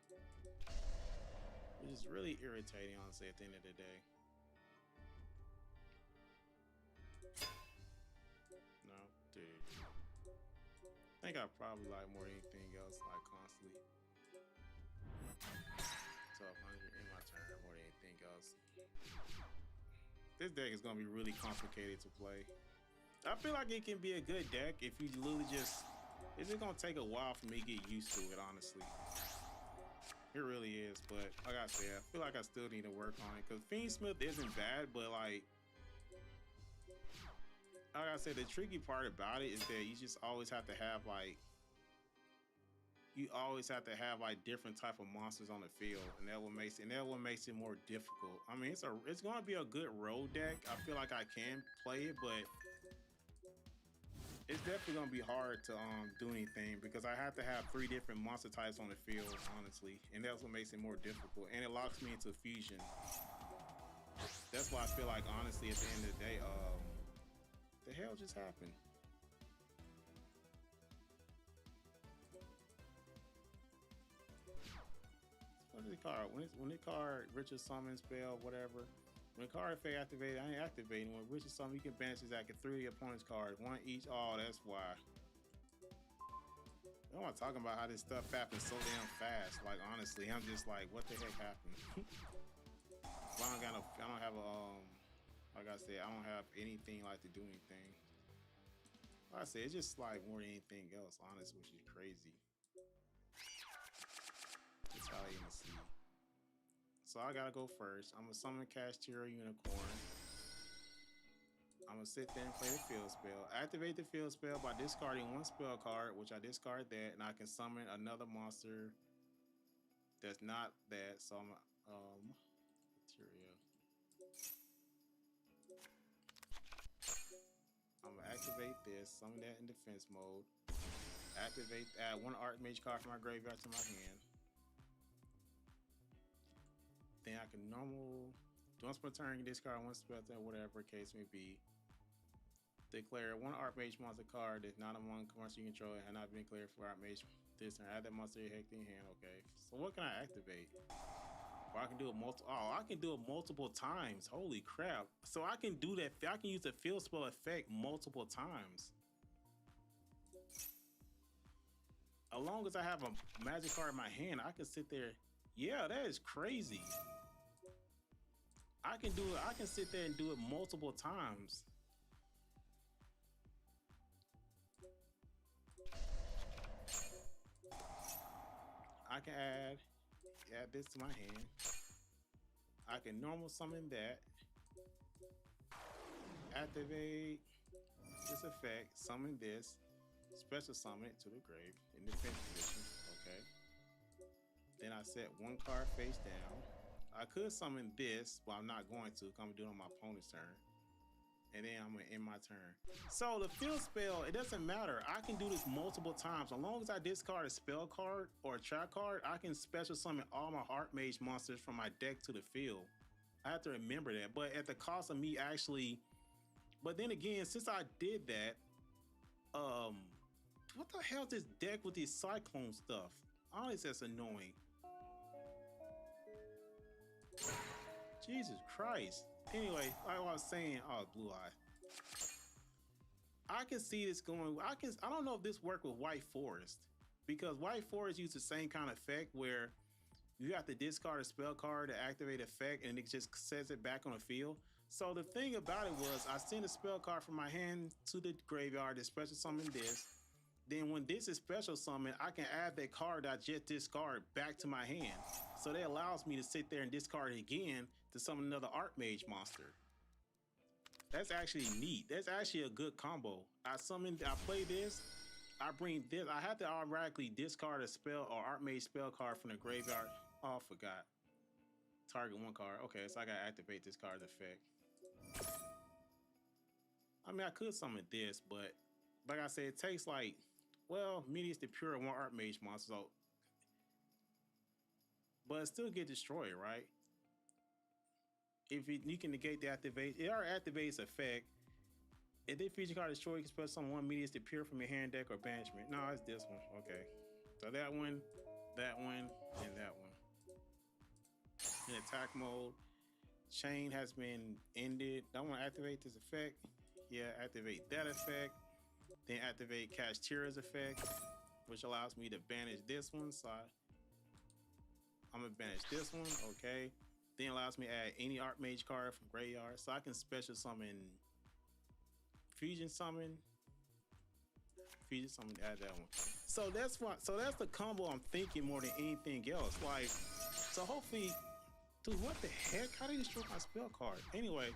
Which is really irritating, honestly, at the end of the day. No, dude. I think I probably like more than anything else, like constantly. 1200 in my turn, more than anything else. This deck is gonna be really complicated to play. I feel like it can be a good deck if you literally just. It's just gonna take a while for me to get used to it, honestly. It really is, but like I said, I feel like I still need to work on it because Fiendsmith isn't bad, but like I said, the tricky part about it is that you just always have to have like different type of monsters on the field, and that what makes it more difficult. I mean, it's gonna be a good road deck. I feel like I can play it, but it's definitely gonna be hard to do anything because I have to have 3 different monster types on the field, honestly, and that's what makes it more difficult. And it locks me into fusion. That's why I feel like, honestly, at the end of the day, the hell just happened? What is the card? When the card Ritual Summon spell, whatever. When the card phase activated, I ain't activating. When Ritual Summon, you can banish this after 3 of your opponent's cards, 1 each. Oh, that's why. I'm not talking about how this stuff happens so damn fast. Like, honestly, I'm just like, what the heck happened? I don't have a like I said, I don't have anything like to do anything. Like I said, it's just like more than anything else, honest, which is crazy. It's how you can see. So I gotta go first. I'm gonna summon Castillo Unicorn. I'm gonna sit there and play the field spell. Activate the field spell by discarding 1 spell card, which I discard that, and I can summon another monster that's not that. So I'm material. I'm gonna activate this, summon that in defense mode. Add 1 Artmage card from my graveyard to my hand. Then I can once per turn, discard 1 spell, whatever case may be. Declare 1 Artmage monster card that's not among monsters you control and have not been declared for Artmage this turn. Add that monster in your hand. Okay. So what can I activate? Or I can do it I can do it multiple times. Holy crap. So I can do that. I can use the field spell effect multiple times. As long as I have a magic card in my hand, I can sit there. Yeah, that is crazy. I can do it. I can sit there and do it multiple times. I can add this to my hand. I can normal summon that. Activate this effect. Summon this. Special summon it to the grave in defense position. Okay. Then I set 1 card face down. I could summon this, but I'm not going to. I'm gonna do it on my opponent's turn. And then I'm gonna end my turn. So the field spell, it doesn't matter. I can do this multiple times. As long as I discard a spell card or a trap card, I can special summon all my Artmage monsters from my deck to the field. I have to remember that. But at the cost of me actually, but then again, since I did that, what the hell is this deck with these cyclone stuff? Honestly, that's annoying. Jesus Christ. Anyway, like I was saying, oh, blue eye. I can see this going. I don't know if this worked with White Forest because White Forest used the same kind of effect where you have to discard a spell card to activate effect, and it just sets it back on the field. So the thing about it was, I sent a spell card from my hand to the graveyard to special summon this. Then when this is special summon, I can add that card that I just discard back to my hand. So that allows me to sit there and discard it again to summon another Artmage monster. That's actually neat. That's actually a good combo. I play this, I bring this, I have to automatically discard a spell or Artmage spell card from the graveyard. Oh, I forgot. Target one card. Okay, so I gotta activate this card's effect. I mean, I could summon this, but like I said, it takes like, well, Medius the Pure one Artmage monster, so, but it still get destroyed, right? If you can negate the activate, it already activates effect. If they feature card destroy, you can special summon one Medius the Pure from your hand deck or banishment. No, it's this one. Okay, so that one, and that one. In attack mode, chain has been ended. I want to activate this effect. Yeah, activate that effect. Then activate Kashtira's effect, which allows me to banish this one. So I'm gonna banish this one. Okay. Then allows me to add any Artmage card from graveyard, so I can special summon Fusion Summon. Add that one. So that's what. So that's the combo I'm thinking more than anything else. Like, so hopefully. Dude, what the heck? How did he destroy my spell card? Anyway,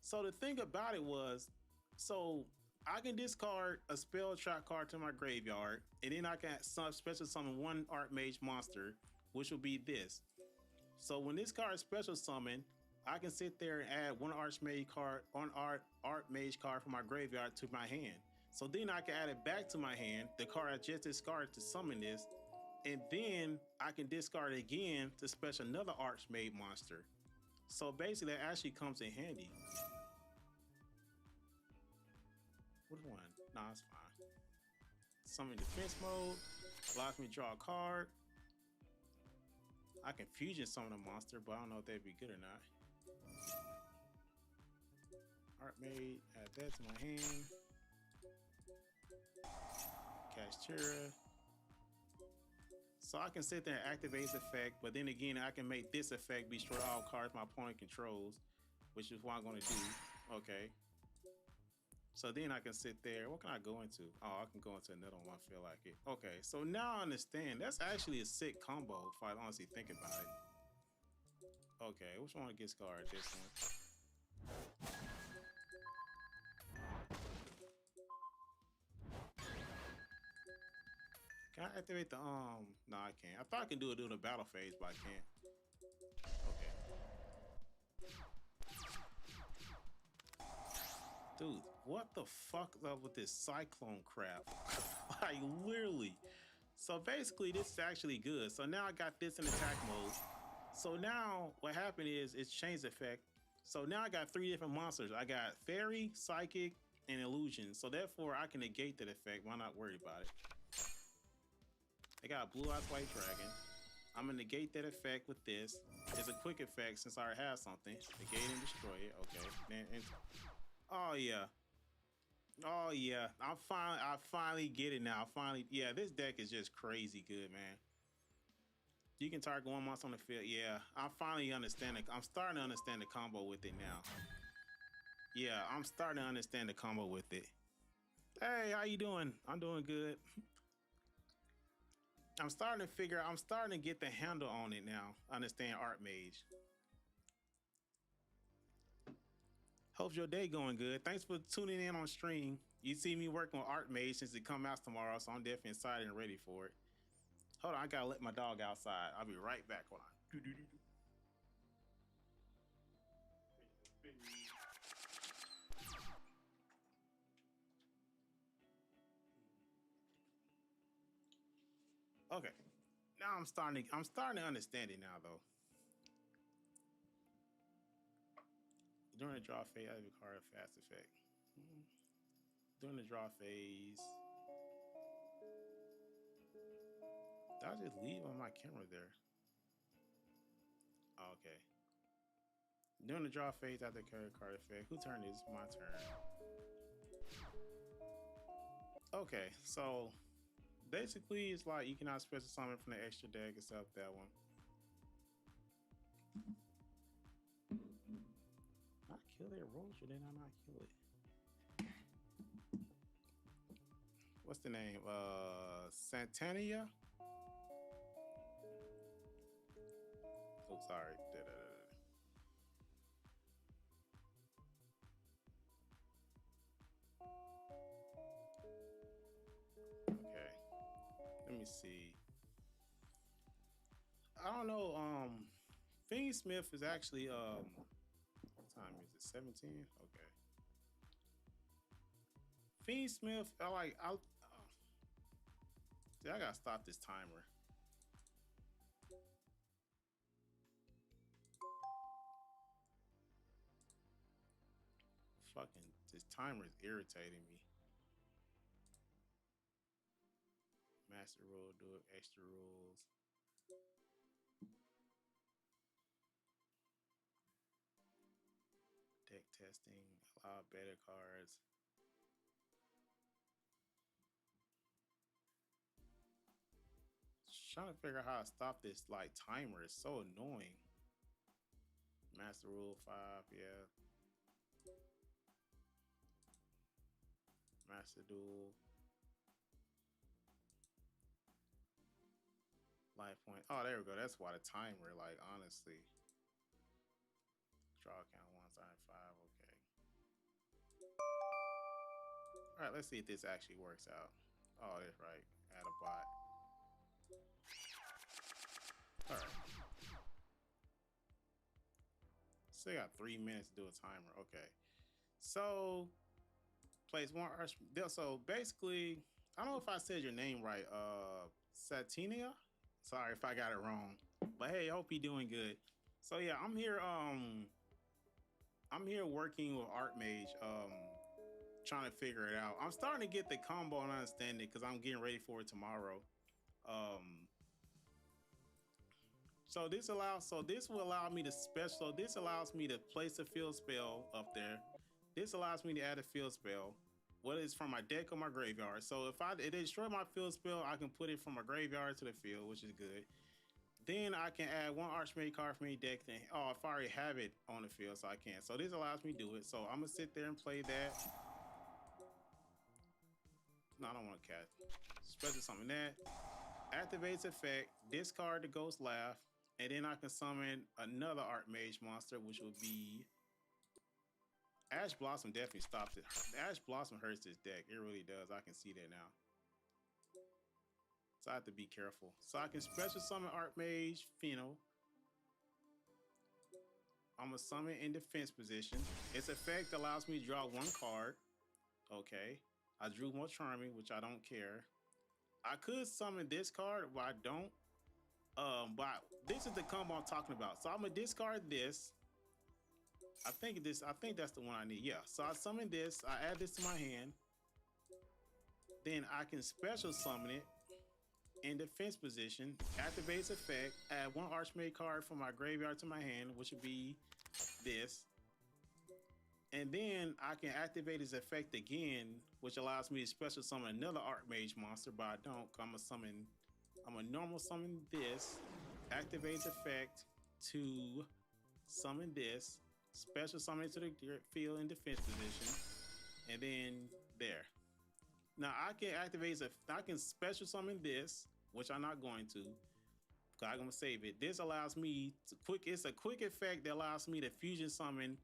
so the thing about it was, so I can discard a spell trap card to my graveyard, and then I can special summon one Artmage monster, which will be this. So when this card is special summon, I can sit there and add one Artmage card from my graveyard to my hand. So then I can add it back to my hand, the card I just discarded to summon this, and then I can discard it again to special another Archmage monster. So basically that actually comes in handy. Which one? Nah, it's fine. Summon defense mode, allows me to draw a card. I can fusion summon a monster, but I don't know if that'd be good or not. Artmage, add that to my hand. Kashtira. So I can sit there and activate this effect, but then again, I can make this effect destroy all cards my opponent controls, which is what I'm going to do. Okay. So then I can sit there. What can I go into? Oh, I can go into another one. I feel like it. Okay. So now I understand. That's actually a sick combo if I honestly think about it. Okay. Which one gets guard? This one. Can I activate the no, I can't. I thought I could do it during the battle phase, but I can't. Okay. Dude, what the fuck is up with this cyclone crap? Like literally. So basically this is actually good. So now I got this in attack mode. So now what happened is it's changed effect. So now I got 3 different monsters. I got Fairy, Psychic, and Illusion. So therefore I can negate that effect. Why not worry about it? I got a Blue Eyes White Dragon. I'm gonna negate that effect with this. It's a quick effect since I already have something. Negate and destroy it. Okay. Oh yeah. Oh yeah. I finally get it now. Yeah, this deck is just crazy good, man. You can target one monster on the field. Yeah, I finally understand it. I'm starting to understand the combo with it now. Yeah, I'm starting to understand the combo with it. Hey, how you doing? I'm doing good. I'm starting to get the handle on it now. Understand Artmage. Hope your day going good. Thanks for tuning in on stream. You see me working with Artmage since it comes out tomorrow, so I'm definitely excited and ready for it. Hold on, I gotta let my dog outside. I'll be right back. Hold on. Okay. Now I'm starting to understand it now though. During the draw phase, I have a card fast effect. During the draw phase. Did I just leave on my camera there? Oh, okay. During the draw phase, I have the card effect. Whose turn is my turn? Okay, so basically it's like you cannot special summon from the extra deck except that one. Not kill that roach, or did I not kill it? What's the name? Santania? Oh, sorry. Okay. Let me see. I don't know. Fiend Smith is actually what time is it? 17? Okay. Fiend Smith, I gotta stop this timer. Fucking this timer is irritating me. Master rule, do it, extra rules. Deck testing, allow beta cards. Just trying to figure out how to stop this like timer. It's so annoying. Master rule 5, yeah. Master duel. Life point. Oh, there we go. That's why the timer, like, honestly. Draw count 1 side 5. Okay. All right, let's see if this actually works out. Oh, that's right. Add a bot. All right. So you got 3 minutes to do a timer. Okay. So place one arch. So basically, I don't know if I said your name right. Satinia. Sorry if I got it wrong. But hey, I hope you're doing good. So yeah, I'm here. I'm here working with Artmage. Trying to figure it out. I'm starting to get the combo and understand it because I'm getting ready for it tomorrow. So this will allow me to special. So this allows me to place a field spell up there. This allows me to add a field spell, whether it's from my deck or my graveyard. So if it destroy my field spell, I can put it from my graveyard to the field, which is good. Then I can add one Archmage card from any deck. Then, oh, if I already have it on the field, so I can. So this allows me to do it. So I'm gonna sit there and play that. No, I don't want to cast. Special summon that. Activates effect. Discard the Ghost Laugh. And then I can summon another Artmage monster, which will be Ash Blossom. Definitely stops it. Ash Blossom hurts this deck. It really does. I can see that now. So I have to be careful. So I can special summon Artmage Pheno. I'm gonna summon in defense position. Its effect allows me to draw one card. Okay. I drew more Charming, which I don't care. I could summon this card, but I don't. But this is the combo I'm talking about. So I'm gonna discard this. I think that's the one I need. Yeah. So I summon this. I add this to my hand. Then I can special summon it in defense position. Activates effect. Add one Archmage card from my graveyard to my hand, which would be this. And then I can activate his effect again, which allows me to special summon another Artmage monster, but I don't. I'm a normal summon this, activates effect to summon this, special summon it to the field in defense position, and then there. Now I can I can special summon this, which I'm not going to, because I'm gonna save it. This allows me to it's a quick effect that allows me to fusion summon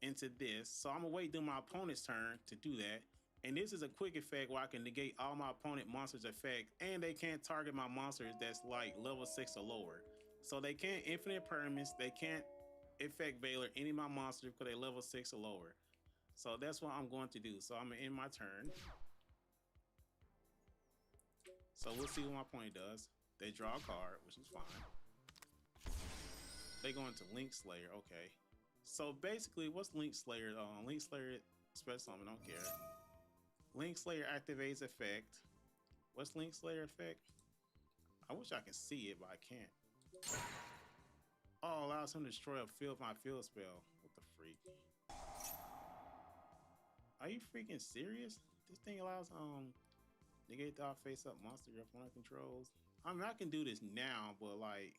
into this. So I'm gonna wait till my opponent's turn to do that. And this is a quick effect where I can negate all my opponent monsters' effect, and they can't target my monsters that's like level 6 or lower. So they can't infinite permanence, they can't effect Veiler any of my monsters because they level 6 or lower. So that's what I'm going to do. So I'm gonna end my turn. So we'll see what my opponent does. They draw a card, which is fine. They go into Link Slayer, okay. So basically, what's Link Slayer? Link Slayer special summon, don't care. Link Slayer activates effect. What's Link Slayer effect? I wish I could see it, but I can't. Oh, allows him to destroy my field spell. What the freak? Are you freaking serious? This thing allows Negate the face up monster your opponent controls. I mean, I can do this now, but like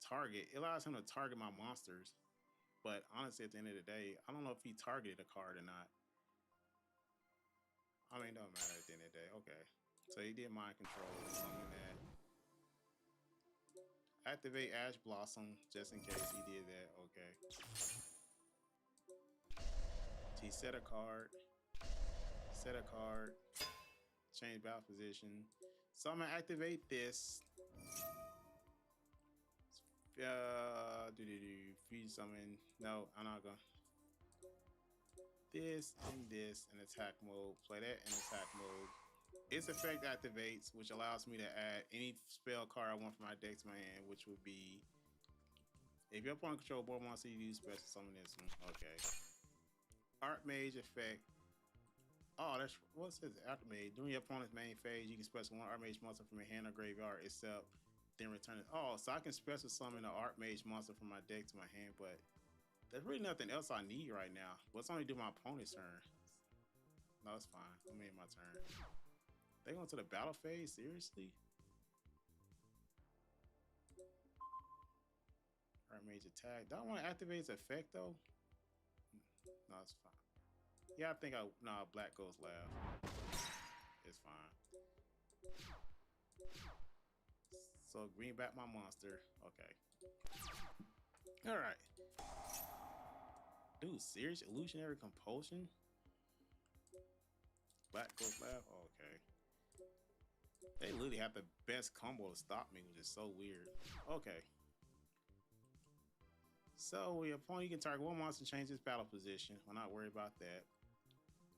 target, it allows him to target my monsters. But honestly, at the end of the day, I don't know if he targeted a card or not. I mean, it don't matter at the end of the day. Okay. So he did mind control or something that. Activate Ash Blossom just in case he did that. Okay. He set a card. Set a card. Change battle position. So I'm gonna activate this. Freeze summon. No, I'm not gonna. This and this in attack mode. Play that in attack mode. Its effect activates, which allows me to add any spell card I want from my deck to my hand, which would be if your opponent control board monster, you use special summon this one. Okay. Artmage effect. Oh, that's what says Artmage. During your opponent's main phase, you can special one Artmage monster from your hand or graveyard itself, then return it. Oh, so I can special summon an Artmage monster from my deck to my hand, but there's really nothing else I need right now. What's only do my opponent's turn? No, it's fine. I'm in my turn. They going to the battle phase? Seriously? Artmage attack. Do I want to activate its effect though? No, it's fine. Yeah, I think Black Ghost laugh. It's fine. So bring back my monster. Okay. Alright. Dude, serious illusionary compulsion? Black Ghost laugh? Okay. They literally have the best combo to stop me, which is so weird. Okay. So your opponent, you can target one monster, change its battle position. We're not worried about that.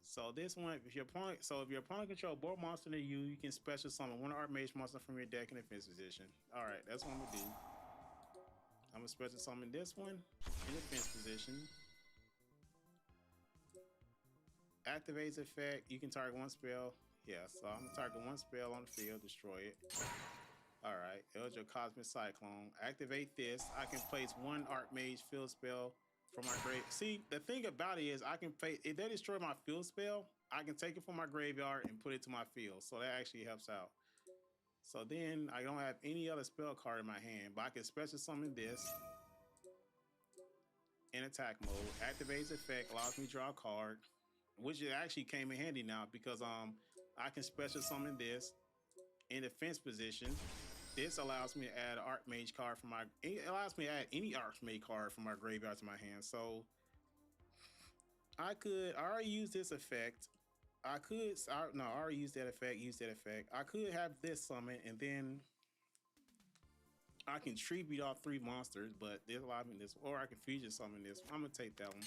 So this one, if your opponent control board monster than you, you can special summon one Artmage monster from your deck in defense position. All right, that's what I'm gonna do. I'm gonna special summon this one in defense position. Activates effect. You can target one spell. Yeah, so I'm gonna target one spell on the field, destroy it. All right, Yugioh Cosmic Cyclone. Activate this. I can place one Artmage field spell from my grave. See, the thing about it is I can play, if they destroy my field spell, I can take it from my graveyard and put it to my field. So that actually helps out. So then I don't have any other spell card in my hand, but I can special summon this in attack mode. Activates effect, allows me to draw a card, which it actually came in handy now because I can special summon this in defense position. This allows me to add an Artmage card from my. It allows me to add any Artmage card from my graveyard to my hand. So I already use this effect. I already used that effect. Use that effect. I could have this summon and then I can tribute all three monsters, but this allows me this, or I can fusion summon this. I'm gonna take that one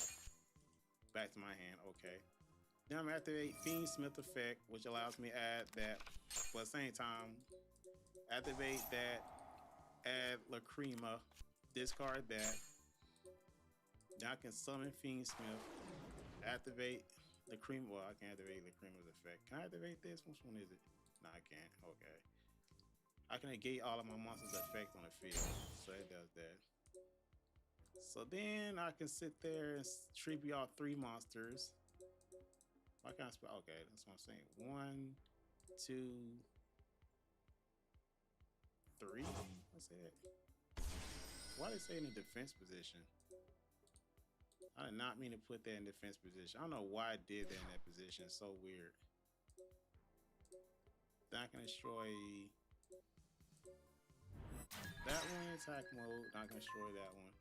back to my hand. Okay. Then I'm gonna activate Fiendsmith effect, which allows me to add that, but at the same time, activate that, add Lacrima, discard that. Then I can summon Fiendsmith, activate Lacrima. Well, I can activate Lacrima's effect. Can I activate this? Which one is it? No, I can't. Okay. I can negate all of my monsters' effect on the field, so it does that. So then I can sit there and tribute all three monsters. Why can't I spell? Okay, that's what I'm saying. 1, 2, 3. What's that? Why did it say in the defense position? I did not mean to put that in defense position. I don't know why I did that in that position. It's so weird. Then I can destroy that one, attack mode. I can destroy that one.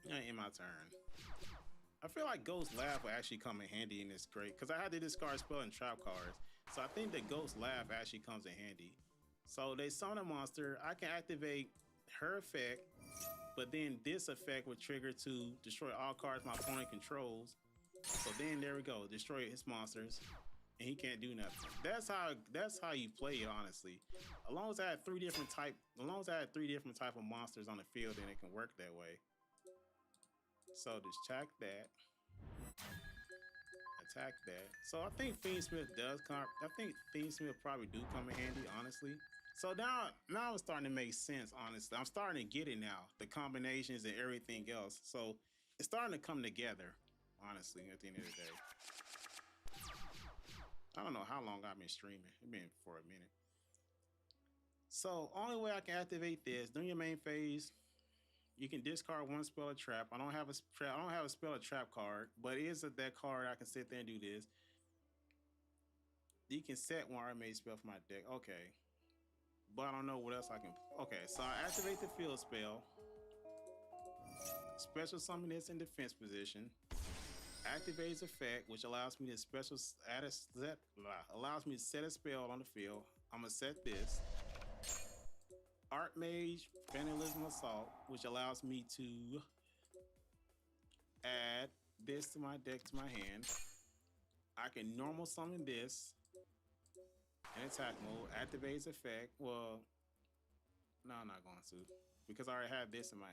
And in my turn. I feel like Ghost Laugh will actually come in handy in this great because I had to discard spell and trap cards. So I think that Ghost Laugh actually comes in handy. So they summon a monster. I can activate her effect, but then this effect would trigger to destroy all cards my opponent controls. So then there we go, destroy his monsters, and he can't do nothing. That's how you play it, honestly. As long as I had three different type of monsters on the field, then it can work that way. So just check that. Attack that. So I think Fiendsmith does come. I think Fiendsmith probably do come in handy, honestly. So now it's starting to make sense, honestly. I'm starting to get it now. The combinations and everything else. So it's starting to come together, honestly, at the end of the day. I don't know how long I've been streaming. It's been for a minute. So only way I can activate this during your main phase, you can discard one spell or trap. I don't have a spell or trap card, but it is that card I can sit there and do this. You can set one Artmage spell for my deck. Okay. But I don't know what else I can. Okay, so I activate the field spell. Special summon this in defense position. Activates effect, which allows me to set a spell on the field. I'm gonna set this. Artmage Vandalism Assault, which allows me to add this to my deck to my hand. I can normal summon this in attack mode. Activates effect. Well, no, I'm not going to, because I already have this in my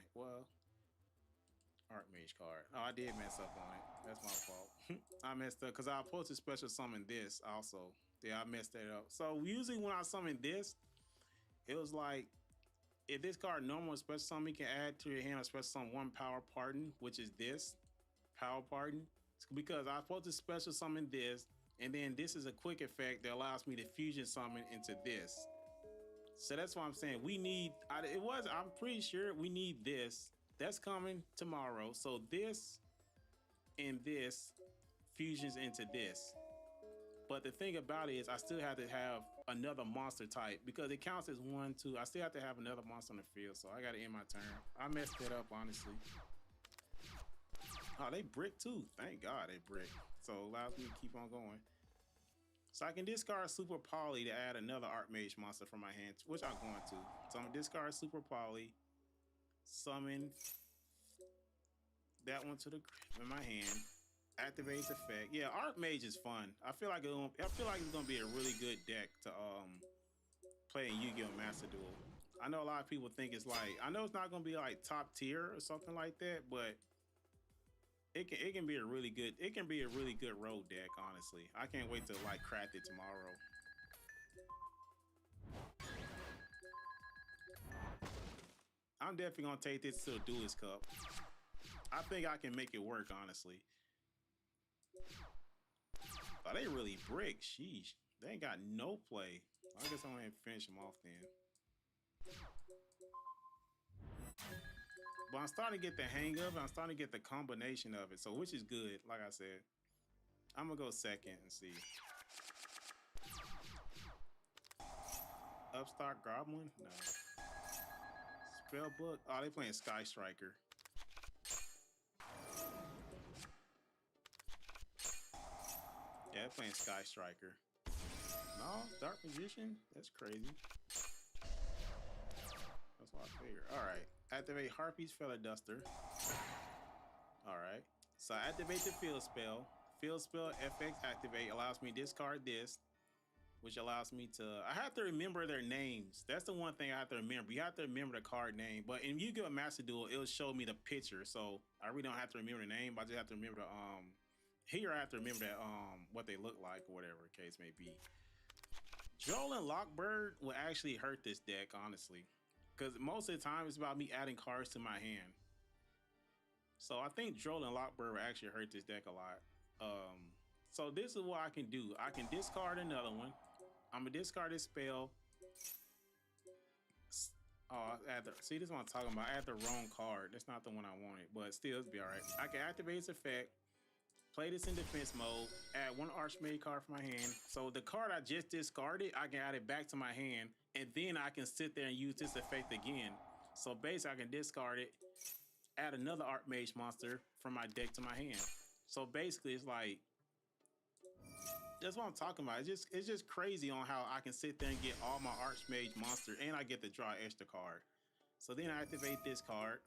Artmage card. Oh, I did mess up on it. That's my fault. I messed up because I was supposed to special summon this also. Yeah, I messed that up. So usually when I summon this, it was like, if this card normal special summon, you can add to your hand a special summon one power pardon, which is this power pardon. It's because I was supposed to special summon this, and then this is a quick effect that allows me to fusion summon into this. So that's why I'm saying we need. I'm pretty sure we need this. That's coming tomorrow. So this and this fusions into this. But the thing about it is I still have to have another monster type because it counts as 1, 2. I still have to have another monster on the field. So I got to end my turn. I messed it up, honestly. Oh, they brick too. Thank God they brick. So it allows me to keep on going. So I can discard Super Poly to add another Artmage monster from my hand, which I'm going to. So I'm going to discard Super Poly. Summon that one to the in my hand. Activates effect. Yeah, Artmage is fun. I feel like it's gonna be a really good deck to play in Yu-Gi-Oh! Master Duel. I know a lot of people think it's like, I know it's not gonna be like top tier or something like that, but it can be a really good road deck, honestly. I can't wait to like craft it tomorrow. I'm definitely gonna take this to a Duelist Cup. I think I can make it work, honestly. Oh, they really brick. Sheesh. They ain't got no play. I guess I'm gonna finish them off then. But I'm starting to get the hang of it. I'm starting to get the combination of it. So which is good, like I said. I'm gonna go second and see. Upstart Goblin? No. Spellbook? Oh, they playing Sky Striker. Yeah, they're playing Sky Striker. No, Dark Magician? That's crazy. That's what I figured. Alright. Activate Harpy's Feather Duster. Alright. So I activate the field spell. Field spell FX activate allows me to discard this, which allows me to. I have to remember their names. That's the one thing I have to remember. You have to remember the card name. But in Yu-Gi-Oh! Master Duel, it'll show me the picture. So I really don't have to remember the name. I just have to remember the here I have to remember that what they look like or whatever the case may be. Joel and Lockbird will actually hurt this deck, honestly. Because most of the time it's about me adding cards to my hand. So I think Joel and Lockbird will actually hurt this deck a lot. So this is what I can do. I can discard another one. I'm gonna discard this spell. Oh, see, this is what I'm talking about. I had the wrong card. That's not the one I wanted, but still, it'll be all right. I can activate its effect. Play this in defense mode. Add one Archmage card from my hand. So the card I just discarded, I can add it back to my hand, and then I can sit there and use this effect again. So basically, I can discard it, add another Artmage monster from my deck to my hand. So basically, it's like, that's what I'm talking about. It's just crazy on how I can sit there and get all my Archmage monster, and I get to draw an extra card. So then I activate this card.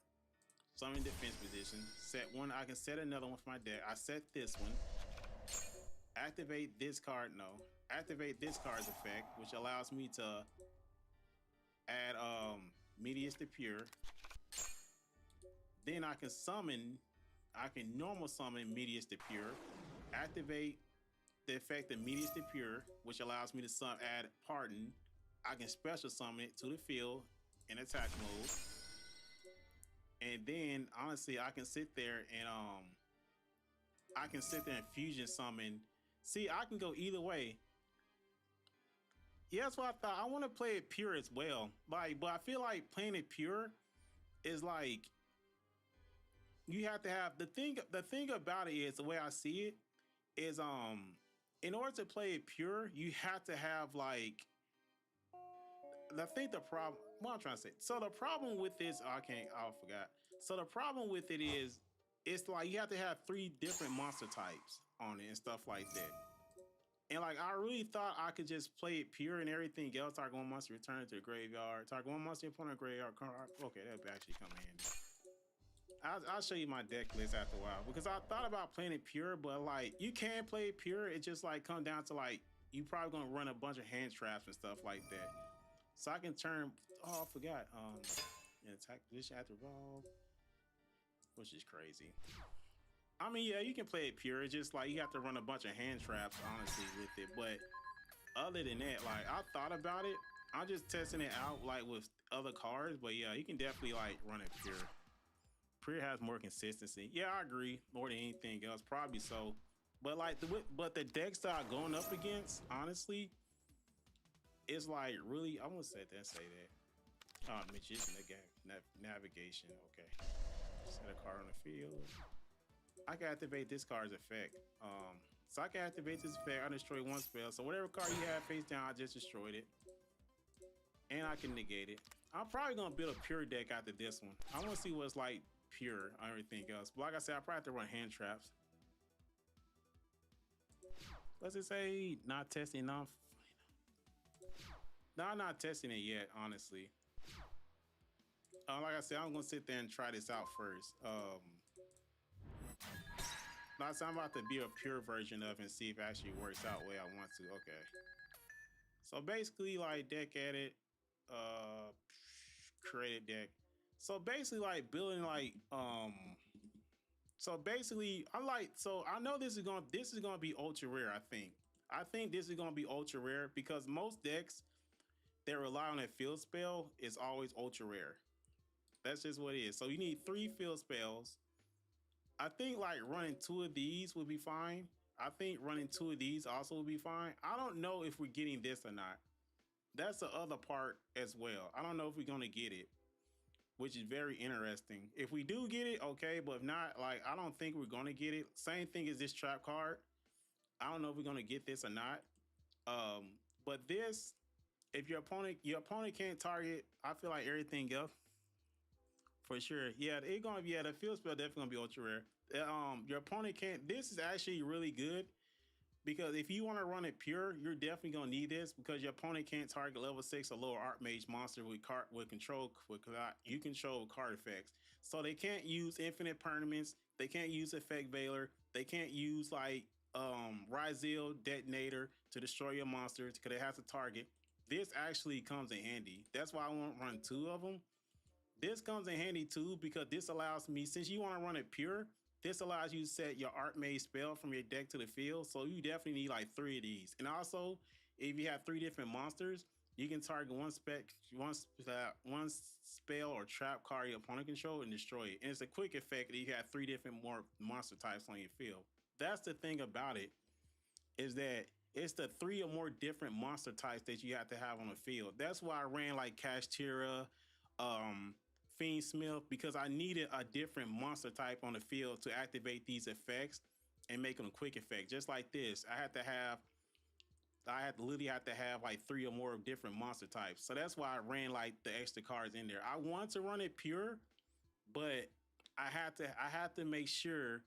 So I'm in defense position. Set one. I can set another one for my deck. I set this one. Activate this card. No. Activate this card's effect, which allows me to add Medius to Pure. Then I can summon. I can normal summon Medius to Pure. Activate the effect of Medius to Pure, which allows me to add Pardon. I can special summon it to the field in attack mode. And then honestly, I can sit there and fusion summon. See, I can go either way. Yeah, that's what I thought. I want to play it pure as well. Like, but I feel like playing it pure is like you have to have the thing. The thing about it is the way I see it is in order to play it pure, you have to have like I think the problem. What I'm trying to say. So the problem with this, oh, I can't. I forgot. So the problem with it is, it's like you have to have 3 different monster types on it and stuff like that. And like I really thought I could just play it pure and everything else. Target one monster, return it to the graveyard. Target one monster, opponent graveyard card. Okay, that'd actually come in handy. I'll show you my deck list after a while because I thought about playing it pure, but like you can play it pure. It just like come down to like you probably gonna run a bunch of hand traps and stuff like that. So I can turn. Oh, I forgot. Attack position after evolve, which is crazy. I mean, yeah, you can play it pure. It's just like you have to run a bunch of hand traps, honestly, with it. But other than that, like I thought about it. I'm just testing it out like with other cards. But yeah, you can definitely like run it pure. Pure has more consistency. Yeah, I agree. More than anything else, probably so. But like the decks that I'm going up against, honestly, it's like really. I won't say that. Oh, magician navigation. Okay, set a card on the field. I can activate this card's effect. So I can activate this effect. I destroy one spell. So whatever card you have face down, I just destroyed it, and I can negate it. I'm probably gonna build a pure deck after this one. I want to see what's like pure on everything else. But like I said, I probably have to run hand traps. Let's just say not testing enough. No, I'm not testing it yet, honestly. Like I said, I'm gonna sit there and try this out first. So I'm about to be a pure version of it and see if it actually works out the way I want to. Okay. So basically, like deck edit, created deck. So basically, like building like So basically, I know this is gonna be ultra rare. I think this is gonna be ultra rare because most decks that rely on a field spell is always ultra rare. That's just what it is. So you need 3 field spells. I think like running 2 of these would be fine. I think running 2 of these also would be fine. I don't know if we're getting this or not. That's the other part as well. I don't know if we're gonna get it, which is very interesting. If we do get it, okay, but if not, like I don't think we're gonna get it. Same thing as this trap card. I don't know if we're gonna get this or not. But this, if your opponent can't target, I feel like everything else for sure. Yeah, it's gonna be the field spell definitely gonna be ultra rare. Your opponent can't. This is actually really good because if you want to run it pure, you're definitely gonna need this because your opponent can't target level 6 or lower Artmage monster with control you control card effects. So they can't use infinite permanents. They can't use effect veiler. They can't use like Ryzeal detonator to destroy your monsters because it has to target. This actually comes in handy. That's why I won't run 2 of them. This comes in handy too because this allows me, since you want to run it pure, this allows you to set your Artmage spell from your deck to the field. So you definitely need like 3 of these. And also, if you have 3 different monsters, you can target one spell or trap card your opponent control and destroy it. And it's a quick effect that you have 3 different more monster types on your field. That's the thing about it, is that it's the 3 or more different monster types that you have to have on the field. That's why I ran like Kashtira, Fiend Smith, because I needed a different monster type on the field to activate these effects and make them a quick effect. Just like this, I literally have to have like 3 or more different monster types. So that's why I ran like the extra cards in there. I want to run it pure, but I had to make sure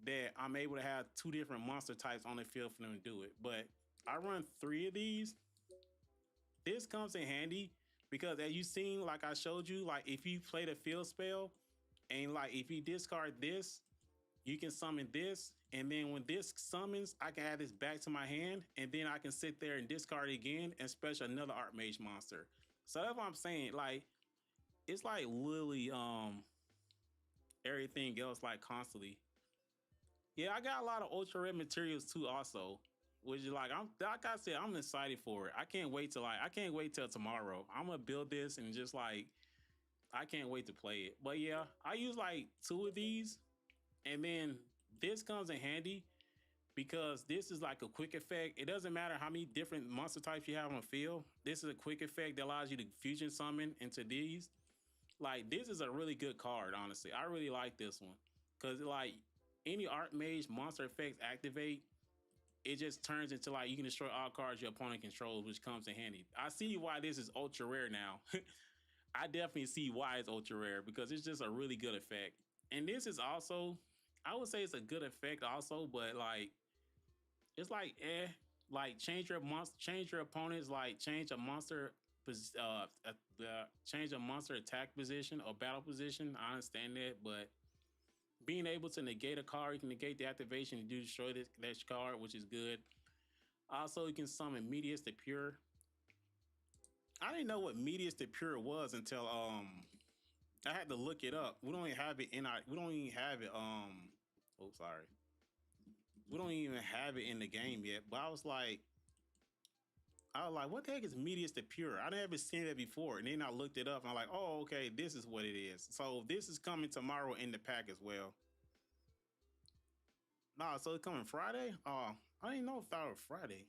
that I'm able to have 2 different monster types on the field for them to do it. But I run 3 of these. This comes in handy because as you seen, like I showed you, like if you play the field spell and like if you discard this, you can summon this. And then when this summons, I can add this back to my hand and then I can sit there and discard it again and special another Artmage monster. So that's what I'm saying. Like, it's like literally everything else like constantly. Yeah, I got a lot of ultra red materials too also. Which is like like I said, I'm excited for it. I can't wait till tomorrow. I'm gonna build this and just like I can't wait to play it. But yeah, I use like 2 of these, and then this comes in handy because this is like a quick effect. It doesn't matter how many different monster types you have on the field. This is a quick effect that allows you to fusion summon into these. Like, this is a really good card, honestly. I really like this one. Because, like, any Artmage monster effects activate, it just turns into, like, you can destroy all cards your opponent controls, which comes in handy. I see why this is ultra rare now. I definitely see why it's ultra rare, because it's just a really good effect. And this is also, I would say it's a good effect also, but, like, it's like, like, change your opponent's, like, change a monster change a monster attack position or battle position. I understand that, but being able to negate a card, you can negate the activation and do destroy that card, which is good. Also, you can summon Medius the Pure. I didn't know what Medius the Pure was until I had to look it up. We don't even have it oh, sorry. We don't even have it in the game yet. But I was like, what the heck is Medius the Pure? I never seen that before. And then I looked it up and I'm like, oh, okay, this is what it is. So this is coming tomorrow in the pack as well. Nah, so it's coming Friday? Oh, I didn't know if that was Friday.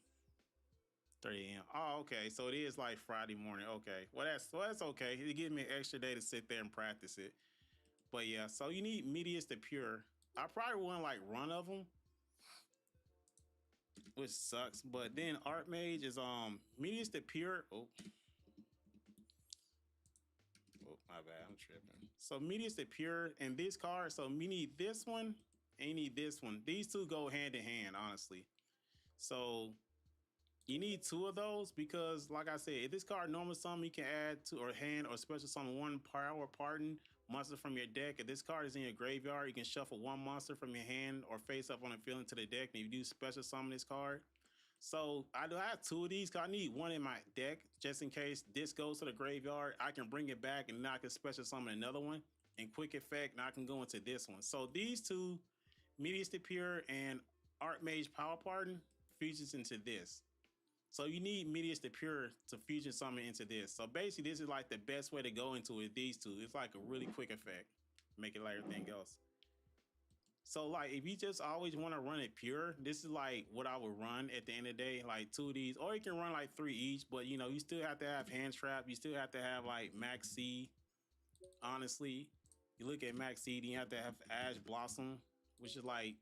30 a.m. Oh, okay. So it is like Friday morning. Okay. Well, that's okay. It gives me an extra day to sit there and practice it. But yeah, so you need Medius the Pure. I probably wouldn't like run of them, which sucks. But then Artmage is Medius the Pure. Oh, my bad, I'm tripping. So Medius the Pure and this card. So you need this one and you need this one. These two go hand in hand, honestly. So you need two of those because, like I said, if this card normal summon, you can add to or hand or special summon one power pardon monster from your deck. If this card is in your graveyard, you can shuffle one monster from your hand or face up on a field into the deck. And if you do special summon this card, so I do have two of these because I need one in my deck just in case this goes to the graveyard. I can bring it back and then I can special summon another one in quick effect, and I can go into this one. So these two, Medius the Pure and Artmage Power Pardon, fusions into this. So you need Medius the Pure to fusion summon into this. So basically, this is like the best way to go into it. These two, it's like a really quick effect, make it like everything else. So like, if you just always want to run it pure, this is like what I would run at the end of the day, like two of these, or you can run like three each. But you know, you still have to have hand trap. You still have to have like Max C. Honestly, you look at Max C, then you have to have Ash Blossom, which is like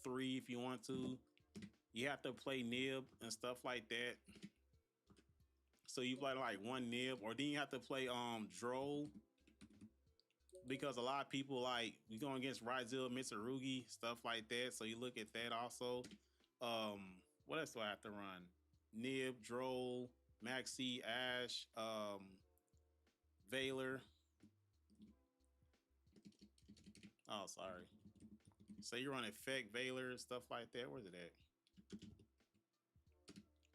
3 if you want to. You have to play Nib and stuff like that. So you play like one Nib, or then you have to play Droll, because a lot of people like you going against Ryzel, Mitsurugi, stuff like that. So you look at that also. What else do I have to run? Nib, Droll, Maxi, Ash, Valor. Oh, sorry. So you run Effect, Valor, stuff like that. Where's it at?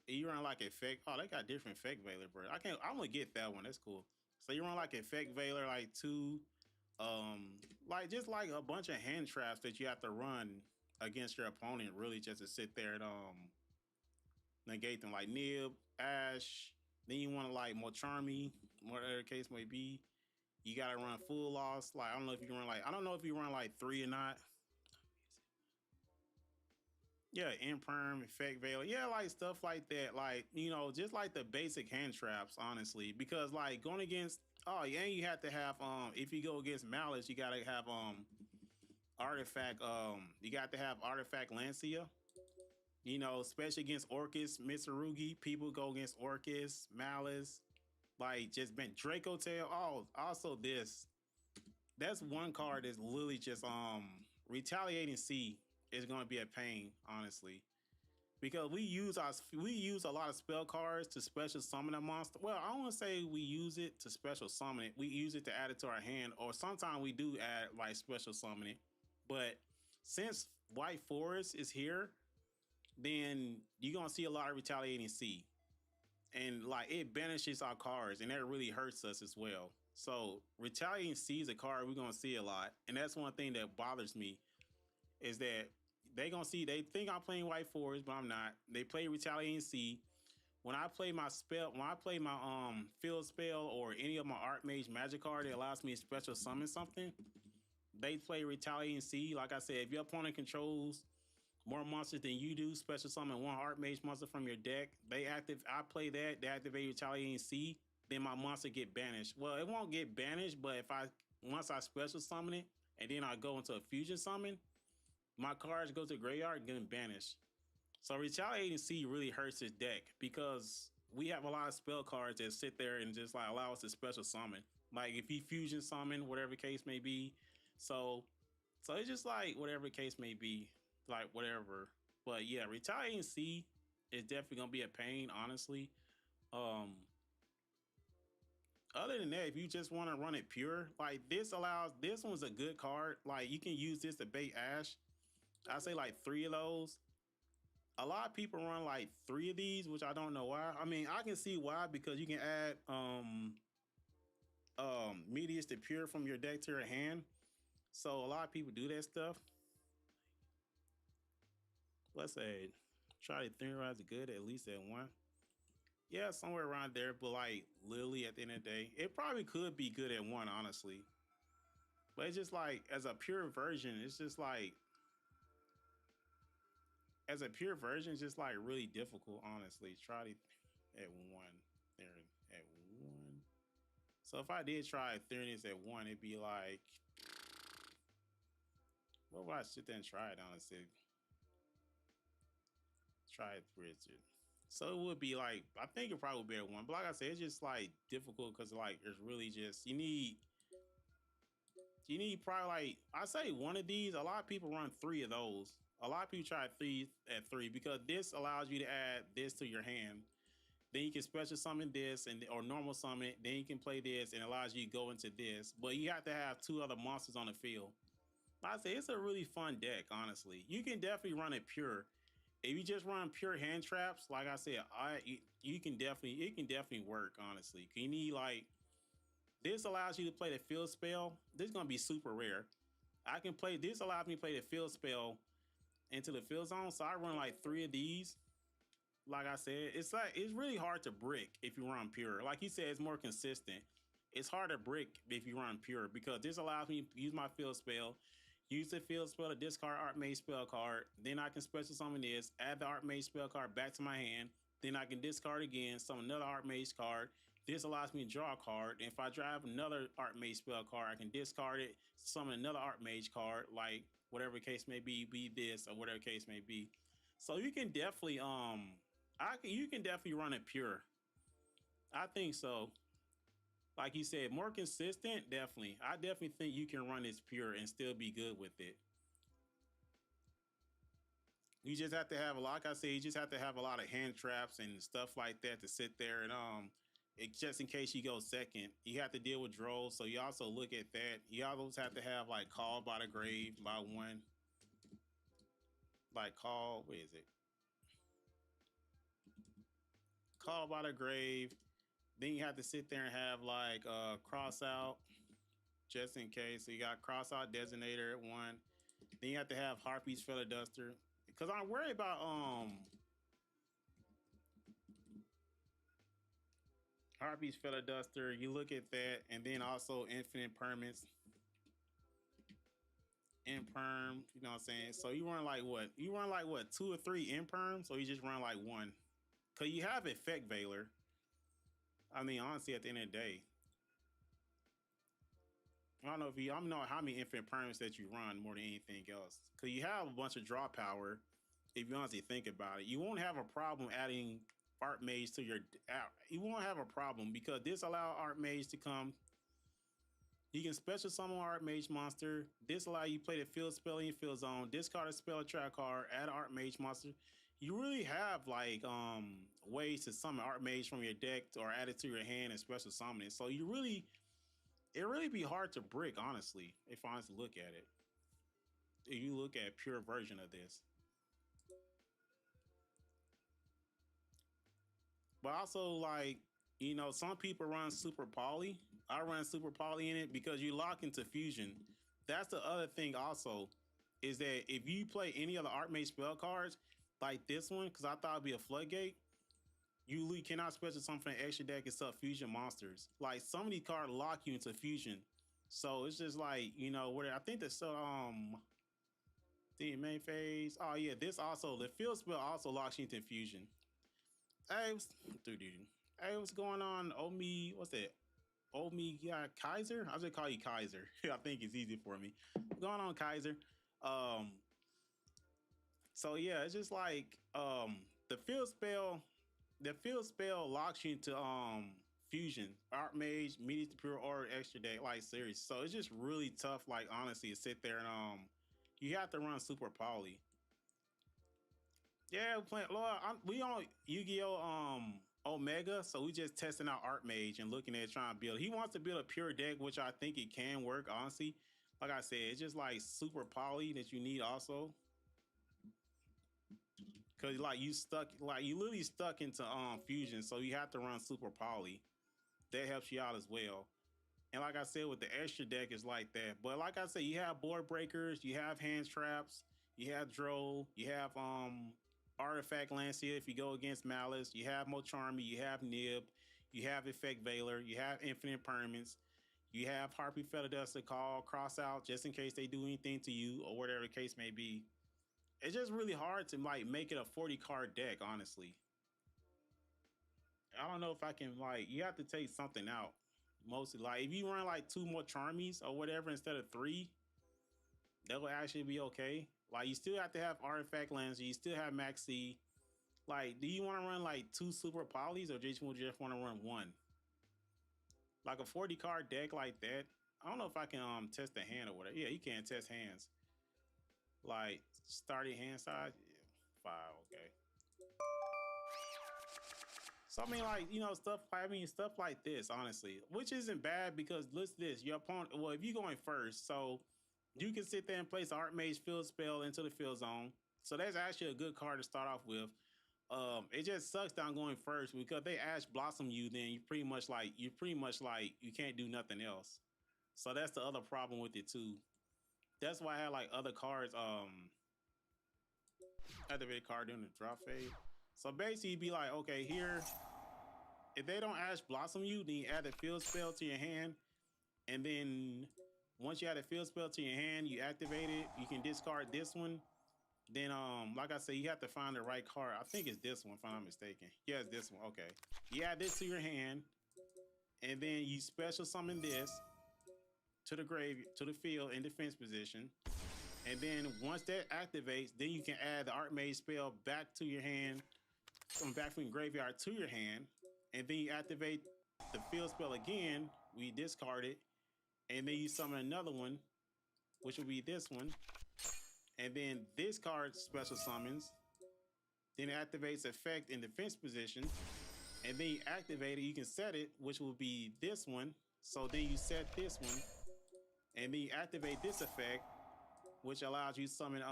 You run like Effect. Oh, they got different Effect Valor, bro. I'm gonna get that one. That's cool. So you run like Effect Valor, like 2. Like just like a bunch of hand traps that you have to run against your opponent, really, just to sit there and negate them, like Nib, Ash. Then you want to like Mocharmy, whatever the case may be. You gotta run full loss. Like I don't know if you run like 3 or not. Yeah, Imperm, Effect Veil. Yeah, like stuff like that. Like, you know, just like the basic hand traps, honestly. Because like going against, oh yeah, you have to have if you go against Malice, you gotta have Artifact, you got to have Artifact Lancia. You know, especially against Orcus, Mitsurugi. People go against Orcus, Malice, like just been Draco Tail. Oh, also this. That's one card that's literally just Retaliating Sea is going to be a pain, honestly, because we use a lot of spell cards to special summon a monster. Well, I don't want to say we use it to special summon it. We use it to add it to our hand, or sometimes we do add like special summon it. But since White Forest is here, then you're gonna see a lot of Retaliating Sea, and like it banishes our cards, and that really hurts us as well. So Retaliating Sea is a card we're gonna see a lot, and that's one thing that bothers me, is that they think I'm playing White Forest, but I'm not. They play Retaliating Sea. When I play my field spell or any of my Artmage magic card that allows me to special summon something, they play Retaliating Sea. Like I said, if your opponent controls more monsters than you do. Special summon one Artmage monster from your deck. I play that. They activate Retaliating Sea. Then my monster get banished. Well, it won't get banished, but if I once I special summon it and then I go into a fusion summon, my cards go to the graveyard and get banished. So Retaliating Sea really hurts his deck because we have a lot of spell cards that sit there and just like allow us to special summon. Like if he fusion summon, whatever case may be. So it's just like whatever case may be, like whatever. But yeah, Retaliating Sea is definitely gonna be a pain, honestly. Um Other than that, if you just want to run it pure, like this one's a good card. Like you can use this to bait Ash. I say like 3 of those. A lot of people run like 3 of these, which I don't know why. I mean, I can see why, because you can add Medius to pure from your deck to your hand. So a lot of people do that stuff. Let's say try to theorize it good at least at 1. Yeah, somewhere around there, but like literally at the end of the day, it probably could be good at 1, honestly. But it's just like as a pure version, it's just like as a pure version, it's just like really difficult, honestly. Try it at 1 there at 1. So if I did try Ethereum at 1, it'd be like, what would I sit there and try it, honestly? Try it Richard. So it would be like, I think it probably would be at 1. But like I said, it's just like difficult because like it's really just you need probably like I say 1 of these. A lot of people run 3 of those. A lot of people try 3 at 3 because this allows you to add this to your hand. Then you can special summon this or normal summon it. Then you can play this and allows you to go into this. But you have to have 2 other monsters on the field. Like I say it's a really fun deck, honestly. You can definitely run it pure. If you just run pure hand traps, like I said, it can definitely work, honestly. You need like this allows you to play the field spell. This is gonna be super rare. This allows me to play the field spell into the field zone. So I run like 3 of these. Like I said, it's really hard to brick if you run pure. Like you said, it's more consistent. It's hard to brick if you run pure because this allows me to use my field spell, use the field spell to discard Artmage spell card. Then I can special summon this, add the Artmage spell card back to my hand. Then I can discard again, summon another Artmage card. This allows me to draw a card. And if I drive another Artmage spell card, I can discard it, summon another Artmage card, like whatever case may be this or whatever case may be. So you can definitely you can definitely run it pure. I think so. Like you said, more consistent, definitely. I definitely think you can run this pure and still be good with it. You just have to have like I said, you just have to have a lot of hand traps and stuff like that to sit there and just in case you go second, you have to deal with draws. So you also look at that. You always have to have like Call by the Grave by 1. Like Call, where is it? Call by the Grave. Then you have to sit there and have like cross out just in case. So you got cross out designator at 1. Then you have to have Harpy's Feather Duster. Because I'm worried about Harpy's Feather Duster. You look at that, and then also Infinite Permits. Imperm, you know what I'm saying? So you run like what? You run like what? 2 or 3 Imperms, or you just run like 1? Because you have Effect Veiler. I mean, honestly, at the end of the day, I don't know how many Infinite Permits that you run more than anything else. Because you have a bunch of draw power. If you honestly think about it, you won't have a problem adding Artmage to your. You won't have a problem because this allows Artmage to come. You can special summon Artmage monster. This allows you to play the field spell in your field zone. Discard a spell trap card. Add an Artmage monster. You really have like ways to summon Artmage from your deck or add it to your hand and special summon it. So it really be hard to brick, honestly, if I honestly look at it. If you look at a pure version of this. But also, like, you know, some people run Super Poly. I run Super Poly in it because you lock into Fusion. That's the other thing also, is that if you play any of the Artmage spell cards, like this one, because I thought it'd be a Floodgate, you cannot special summon an extra deck except Fusion monsters. Like, some of these cards lock you into Fusion. So it's just like, you know, I think that's so, The main phase. Oh yeah, this also the field spell also locks you into infusion. Hey, hey, what's going on? Omi, what's that? Omi, yeah, Kaiser. I'll just call you Kaiser. I think it's easy for me. What's going on, Kaiser? Um, so yeah, it's just like the field spell. The field spell locks you into fusion, Artmage, Media to Pure, or extra deck like series. So it's just really tough, like honestly, to sit there and you have to run super poly. Yeah, we're playing. Lord, we on Yu-Gi-Oh Omega, so we just testing out Artmage and looking at trying to build. He wants to build a pure deck, which I think it can work. Honestly, like I said, it's just like super poly that you need also. Cause like you stuck, like you literally stuck into fusion, so you have to run super poly. That helps you out as well. And like I said, with the extra deck is like that. But like I said, you have board breakers, you have hand traps, you have Droll, you have artifact Lancia if you go against Malice, you have Mocharmy, you have Nib, you have Effect Veiler, you have Infinite Permanence, you have Harpy Feather Duster Call, cross out just in case they do anything to you or whatever the case may be. It's just really hard to like make it a 40 card deck, honestly. I don't know if I can like you have to take something out. Mostly like if you run like 2 more Charmies or whatever instead of 3, that will actually be okay. Like you still have to have Artifact Lancer, you still have Maxi. Like, do you want to run like 2 super polys or just want to run 1? Like a 40 card deck like that. I don't know if I can test the hand or whatever. Yeah, you can test hands. Like starting hand size, yeah, 5, okay. So I mean, like stuff. I mean, stuff like this, honestly, which isn't bad because listen, this your opponent. Well, if you're going first, so you can sit there and place Artmage field spell into the field zone. So that's actually a good card to start off with. It just sucks down going first because they Ash Blossom you, then you pretty much like you can't do nothing else. So that's the other problem with it too. That's why I had like other cards. Activate card during the drop phase. So basically, you'd be like, okay, here, if they don't Ash Blossom you, then you add the field spell to your hand. And then once you add a field spell to your hand, you activate it. You can discard this one. Then, like I said, you have to find the right card. I think it's this one, if I'm not mistaken. Yeah, it's this one. Okay. You add this to your hand. And then you special summon this to the grave, to the field in defense position. And then once that activates, then you can add the Artmage spell back to your hand, back from your graveyard to your hand, and then you activate the field spell again. We discard it, and then you summon another one, which will be this one, and then this card special summons. Then it activates effect in defense position, and then you activate it. You can set it, which will be this one. So then you set this one, and then you activate this effect, which allows you to summon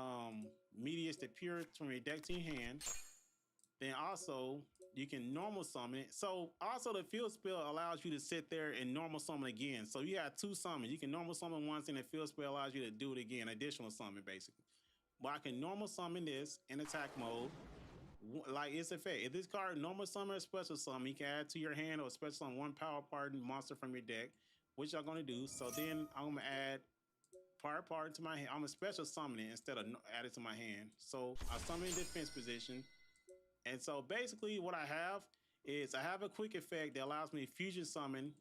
Medius to Pure from your deck to your hand. Then also, you can normal summon it. So also the field spell allows you to sit there and normal summon again. So you have 2 summons. You can normal summon once and the field spell allows you to do it again, additional summon basically. But I can normal summon this in attack mode. Like it's effect. If this card normal summon or special summon, you can add to your hand or special summon 1 power pardon monster from your deck, which I'm gonna do. So then I'm gonna add part to my hand. I'm a special summon it instead of add it to my hand. So I summon in defense position. And so basically what I have is I have a quick effect that allows me to fusion summon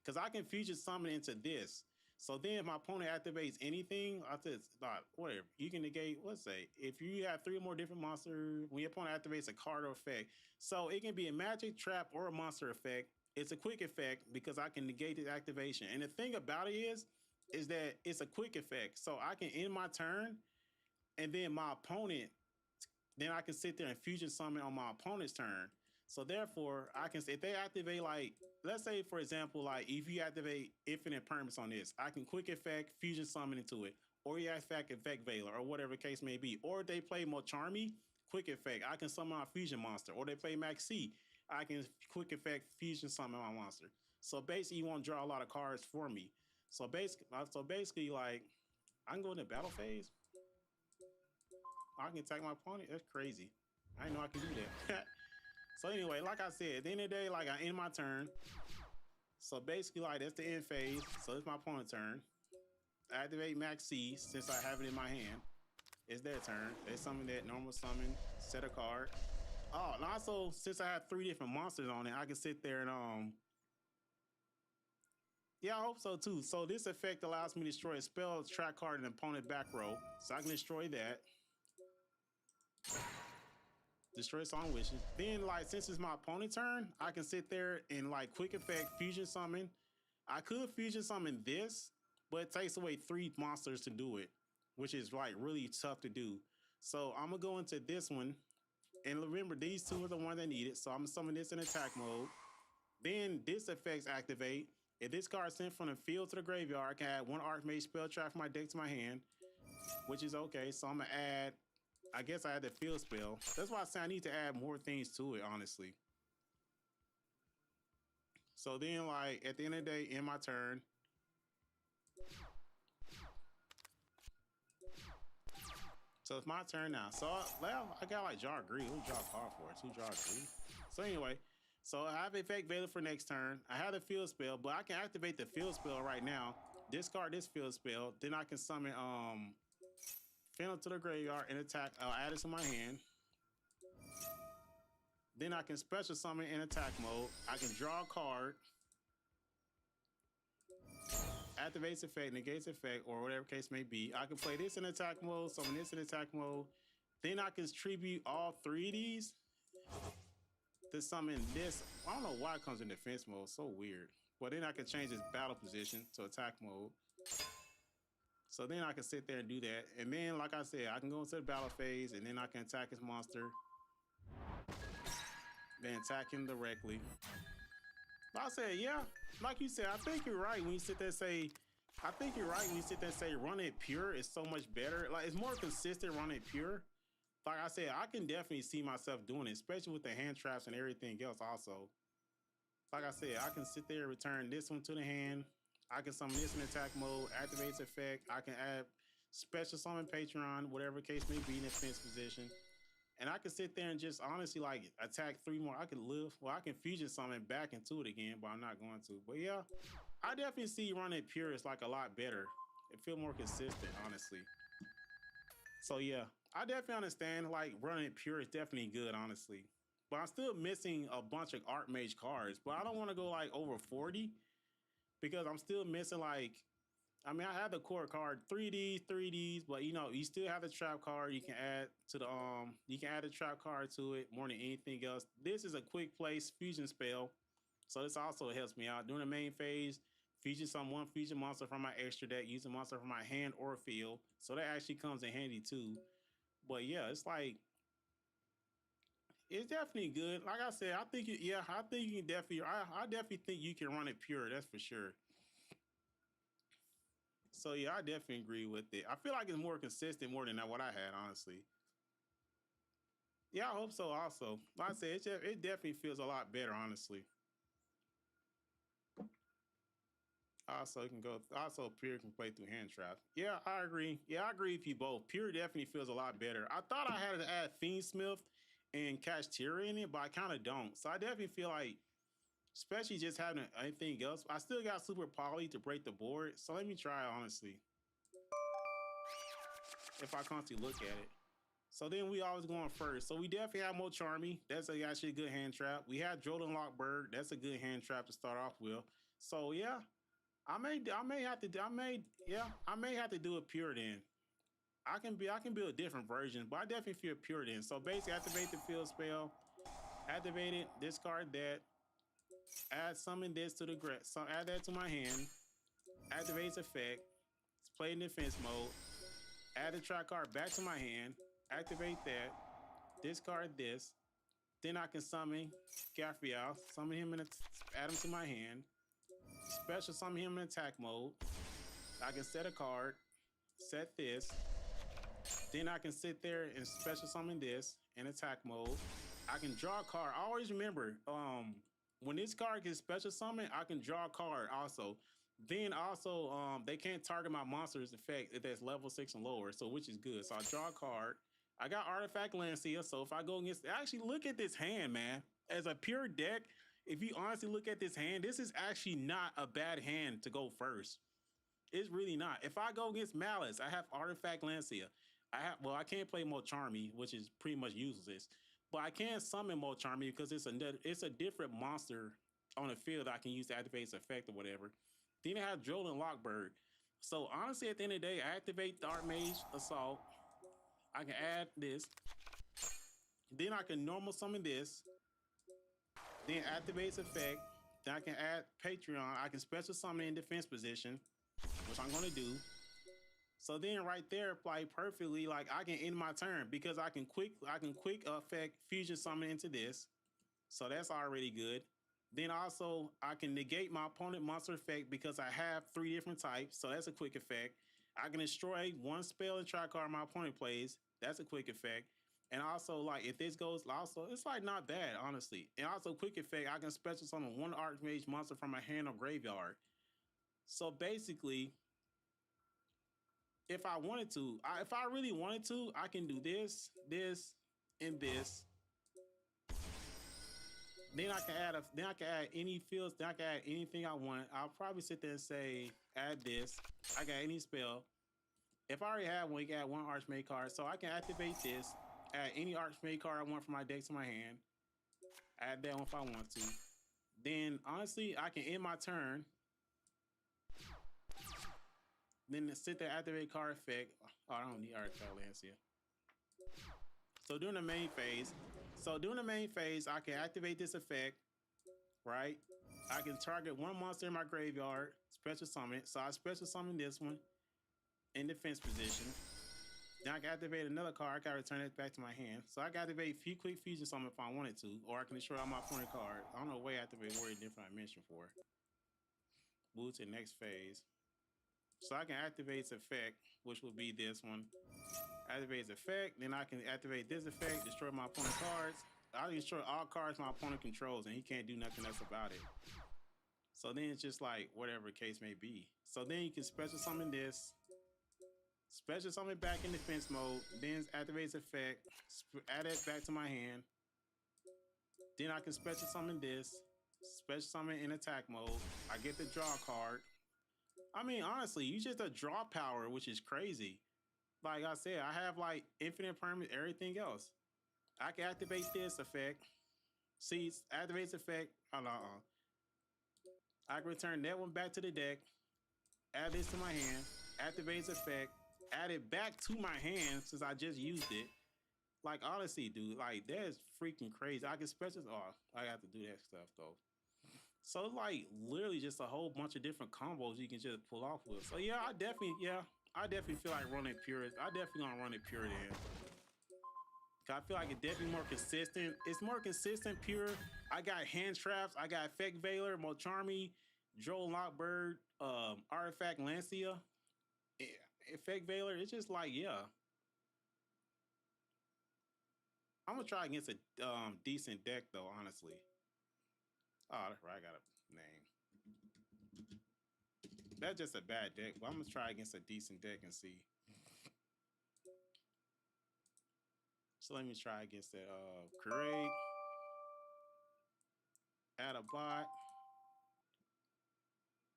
because I can fusion summon into this. So then if my opponent activates anything, I said, whatever, you can negate, let's say, if you have 3 or more different monsters, when your opponent activates a card or effect. So it can be a magic, trap, or a monster effect. It's a quick effect because I can negate the activation. And the thing about it is that it's a quick effect. So I can end my turn and then my opponent, then I can sit there and fusion summon on my opponent's turn. So therefore, I can, if they activate like, let's say for example, like if you activate Infinite Permanence on this, I can quick effect fusion summon into it, or you effect Veiler, or whatever the case may be. Or if they play Mocharmy, quick effect, I can summon a fusion monster. Or they play Maxi, I can quick effect fusion summon my monster. So basically, you want to draw a lot of cards for me. So basically, like I can go into battle phase. I can attack my opponent. That's crazy. I didn't know I could do that. So anyway, like I said, at the end of the day, like I end my turn. So basically, like that's the end phase. So it's my opponent's turn. Activate Max C since I have it in my hand. it's their turn. They summon that normal summon, set a card. Oh, and also since I have 3 different monsters on it, I can sit there and yeah, I hope so too. So this effect allows me to destroy a spell, track card, in an opponent back row. So I can destroy that. Destroy Song Wishes. Then, like, since it's my opponent's turn, I can sit there and, like, quick effect, fusion summon. I could fusion summon this, but it takes away 3 monsters to do it, which is, like, really tough to do. So I'm going to go into this one. And remember, these 2 are the ones that need it. So I'm going to summon this in attack mode. Then this effects activate. If this card is sent from the field to the graveyard, I can add 1 Artmage spell trap from my deck to my hand, which is okay. So I'm going to add... I guess I had the field spell. That's why I say I need to add more things to it, honestly. So then, like, at the end of the day, in my turn, so it's my turn now. So I got like draw green. Who draw a card for it? Who draw green? So anyway, so I have effect available for next turn. I have the field spell, but I can activate the field spell right now. Discard this field spell. Then I can summon Phantom to the graveyard and attack. I'll add it to my hand. Then I can special summon in attack mode. I can draw a card. Activates effect, negates effect, or whatever case may be. I can play this in attack mode, summon this in attack mode. Then I can tribute all 3 of these to summon this. I don't know why it comes in defense mode. So weird. Well, then I can change its battle position to attack mode. So then I can sit there and do that. And then, like I said, I can go into the battle phase, and then I can attack his monster. Then attack him directly. I said, yeah, like you said, I think you're right when you sit there and say, run it pure is so much better. Like, it's more consistent running it pure. Like I said, I can definitely see myself doing it, especially with the hand traps and everything else also. Like I said, I can sit there and return this one to the hand. I can summon this in attack mode, activates effect. I can add special summon Patreon, whatever case may be in defense position. And I can sit there and just honestly like attack 3 more. I can live. Well, I can fusion summon back into it again, but I'm not going to. But yeah, I definitely see running pure is like a lot better. It feels more consistent, honestly. So yeah, I definitely understand like running pure is definitely good, honestly. But I'm still missing a bunch of Artmage cards. But I don't want to go like over 40 because I'm still missing like, I mean, I have the core card, 3Ds, but you know, you still have the trap card. You can add to the you can add a trap card to it more than anything else. This is a quick place fusion spell, so this also helps me out during the main phase. Fusion one fusion monster from my extra deck, use a monster from my hand or field, so that actually comes in handy too. But yeah, it's like it's definitely good. Like I said, I think you can definitely. I definitely think you can run it pure. That's for sure. So yeah, I definitely agree with it. I feel like it's more consistent more than what I had, honestly. Yeah, I hope so also. Like I said, it definitely feels a lot better, honestly. Also, Pure can play through hand traps. Yeah, I agree. Yeah, I agree with you both. Pure definitely feels a lot better. I thought I had to add Fiendsmith and Kashtira in it, but I kind of don't. So I definitely feel like, especially just having anything else, I still got Super Poly to break the board. So let me try, honestly. If I constantly look at it. So then we always going first. So we definitely have Mo Charmy. That's actually a good hand trap. We have Jordan Lockberg. That's a good hand trap to start off with. So yeah, I may have to do it pure then. I can build different versions, but I definitely feel pure then. So basically activate the field spell, activate it, discard that, add summon this to the so add that to my hand, activates effect, play in defense mode, add the track card back to my hand, activate that, discard this, then I can summon Gabriel, summon him add him to my hand, special summon him in attack mode. I can set a card, set this, then I can sit there and special summon this in attack mode. I can draw a card. I always remember, when this card gets special summon, I can draw a card also. Then also, they can't target my monster's effect if that's level 6 and lower, so which is good. So I draw a card. I got Artifact Lancia, so if I go against, actually look at this hand, man. As a pure deck, if you honestly look at this hand, this is actually not a bad hand to go first. It's really not. If I go against Malice, I have Artifact Lancia. I can't play Mocharmy, which is pretty much useless. But I can summon Mocharmy because it's a different monster on the field that I can use to activate its effect or whatever. Then I have Droll and Lockbird. So honestly, at the end of the day, I activate the Artmage Assault. I can add this. Then I can normal summon this. Then activate its effect. Then I can add Patreon. I can special summon in defense position, which I'm gonna do. So then right there, like perfectly, like I can end my turn because I can quick effect fusion summon into this. So that's already good. Then also I can negate my opponent monster effect because I have 3 different types. So that's a quick effect. I can destroy 1 spell and trap card my opponent plays. That's a quick effect. And also, like, if this goes, also, it's like not bad, honestly. And also, quick effect, I can special summon 1 Archmage monster from my hand or graveyard. So basically, if I wanted to, if I really wanted to, I can do this, this, and this. Then I can add any fields. Then I can add anything I want. I'll probably sit there and say, add this. I got any spell. If I already have one, you can add 1 Archmage card. So I can activate this, add any Archmage card I want from my deck to my hand. Add that one if I want to. Then honestly, I can end my turn. Then sit there, activate card effect. Oh, I don't need Arcade Lancia. So during the main phase, I can activate this effect, right? I can target 1 monster in my graveyard, special summon it. So I special summon this one in defense position. Then I can activate another card. I can return it back to my hand. So I can activate few quick fusion summon if I wanted to, or I can destroy all my opponent card. I don't know what I activate word different I mentioned for. Move to the next phase. So I can activate its effect, which will be this one. Activate its effect, then I can activate this effect, destroy my opponent's cards. I'll destroy all cards my opponent controls, and he can't do nothing else about it. So then it's just like whatever the case may be. So then you can special summon this, special summon back in defense mode, then activate its effect, add it back to my hand. Then I can special summon this, special summon in attack mode. I get the draw card. I mean, honestly, you just a draw power, which is crazy. Like I said, I have like infinite permanent, everything else. I can activate this effect. See, activates effect. I can return that one back to the deck. Add this to my hand. Activates effect. Add it back to my hand since I just used it. Like honestly, dude, like that is freaking crazy. I can special. Oh, I have to do that stuff though. So like literally just a whole bunch of different combos you can just pull off with. So yeah, I definitely feel like running pure. I definitely gonna run it pure then. I feel like it's definitely more consistent. It's more consistent pure. I got hand traps. I got effect Veiler, Mocharmy, Droll Lockbird, Artifact Lancia, effect Veiler. It's just like yeah. I'm gonna try against a decent deck though, honestly. Oh, that's right. I got a name. That's just a bad deck, but I'm gonna try against a decent deck and see. So let me try against that create, add a bot,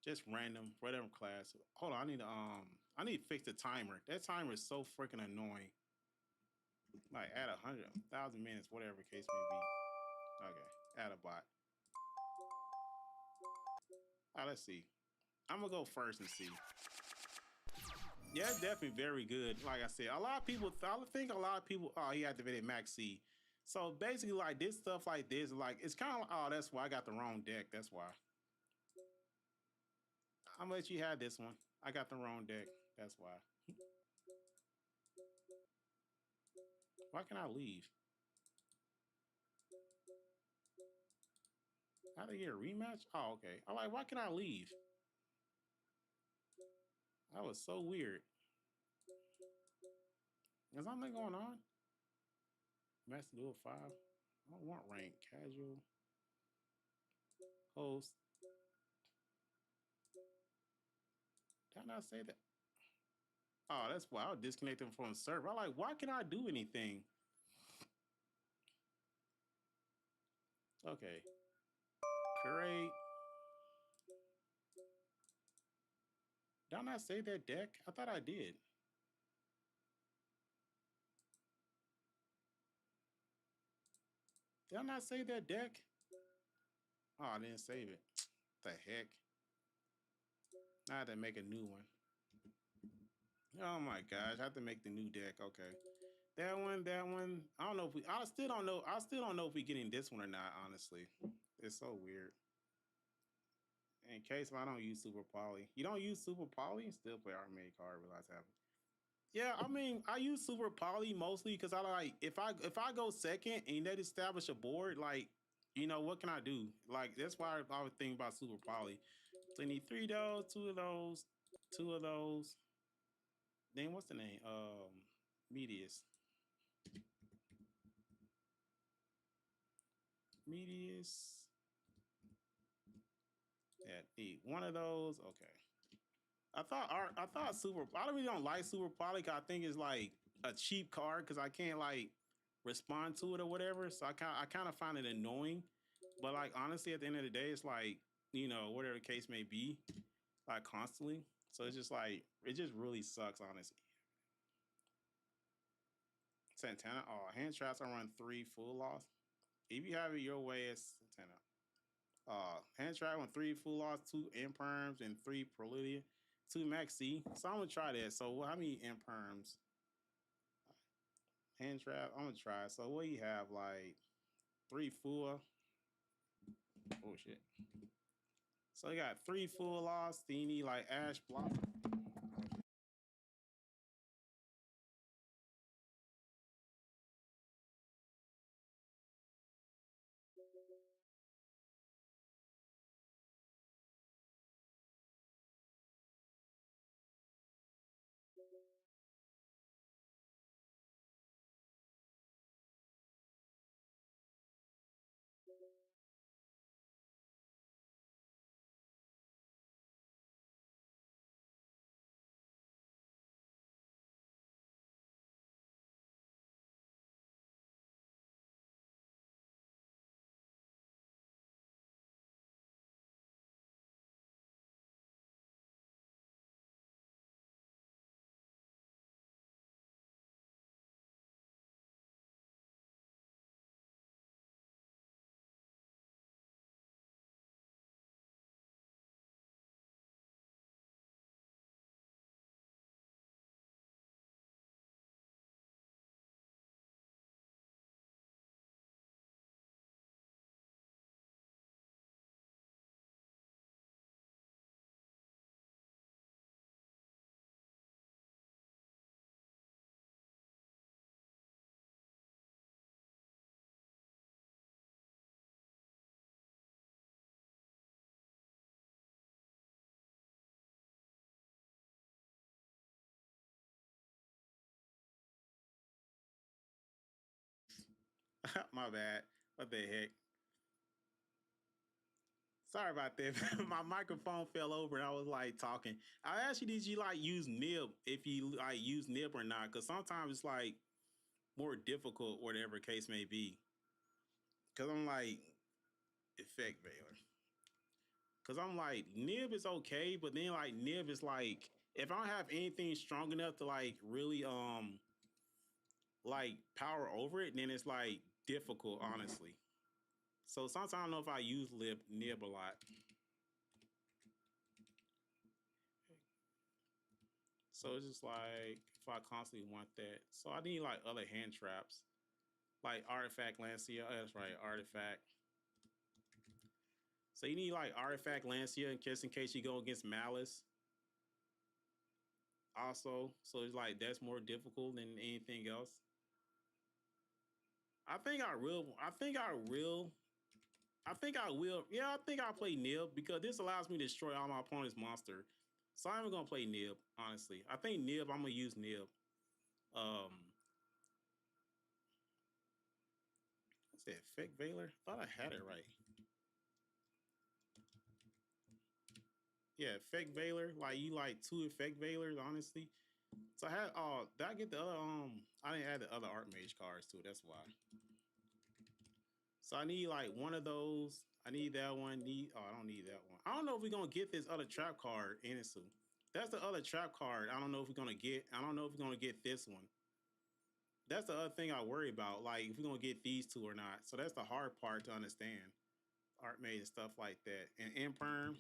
just random, whatever class. Hold on, I need to fix the timer. That timer is so freaking annoying. Like add 100,000 minutes, whatever the case may be. Okay, add a bot. All right, let's see. I'm gonna go first and see. Yeah, it's definitely very good. Like I said, I think a lot of people, oh, he activated Max C. So basically, like this stuff like this, like it's kind of like, oh, that's why I got the wrong deck. That's why. I'm gonna let you have this one. I got the wrong deck. That's why. Why can I leave? How do I get a rematch? Oh, okay. I'm like, why can I leave? That was so weird. Is something going on? Master Duel 5. I don't want rank. Casual. Host. Did I not say that? Oh, that's why I was disconnected from the server. I'm like, why can I do anything? Okay. Create. Did I not say that deck? I thought I did. Did I not save that deck? Oh, I didn't save it. The heck? I had to make a new one. Oh my gosh, I have to make the new deck. Okay. That one. I don't know if we I still don't know if we're getting this one or not, honestly. It's so weird. In case if I don't use Super Poly. You don't use Super Poly? Still play Artmage card, realize happened. Yeah, I mean, I use Super Poly mostly because I like if I go second and they establish a board, like, you know, what can I do? Like that's why I would think about Super Poly. So I need 3 of those, 2 of those, 2 of those. Then what's the name? Medius. Medius. Yeah, need 1 of those. Okay. I thought Super. I really don't like Super Poly. Cause I think it's like a cheap card because I can't like respond to it or whatever. So I kind of find it annoying. But like honestly, at the end of the day, it's like, you know, whatever the case may be, like constantly. So it's just like it just really sucks, honestly. Santana. Oh, hand traps. I run 3 full loss. If you have it your way, it's Santana. Hand trap on 3 full loss, 2 imperms, and 3 preludia, 2 maxi. So I'm gonna try that. So how many imperms? Hand trap. I'm gonna try. So what do you have? Like 3 full. Oh shit. So you got 3 full loss. Then you need like ash block. My bad. What the heck? Sorry about that. My microphone fell over and I was like talking. I asked you, did you like use nib if you like use nib or not? Because sometimes it's like more difficult, whatever case may be. Because I'm like, effect Baylor. Because I'm like, nib is okay, but then like nib is like, if I don't have anything strong enough to like really like power over it, then it's like difficult, honestly. So sometimes I don't know if I use nib a lot. So it's just like if I constantly want that. So I need like other hand traps. Like Artifact Lancia. Oh, that's right, Artifact. So you need like Artifact Lancia in case you go against Malice. Also, so it's like that's more difficult than anything else. I think I will. I think I will. I think I will. Yeah, I think I'll play Nib because this allows me to destroy all my opponent's monster. So I'm gonna play Nib, honestly. I think Nib, I'm gonna use Nib. What's that? Effect Veiler? Thought I had it right. Yeah, Effect Veiler. Like you like 2 Effect Veilers, honestly. So I had did I get the other I didn't add the other Artmage cards to it, that's why. So I need like 1 of those. I need that one. I don't need that one. I don't know if we're gonna get this other trap card, Inisu. That's the other trap card. I don't know if we're gonna get. I don't know if we're gonna get this one. That's the other thing I worry about. Like if we're gonna get these two or not. So that's the hard part to understand. Artmage and stuff like that. And imperm.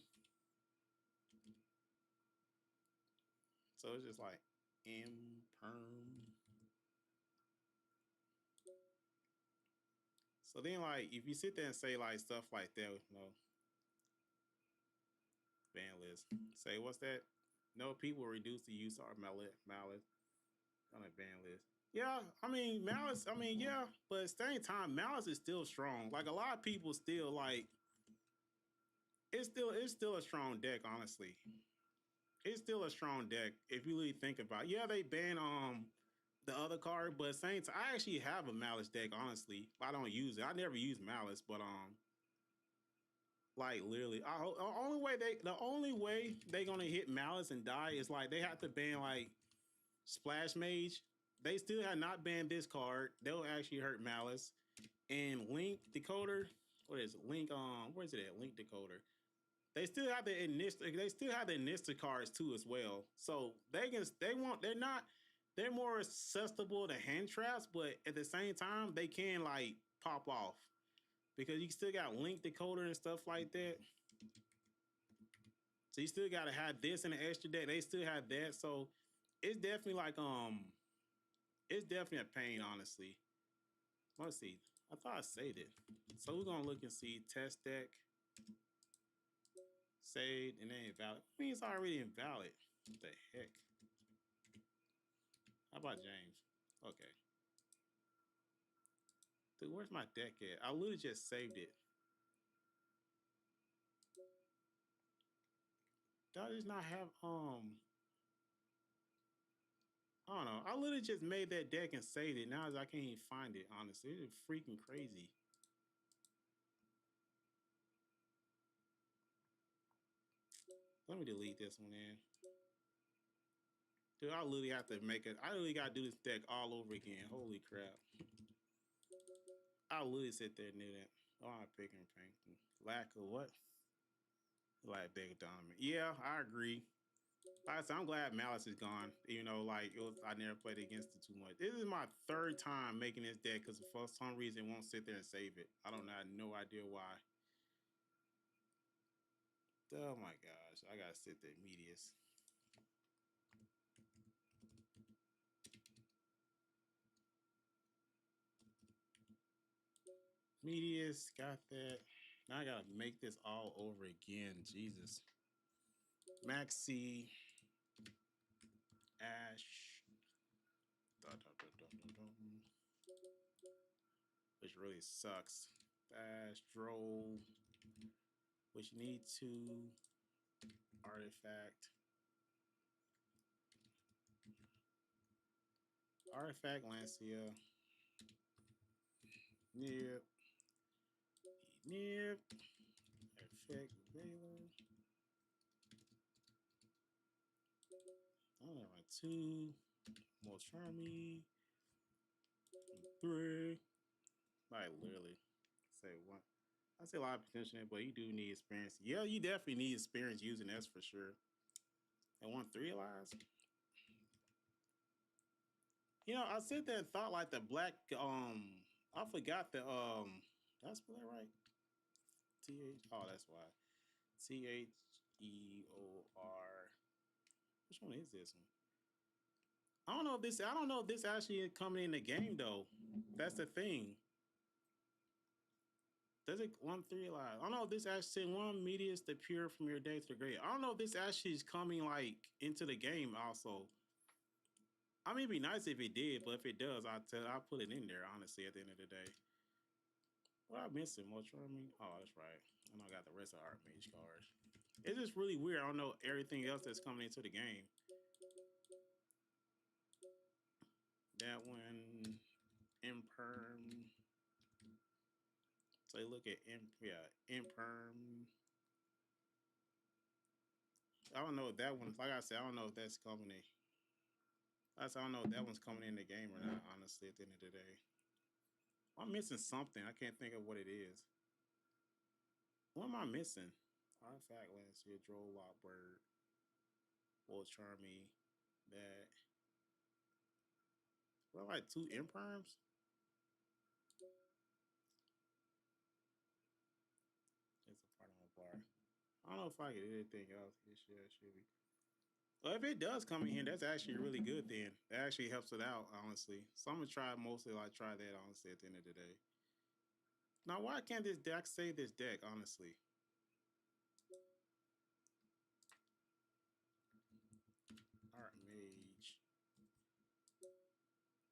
So it's just like imperm. So then like if you sit there and say like stuff like that, you know, ban list. Say what's that? No people reduce the use of malice on a ban list. Yeah, I mean malice. I mean yeah, but at the same time, malice is still strong. Like a lot of people still like it's still a strong deck. Honestly, it's still a strong deck if you really think about it. Yeah, they ban the other card, but Saints, I actually have a Malice deck, honestly. I don't use it. I never use Malice, but like literally, the only way they gonna hit Malice and die is like they have to ban like Splash Mage. They still have not banned this card. They'll actually hurt Malice. And Link Decoder. What is it? Link where's it at? Link Decoder. They still have the Inista cards too as well. So they're more susceptible to hand traps, but at the same time they can like pop off because you still got link decoder and stuff like that. So you still gotta have this in the extra deck. They still have that. So it's definitely like it's definitely a pain, honestly. Let's see. I thought I saved it. So we're gonna look and see test deck. Saved and they invalid. I mean, it's already invalid. What the heck? How about James? Okay. Dude, where's my deck at? I literally just saved it. Do I just not have I don't know. I literally just made that deck and saved it. Now I can't even find it, honestly. It's freaking crazy. Let me delete this one in. Dude, I literally have to make it. I literally gotta do this deck all over again. Holy crap. I literally sit there and do that. Oh, I'm picking paint. Lack of what? Like big dominant. Yeah, I agree. Like I said, I'm glad Malice is gone. You know, like I never played against it too much. This is my third time making this deck because for some reason it won't sit there and save it. I don't know. I have no idea why. Oh my gosh. I gotta sit there. Medius. Medius, got that. Now I gotta make this all over again. Jesus. Maxi. Ash. Dun, dun, dun, dun, dun, dun. Which really sucks. Ash. Droll. Which need to. Artifact. Artifact Lancia. Nip. Nip. Effect Valor. I only run 2. More Charmy. 3. Like literally. Say 1. I say a lot of potential, but you do need experience. Yeah, you definitely need experience using this for sure. And 1-3 lives. You know, I sit there and thought like the black I forgot the did I spell that right? Oh, that's why. THEOR. Which one is this one? I don't know if this actually is coming in the game though. That's the thing. Does it 1-3 live? I don't know if this actually 1 media is the pure from your day to the great. I don't know if this actually is coming like into the game also. I mean, it'd be nice if it did, but if it does, I'll put it in there, honestly, at the end of the day. What am I missing? What's me? Oh, that's right. I know I got the rest of Artmage cards. It's just really weird. I don't know everything else that's coming into the game. That one, Imperm. So you look at Imperm. I don't know if that one, like I said, I don't know if that's coming in. I don't know if that one's coming in the game or not, honestly, at the end of the day. I'm missing something. I can't think of what it is. What am I missing? Artifact last year, Droll Lockbird, Will Charmy, that. Well, like 2 imperms. It's a part of my bar. I don't know if I get anything else. It should be. Well, if it does come in here, that's actually really good. Then that actually helps it out, honestly. So I'm gonna try mostly like try that honestly at the end of the day. Now, why can't this deck save this deck? Honestly, Artmage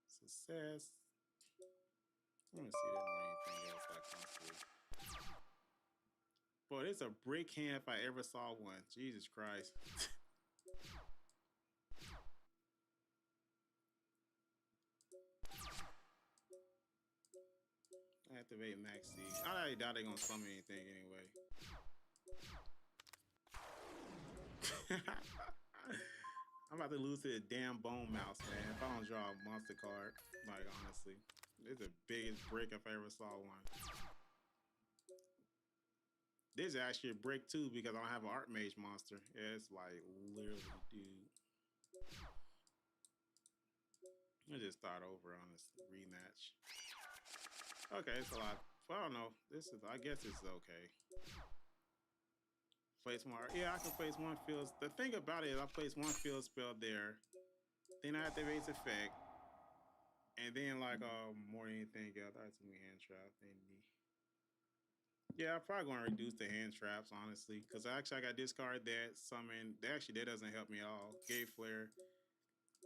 success. Let me see that more anything else like honestly. Boy, it's a brick hand if I ever saw one. Jesus Christ. Activate Max C. I already doubt they're gonna summon anything anyway. I'm about to lose to the damn Bone Mouse, man. If I don't draw a monster card, like honestly, it's the biggest brick if I ever saw one. This is actually a brick too because I don't have an Artmage monster. Yeah, it's like literally, dude. Let's just start over on this rematch. Okay, it's a lot. Well, I don't know. This is, I guess it's okay. Place more. Yeah, I can place one field. The thing about it is I place one field spell there. Then I activate its effect. And then like more than anything else, I have too many hand traps. Yeah, I'm probably gonna reduce the hand traps, honestly. Cause actually I got discard that, summon. Actually that doesn't help me at all. Gate Flare,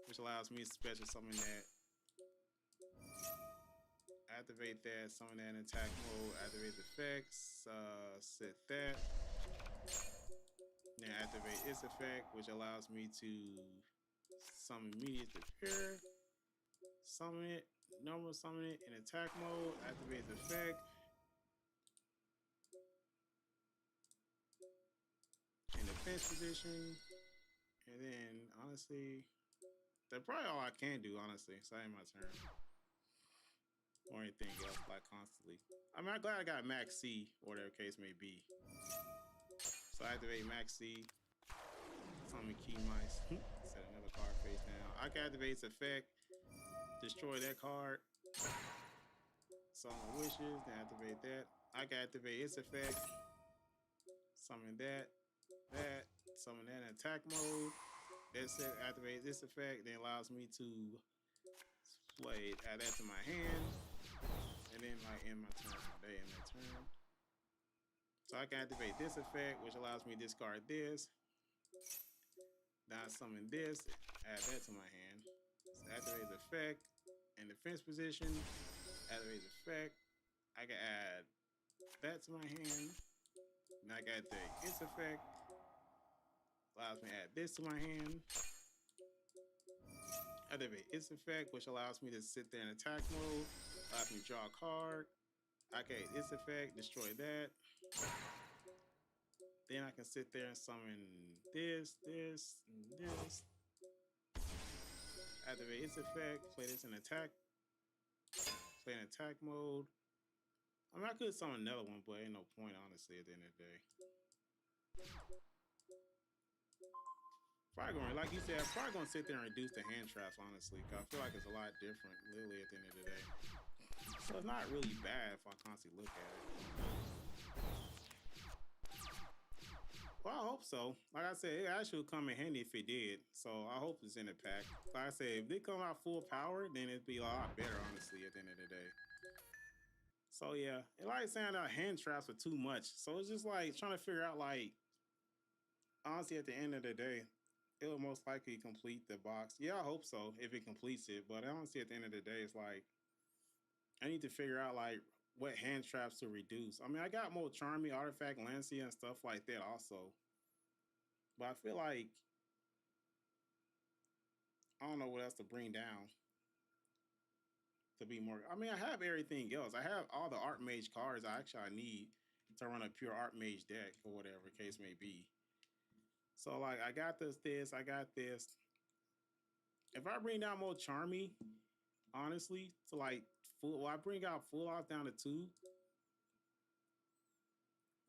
which allows me to special summon that. Activate that, summon that in attack mode, activate the effects, set that. Then activate its effect, which allows me to summon immediate disappear. Summon it, normal summon it in attack mode, activate the effect. In defense position. And then honestly, that's probably all I can do, honestly. So in my turn. Or anything else, like constantly. I mean, I'm glad I got Max C, or whatever case may be. So I activate Max C. Summon Key Mice. Set another card face down. I can activate its effect. Destroy that card. Summon Wishes, then activate that. I can activate its effect. Summon that. Summon that in attack mode. That's it. Activate this effect. Then allows me to play, add that to my hand. And then like end my turn. They end their turn. So I can activate this effect, which allows me to discard this. Now I summon this, add that to my hand. So activate the effect. In defense position, activate the effect. I can add that to my hand. Now I got the its effect. Allows me to add this to my hand. Activate its effect, which allows me to sit there in attack mode. Allows me to draw a card. Okay, its effect, destroy that. Then I can sit there and summon this, this, and this. Activate its effect, play this in attack. Play in attack mode. I mean, I could summon another one, but ain't no point, honestly, at the end of the day. Probably gonna, like you said, I'm probably gonna sit there and reduce the hand traps, honestly, because I feel like it's a lot different, literally, at the end of the day. So it's not really bad if I constantly look at it. Well, I hope so. Like I said, it actually would come in handy if it did. So I hope it's in the pack. Like I said, if they come out full power, then it'd be a lot better, honestly, at the end of the day. So yeah, it like saying that hand traps are too much. So it's just like trying to figure out, like, honestly, at the end of the day, it will most likely complete the box. Yeah, I hope so if it completes it. But honestly, at the end of the day, it's like I need to figure out like what hand traps to reduce. I mean, I got more Charmy, Artifact, Lancia, and stuff like that also. But I feel like I don't know what else to bring down to be more. I mean, I have everything else. I have all the Artmage cards I need to run a pure Artmage deck or whatever case may be. So like I got this, I got this. If I bring down more Charmy, honestly, to like full, well, I bring out full off down to 2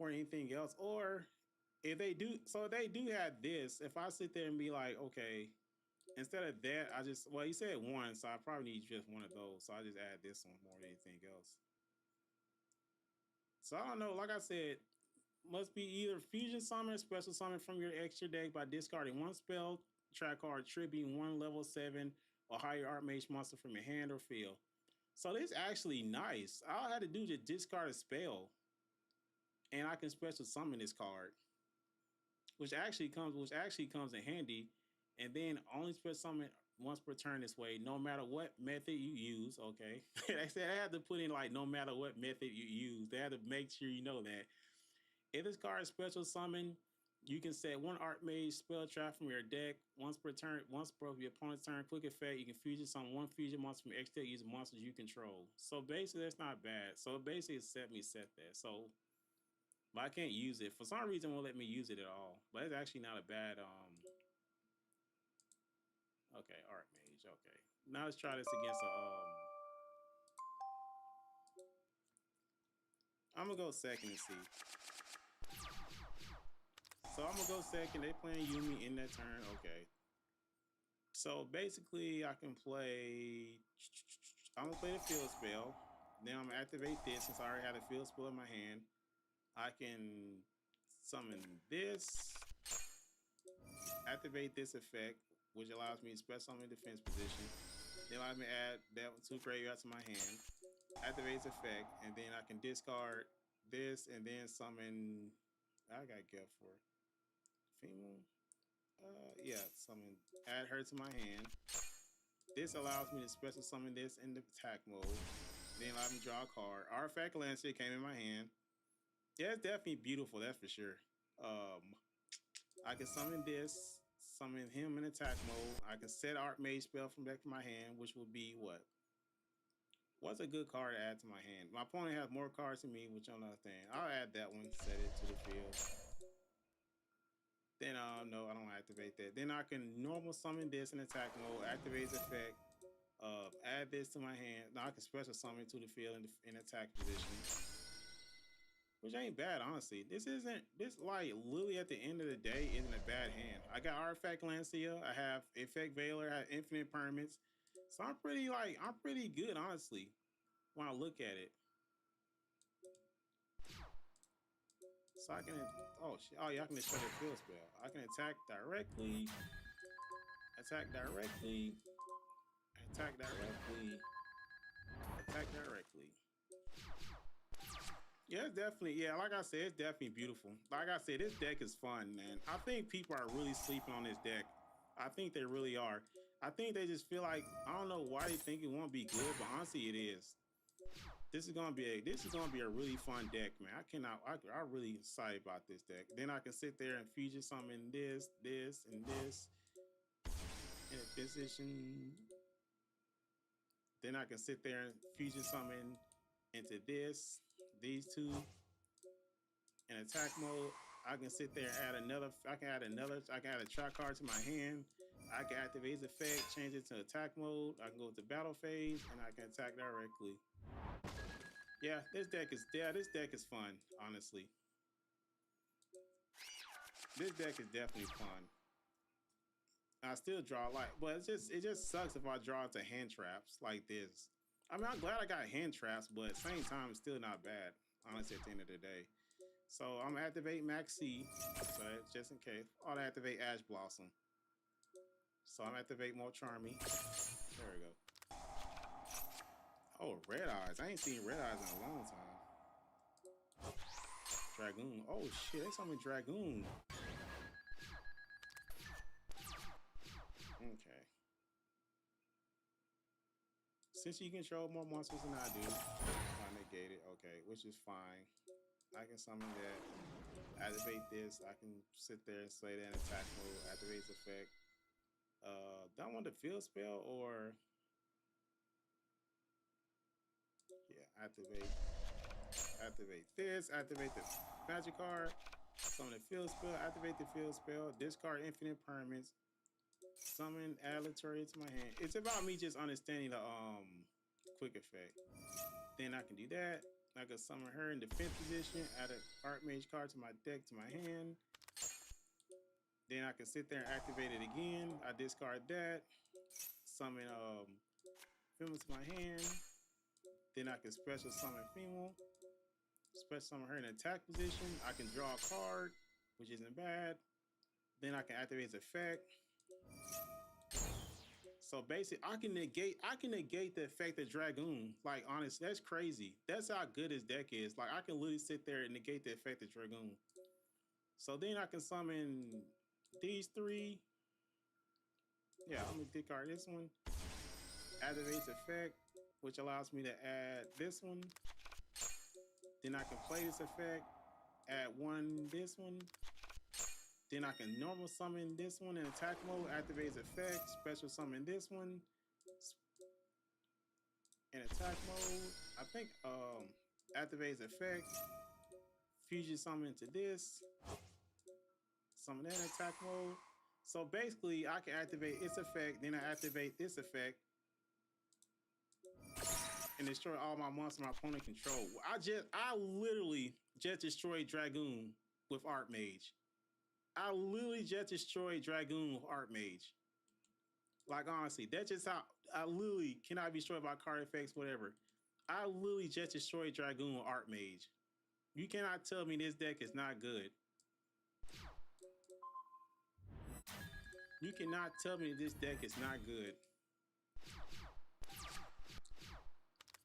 or anything else. Or if they do, so if they do have this, if I sit there and be like, okay, Instead of that, I just, well, you said one, so I probably need just one of those. So I just add this one more than anything else. So I don't know. Like I said, must be either fusion summon or special summon from your extra deck by discarding one spell track card, tributing one level 7 or higher Artmage monster from your hand or field. So this is actually nice. All I had to do is just discard a spell, and I can special summon this card, which actually comes in handy. And then only special summon once per turn this way, no matter what method you use. Okay, I said I had to put in like no matter what method you use. They had to make sure you know that. If this card is special summon, you can set one Artmage spell trap from your deck once per turn. Once per your opponent's turn, quick effect. You can fusion summon one fusion monster from your extra deck using monsters you control. So basically, that's not bad. So basically, set that. So, but I can't use it for some reason. It won't let me use it at all. But it's actually not a bad. Okay, Artmage. Okay, now let's try this against a. I'm gonna go second and see. So I'm gonna go second. They playing Yumi in that turn. Okay. So basically, I can play. I'm gonna play the field spell. Then I'm gonna activate this since I already had a field spell in my hand. I can summon this, activate this effect, which allows me to special summon defense position. Then allows me to add that two graveyards to my hand. Activate this effect, and then I can discard this and then summon. I got gift for female. Yeah, summon. Add her to my hand. This allows me to special summon this in the attack mode. Then allow me to draw a card. Artifact Lancer came in my hand. Yeah, it's definitely beautiful, that's for sure. I can summon this, summon him in attack mode. I can set Artmage spell from back to my hand, which would be what? What's a good card to add to my hand? My opponent has more cards than me, which I'm not saying. I'll add that one, set it to the field. Then no, I don't activate that. Then I can normal summon this in attack mode, activate the effect, add this to my hand. Now I can special summon to the field in attack position. Which ain't bad, honestly. This like literally at the end of the day isn't a bad hand. I got Artifact Lancia, I have Effect Veiler, I have Infinite Permits. So I'm pretty good, honestly, when I look at it. So I can, oh shit, oh yeah, I can destroy the field spell. I can attack directly, attack directly, attack directly, attack directly. Yeah, it's definitely, yeah, like I said, it's definitely beautiful. Like I said, this deck is fun, man. I think people are really sleeping on this deck. I think they really are. I think they just feel like, I don't know why they think it won't be good, but honestly it is. This is gonna be a really fun deck, man. I'm really excited about this deck. Then I can sit there and fusion summon this, and this in a position. Then I can sit there and fusion summon into this, these two in attack mode. I can sit there and I can add a trap card to my hand. I can activate his effect, change it to attack mode. I can go to battle phase and I can attack directly. Yeah, this deck is fun, honestly. This deck is definitely fun. I still draw but it just sucks if I draw into hand traps like this. I mean, I'm glad I got hand traps, but at the same time, it's still not bad, honestly, at the end of the day. So I'm gonna activate Max C, so that's just in case. I'll activate Ash Blossom. So I'm gonna activate more Charmy. There we go. Oh, Red Eyes. I ain't seen Red Eyes in a long time. Dragoon. Oh shit, they summoned Dragoon. Okay. Since you control more monsters than I do, I negate it. Okay, which is fine. I can summon that. Activate this. I can sit there and slay that in attack mode. Activate this effect. Do I want the field spell or yeah, activate this, activate the magic card, summon the field spell, activate the field spell, discard infinite permanents, summon Alatoria to my hand. It's about me just understanding the quick effect. Then I can do that. I can summon her in defense position, add an Artmage card to my deck to my hand. Then I can sit there and activate it again. I discard that. Summon Female to my hand. Then I can special summon Female. Special summon her in attack position. I can draw a card, which isn't bad. Then I can activate its effect. So basically, I can negate the effect of Dragoon. Like, honestly, that's crazy. That's how good his deck is. Like, I can literally sit there and negate the effect of Dragoon. So then I can summon these three. Yeah, I'm gonna discard this one. Activates effect, which allows me to add this one. Then I can play this effect, add one this one. Then I can normal summon this one in attack mode, activates effect, special summon this one in attack mode. I think activates effect, fusion summon to this, summon that in attack mode. So basically I can activate its effect, then I activate this effect and destroy all my monsters my opponent control. I literally just destroyed Dragoon with Artmage. I literally just destroyed Dragoon with Artmage. Like, honestly, that's just how I literally cannot be destroyed by card effects, whatever. I literally just destroyed Dragoon with Artmage. You cannot tell me this deck is not good. You cannot tell me this deck is not good.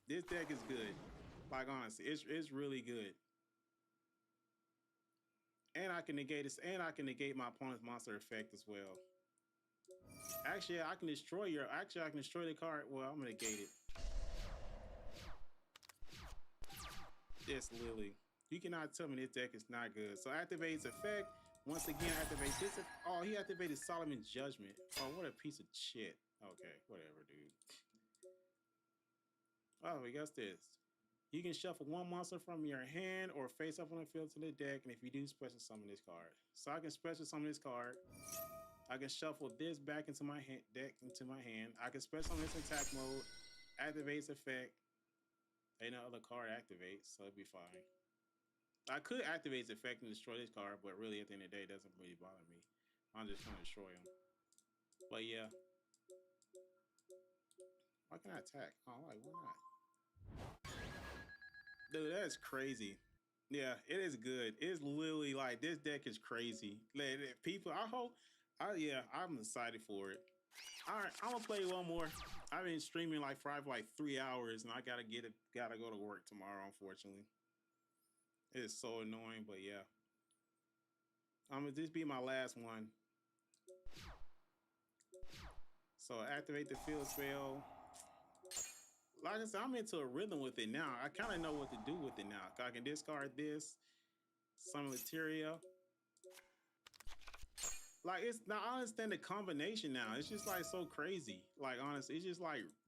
This deck is good. Like, honestly, it's really good. And I can negate this, and I can negate my opponent's monster effect as well. Actually, I can destroy the card. Well, I'm gonna negate it. Yes, Lily. You cannot tell me this deck is not good. So activates effect. Once again, activates this. Oh, he activated Solomon's Judgment. Oh, what a piece of shit. Okay, whatever, dude. Oh, we got this. You can shuffle one monster from your hand or face up on the field to the deck, and if you do, special summon this card. So I can special summon this card. I can shuffle this back into my deck into my hand. I can special summon this attack mode. Activates effect. Ain't no other card activates, so it'd be fine. I could activate its effect and destroy this card, but really at the end of the day, it doesn't really bother me. I'm just gonna destroy him. But yeah. Why can't I attack? Oh, like, why not? Dude, that's crazy. Yeah, it is good. It's literally like this deck is crazy. Like, people, I'm excited for it. All right, I'm gonna play one more. I've been streaming like for 3 hours, and I gotta go to work tomorrow. Unfortunately, it is so annoying, but yeah, I'm gonna just be my last one. So activate the field spell. Like I said, I'm into a rhythm with it now. I kind of know what to do with it now. I can discard this, summon Materia. Like, it's now I understand the combination now. It's just like so crazy. Like, honestly, it's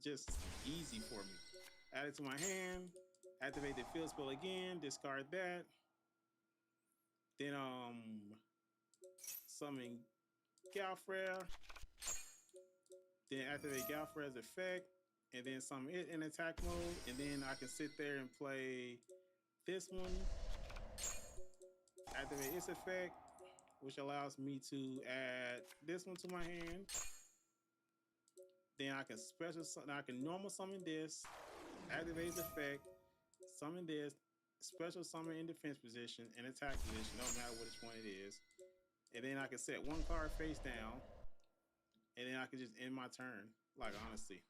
just easy for me. Add it to my hand, activate the field spell again, discard that. Then summon Galfrey. Then activate Galfrey's effect. And then summon it in attack mode. And then I can sit there and play this one. Activate its effect, which allows me to add this one to my hand. Then I can normal summon this, activate its effect, summon this, special summon in defense position and attack position, no matter which one it is. And then I can set one card face down, and then I can just end my turn. Like, honestly.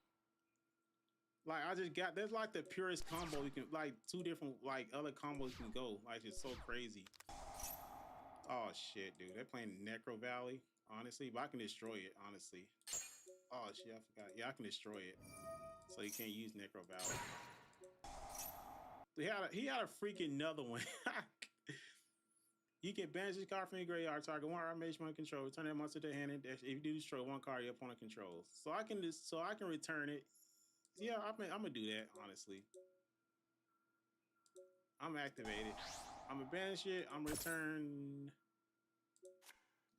Like, there's like the purest combo you can, like 2 different like other combos you can go. Like, it's so crazy. Oh shit, dude. They're playing Necro Valley, honestly, but I can destroy it, honestly. Oh shit, I forgot. Yeah, I can destroy it. So you can't use Necro Valley. He had a freaking another one. You can banish this card from your graveyard, target one Artmage one control, return that monster to the hand, and if you do destroy one card your opponent controls. So I can return it. Yeah, I'm gonna do that, honestly. I'm activated. I'm gonna banish it. I'm gonna return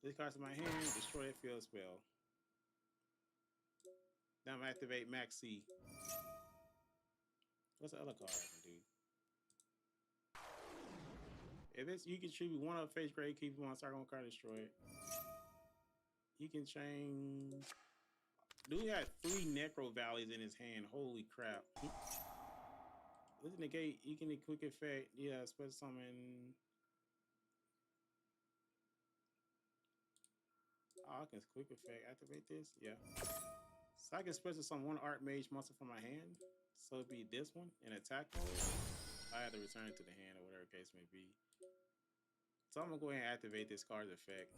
this card to my hand, destroy that field spell. Then I'm gonna activate Max C. What's the other card I can do? If it's, you can tribute one of face grade, keep one target one card, destroy it. He can chain. Dude had 3 Necro Valleys in his hand. Holy crap. Let's negate. He can quick effect. Yeah, special summon. Oh, I can quick effect activate this. Yeah. So I can special summon 1 Artmage monster from my hand. So it'd be this one in attack mode. I have to return it to the hand or whatever case may be. So I'm gonna go ahead and activate this card's effect.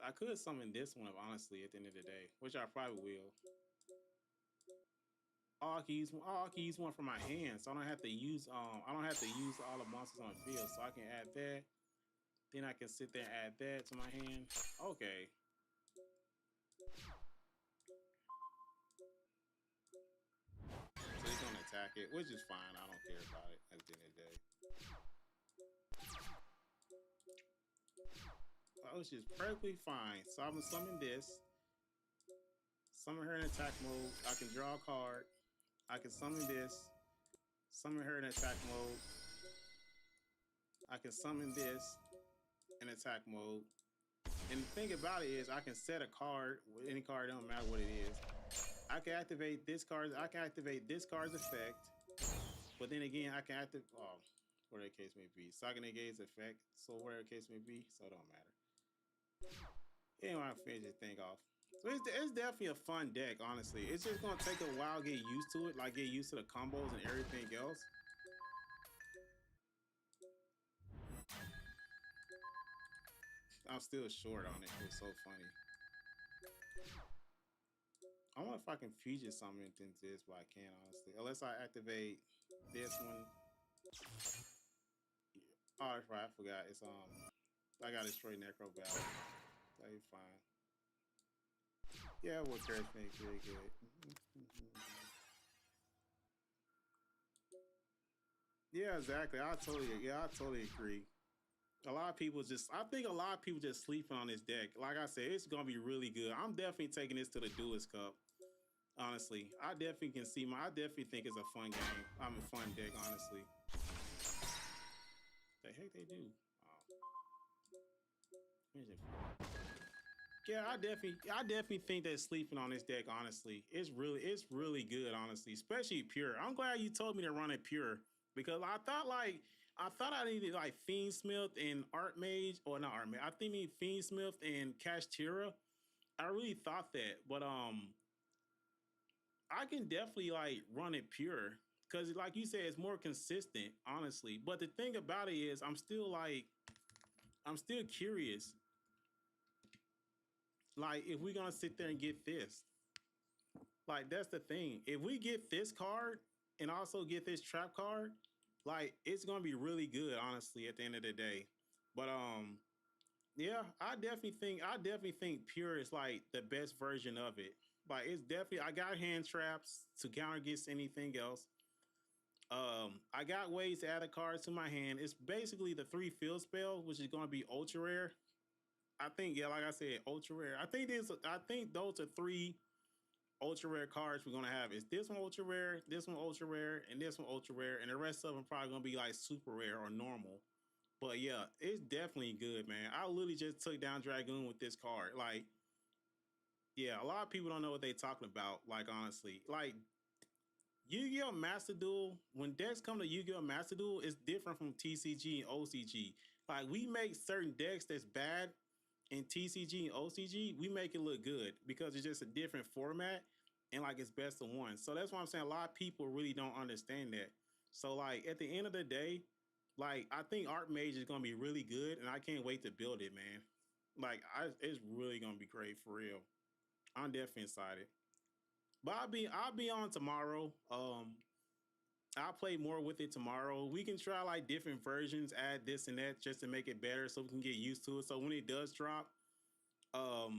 I could summon this one up, honestly, at the end of the day, which I probably will. I can use one from my hand, so I don't have to use all the monsters on the field. So I can add that. Then I can sit there and add that to my hand. Okay. So he's gonna attack it, which is fine. I don't care about it at the end of the day. Which is perfectly fine. So I'm gonna summon this. Summon her in attack mode. I can draw a card. I can summon this. Summon her in attack mode. I can summon this in attack mode. And the thing about it is I can set a card with any card, don't matter what it is. I can activate this card, card's effect. But then again, I can activate whatever the case may be. So I can negate its effect. So whatever the case may be, so it don't matter. Anyway, I finish this thing off. So it's definitely a fun deck, honestly. It's just gonna take a while to get used to it, like get used to the combos and everything else. I'm still short on it. It was so funny. I wonder if I can fusion something into this, but I can't, honestly. Unless I activate this one. Oh, that's right. I forgot. It's I gotta destroy Necro Valley. That'll be fine. Yeah, what curse make really good. Yeah, exactly. I totally agree. A lot of people I think a lot of people just sleeping on this deck. Like I said, it's gonna be really good. I'm definitely taking this to the Duelist Cup. Honestly, I definitely think it's a fun game. I'm a fun deck, honestly. The heck they do? Oh. Yeah, I definitely think they're sleeping on this deck. Honestly, it's really good. Honestly, especially pure. I'm glad you told me to run it pure because I thought I needed like Fiendsmith and Artmage, or not Artmage. I think I need Fiendsmith and Kashtira. I really thought that, but I can definitely like run it pure because, like you said, it's more consistent. Honestly, but the thing about it is, I'm still curious. Like, if we're gonna sit there and get this, like that's the thing. If we get this card and also get this trap card, like it's gonna be really good, honestly, at the end of the day. But yeah, I definitely think pure is like the best version of it. Like it's definitely I got hand traps to counter against anything else. I got ways to add a card to my hand. It's basically the 3 field spell, which is gonna be ultra rare. I think, yeah, like I said, ultra rare. I think those are 3 ultra rare cards we're gonna have. Is this one ultra rare, this one ultra rare, and this one ultra rare, and the rest of them probably gonna be like super rare or normal. But yeah, it's definitely good, man. I literally just took down Dragoon with this card. Like, yeah, a lot of people don't know what they're talking about. Like, honestly, like Yu-Gi-Oh! Master Duel, when decks come to Yu-Gi-Oh! Master Duel, it's different from TCG and OCG. Like, we make certain decks that's bad in TCG and OCG, we make it look good because it's just a different format and like it's best of one. So that's why I'm saying a lot of people really don't understand that. So like at the end of the day, like I think Artmage is gonna be really good and I can't wait to build it, man. Like it's really gonna be great for real. I'm definitely excited. But I'll be on tomorrow. I'll play more with it tomorrow. We can try like different versions, add this and that just to make it better so we can get used to it. So when it does drop, it'll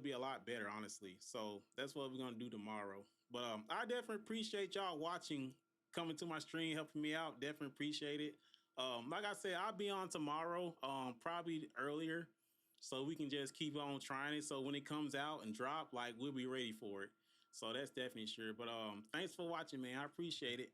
be a lot better, honestly. So that's what we're gonna do tomorrow. But I definitely appreciate y'all watching, coming to my stream, helping me out. Definitely appreciate it. Like I said, I'll be on tomorrow, probably earlier, so we can just keep on trying it. So when it comes out and drop, like we'll be ready for it. So that's definitely sure. But thanks for watching, man. I appreciate it.